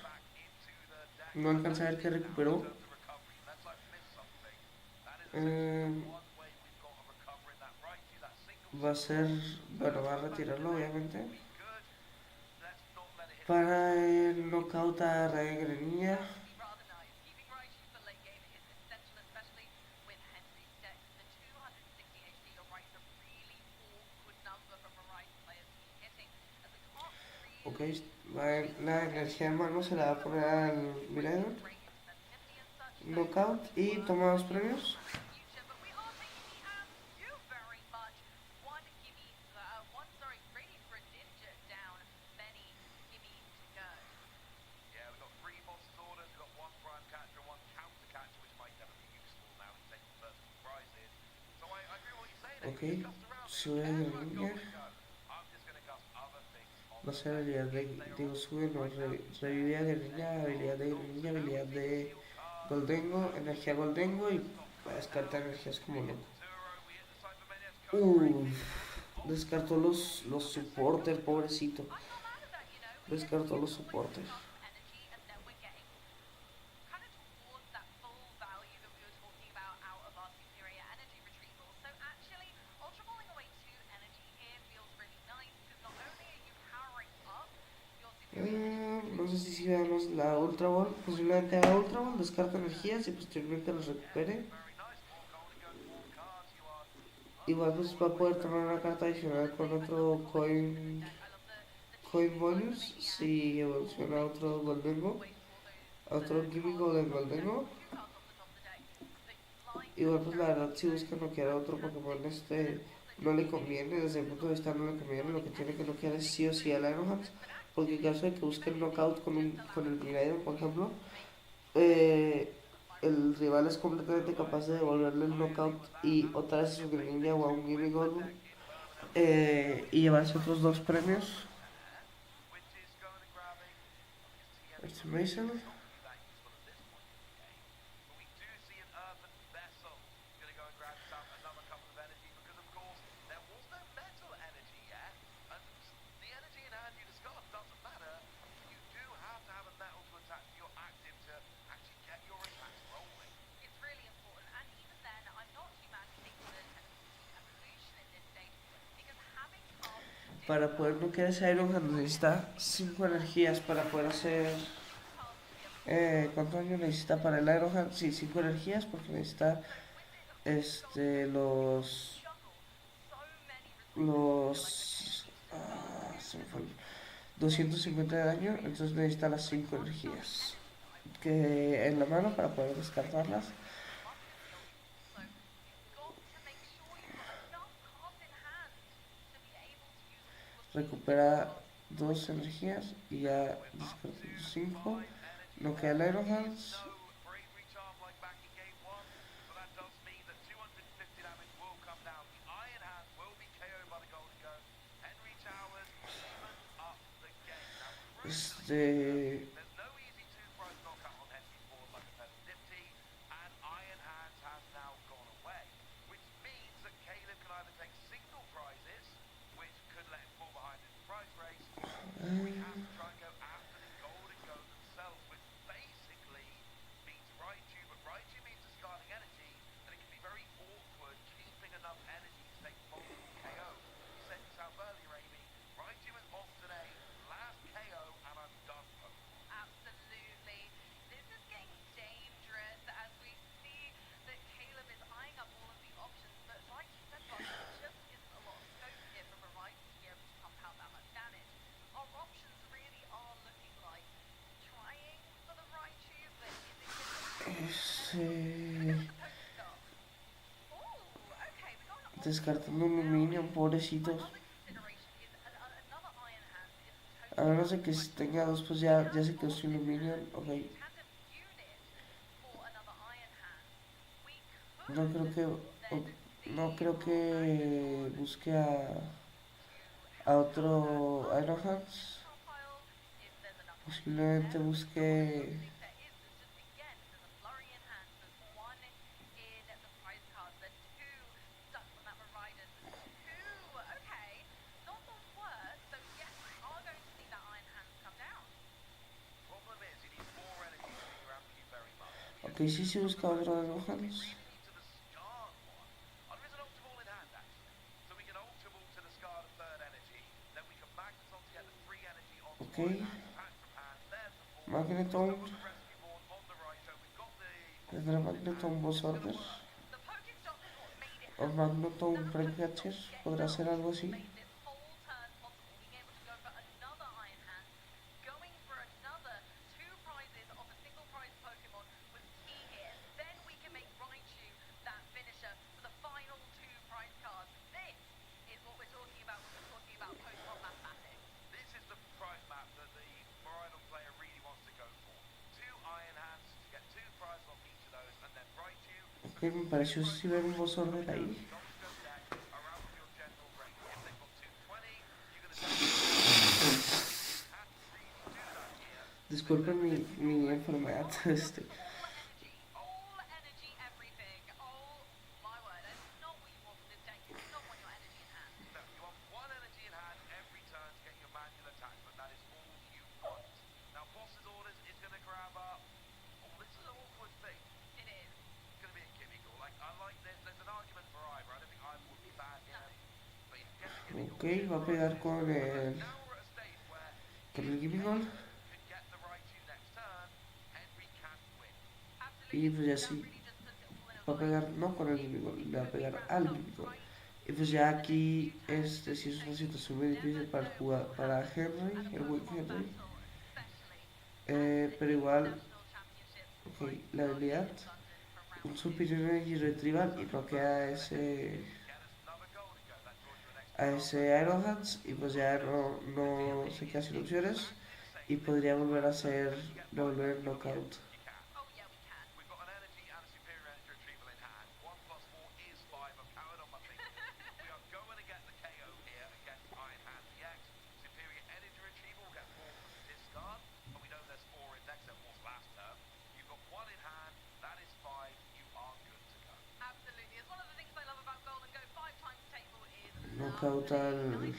No alcanza a ver que recuperó. Va a ser... Bueno, va a retirarlo obviamente. Para el knockout a Ryan Greninja. Ok, la energía en mano se la va a poner al Mirador. Knockout y toma 2 premios. Ok, sube Greninja. No sé, habilidad de... Digo, sube, no, revive a Greninja, habilidad de Greninja, habilidad de Goldengo, energía Goldengo y va a descartar energías como loco. Descartó los supporters, pobrecito. Descartó los supporters. No sé si veamos la Ultra Ball. Posiblemente haga Ultra Ball, descarta energías y posteriormente las recupere. Igual pues va a poder tomar una carta adicional con otro coin bonus si evoluciona a otro Goldengo, a otro Gimme Golden Goldengo. Igual pues la verdad si busca noquear a otro Pokémon no le conviene, desde el punto de vista no le conviene, lo que tiene que noquear es sí o sí al Ironhans, porque en caso de que busque el knockout con el Miraidon, por ejemplo, el rival es completamente capaz de devolverle el knockout y otra vez a su Greninja o a un Gimme Golden y llevarse otros 2 premios. Mason. Para poder bloquear ese Ironhand necesita 5 energías para poder hacer... ¿cuánto daño necesita para el Ironhand? Sí, 5 energías porque necesita se me fue, 250 de daño, entonces necesita las 5 energías que en la mano para poder descartarlas. Recupera 2 energías y ya descartó 5. No queda el Aerohands. Descartando un Luminion, pobrecitos. A menos de que tenga 2, pues ya se quedó sin Luminion. Ok. No creo que, no creo que busque a otro Iron Hands. Posiblemente busque ok, sí, sí busca otro Iron Hands. Ok. Magneton. Tendrá Magneton Boss Order. O Magneton Braincatcher. Podrá ser algo así. Ok, me pareció sí ver un Boss Order ahí. Disculpen mi enfermedad. Ok, va a pegar con el Gimmigol. Y pues ya sí. Va a pegar, no con el Gimmigol, le va a pegar al Gimmigol. Y pues ya aquí sí es una situación muy difícil para para Henry, el buen Henry. Pero igual, ok, la habilidad, un Superior Energy Retrieval y bloquea a ese Iron Hands y pues ya no se queda sin opciones y podría volver a hacer, volver knockout. Knockout al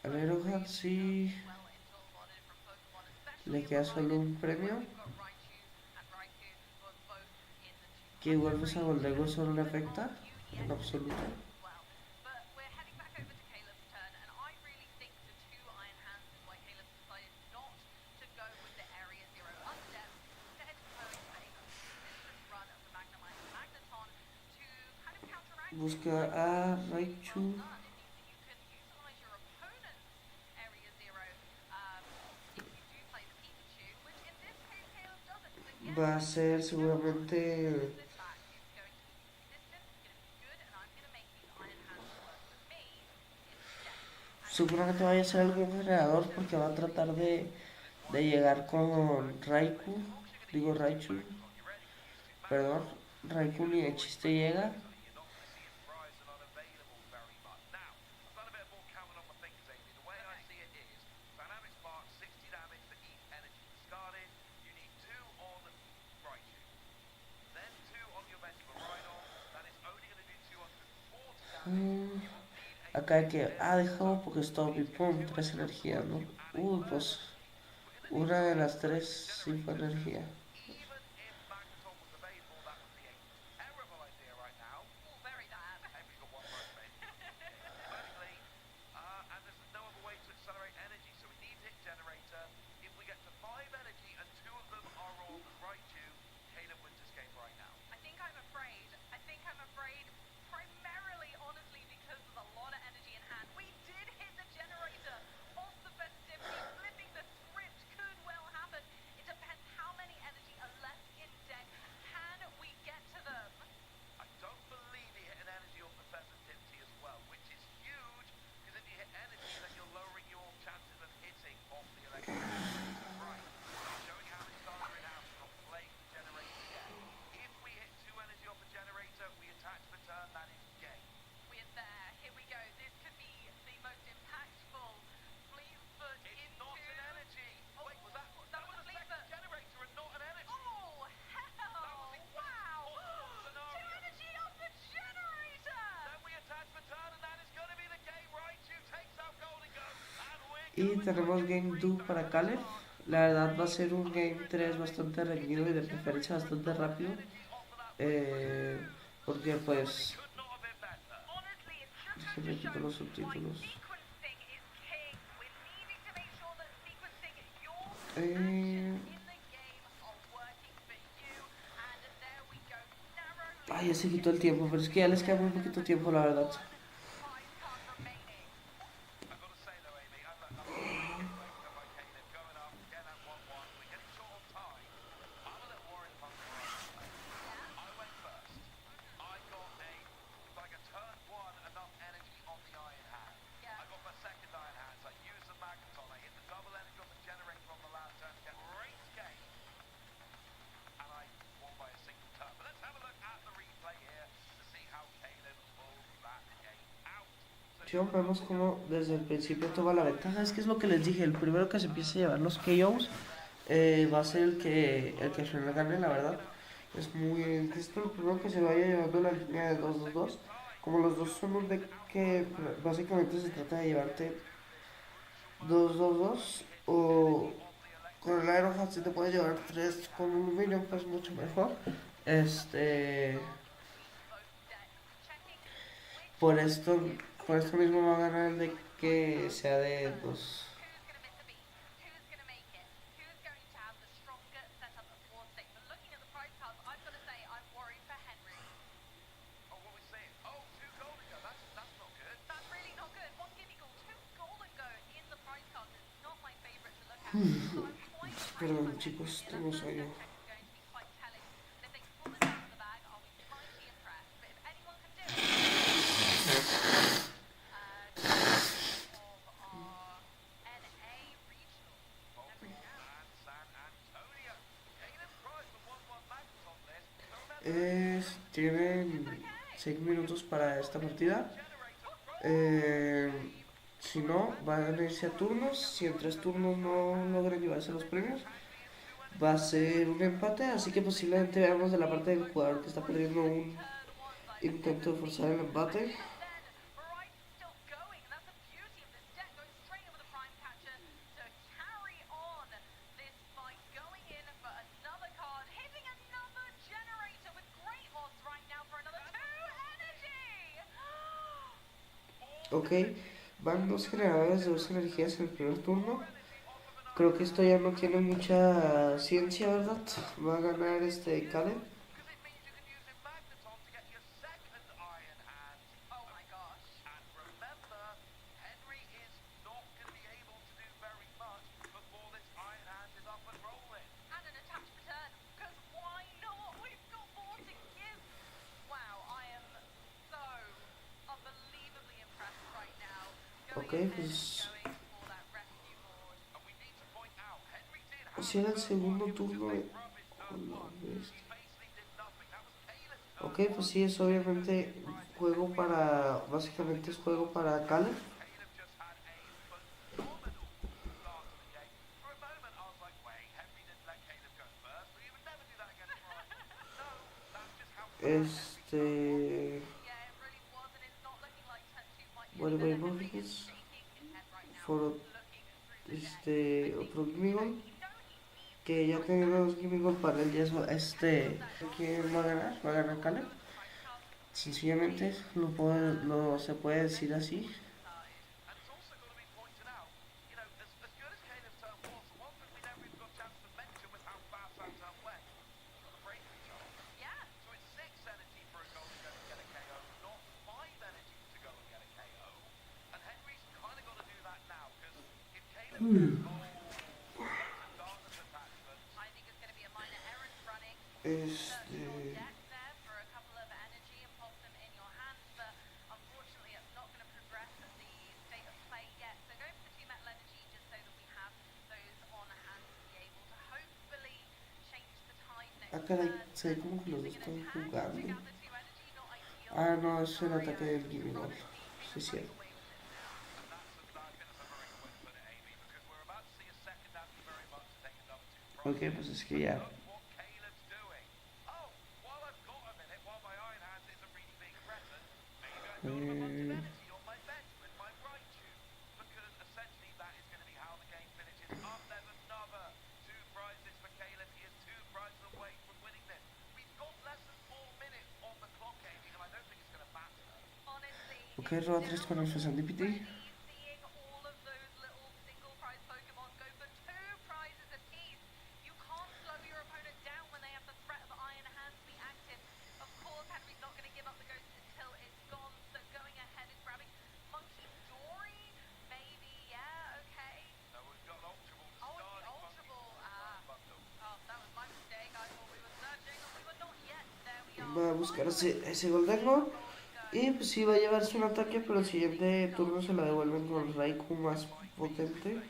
Iron Hands y le queda solo un premio. Que igual pues a Goldego solo le afecta en absoluto. Busca a Raichu. Va a ser seguramente vaya a ser algún generador porque va a tratar de llegar con Raichu, perdón, Raikou ni de chiste llega. Acá que dejado porque stop y pum, 3 energías, ¿no? Uy, pues una de las 3 sí fue energía. Y tenemos Game 2 para Caleb. La verdad va a ser un Game 3 bastante reñido y de preferencia bastante rápido. Porque pues... Déjenme quitar los subtítulos. Ay, ya se quitó el tiempo, pero es que ya les queda muy poquito tiempo, la verdad. Vemos como desde el principio toma la ventaja. Es que es lo que les dije, el primero que se empiece a llevar los KOs va a ser el que se le gane, la verdad. Es muy esto, el primero que se vaya llevando la línea de 2-2-2. Como los dos son un deck que básicamente se trata de llevarte 2-2-2, o con el Ironheart si te puedes llevar 3 con un minion, pues mucho mejor. Por esto, por esto mismo va a ganar el de que sea de 2. Perdón chicos, tengo sueño. Tienen 6 minutos para esta partida. Si no, van a irse a turnos. Si en 3 turnos no logran llevarse los premios, va a ser un empate. Así que posiblemente veamos de la parte del jugador que está perdiendo un intento de forzar el empate. Ok, van 2 generadores de 2 energías en el primer turno. Creo que esto ya no tiene mucha ciencia, ¿verdad? Va a ganar Caleb. Ok, pues... Si era el segundo turno de... Ok, pues sí, es obviamente juego para... Básicamente es juego para Caleb. Bueno, vemos por otro Gimmigon, que ya tenemos 2 Gimmigon para el yeso. ¿Quién va a ganar? Va a ganar Caleb. Sencillamente se puede decir así. Ah, caray, se ve como que los dos están jugando. Ah, no, es el ataque del Gimmigon. Sí, es cierto. Ok, pues es que ya. Ok, roba 3 con el Fesan DPT. Va a buscar ese Goldengo. Y pues sí, va a llevarse un ataque, pero el siguiente turno se la devuelven con el Raikou más potente.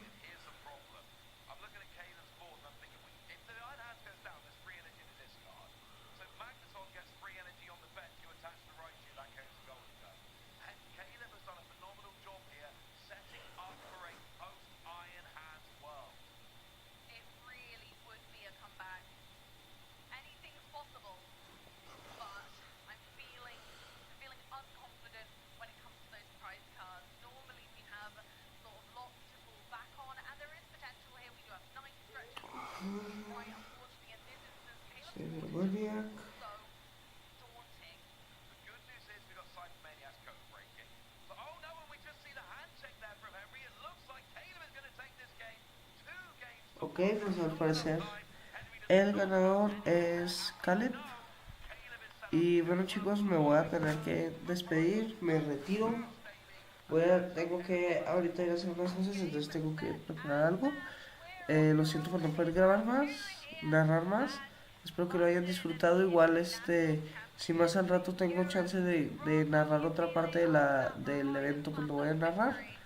Maniac. Ok, pues al parecer el ganador es Caleb. Y bueno chicos, me voy a tener que despedir, me retiro. Tengo que ahorita ir a hacer unas cosas, entonces tengo que preparar algo. Lo siento por no poder grabar más, narrar más. Espero que lo hayan disfrutado. Igual si más al rato tengo chance de narrar otra parte del evento, pues lo voy a narrar.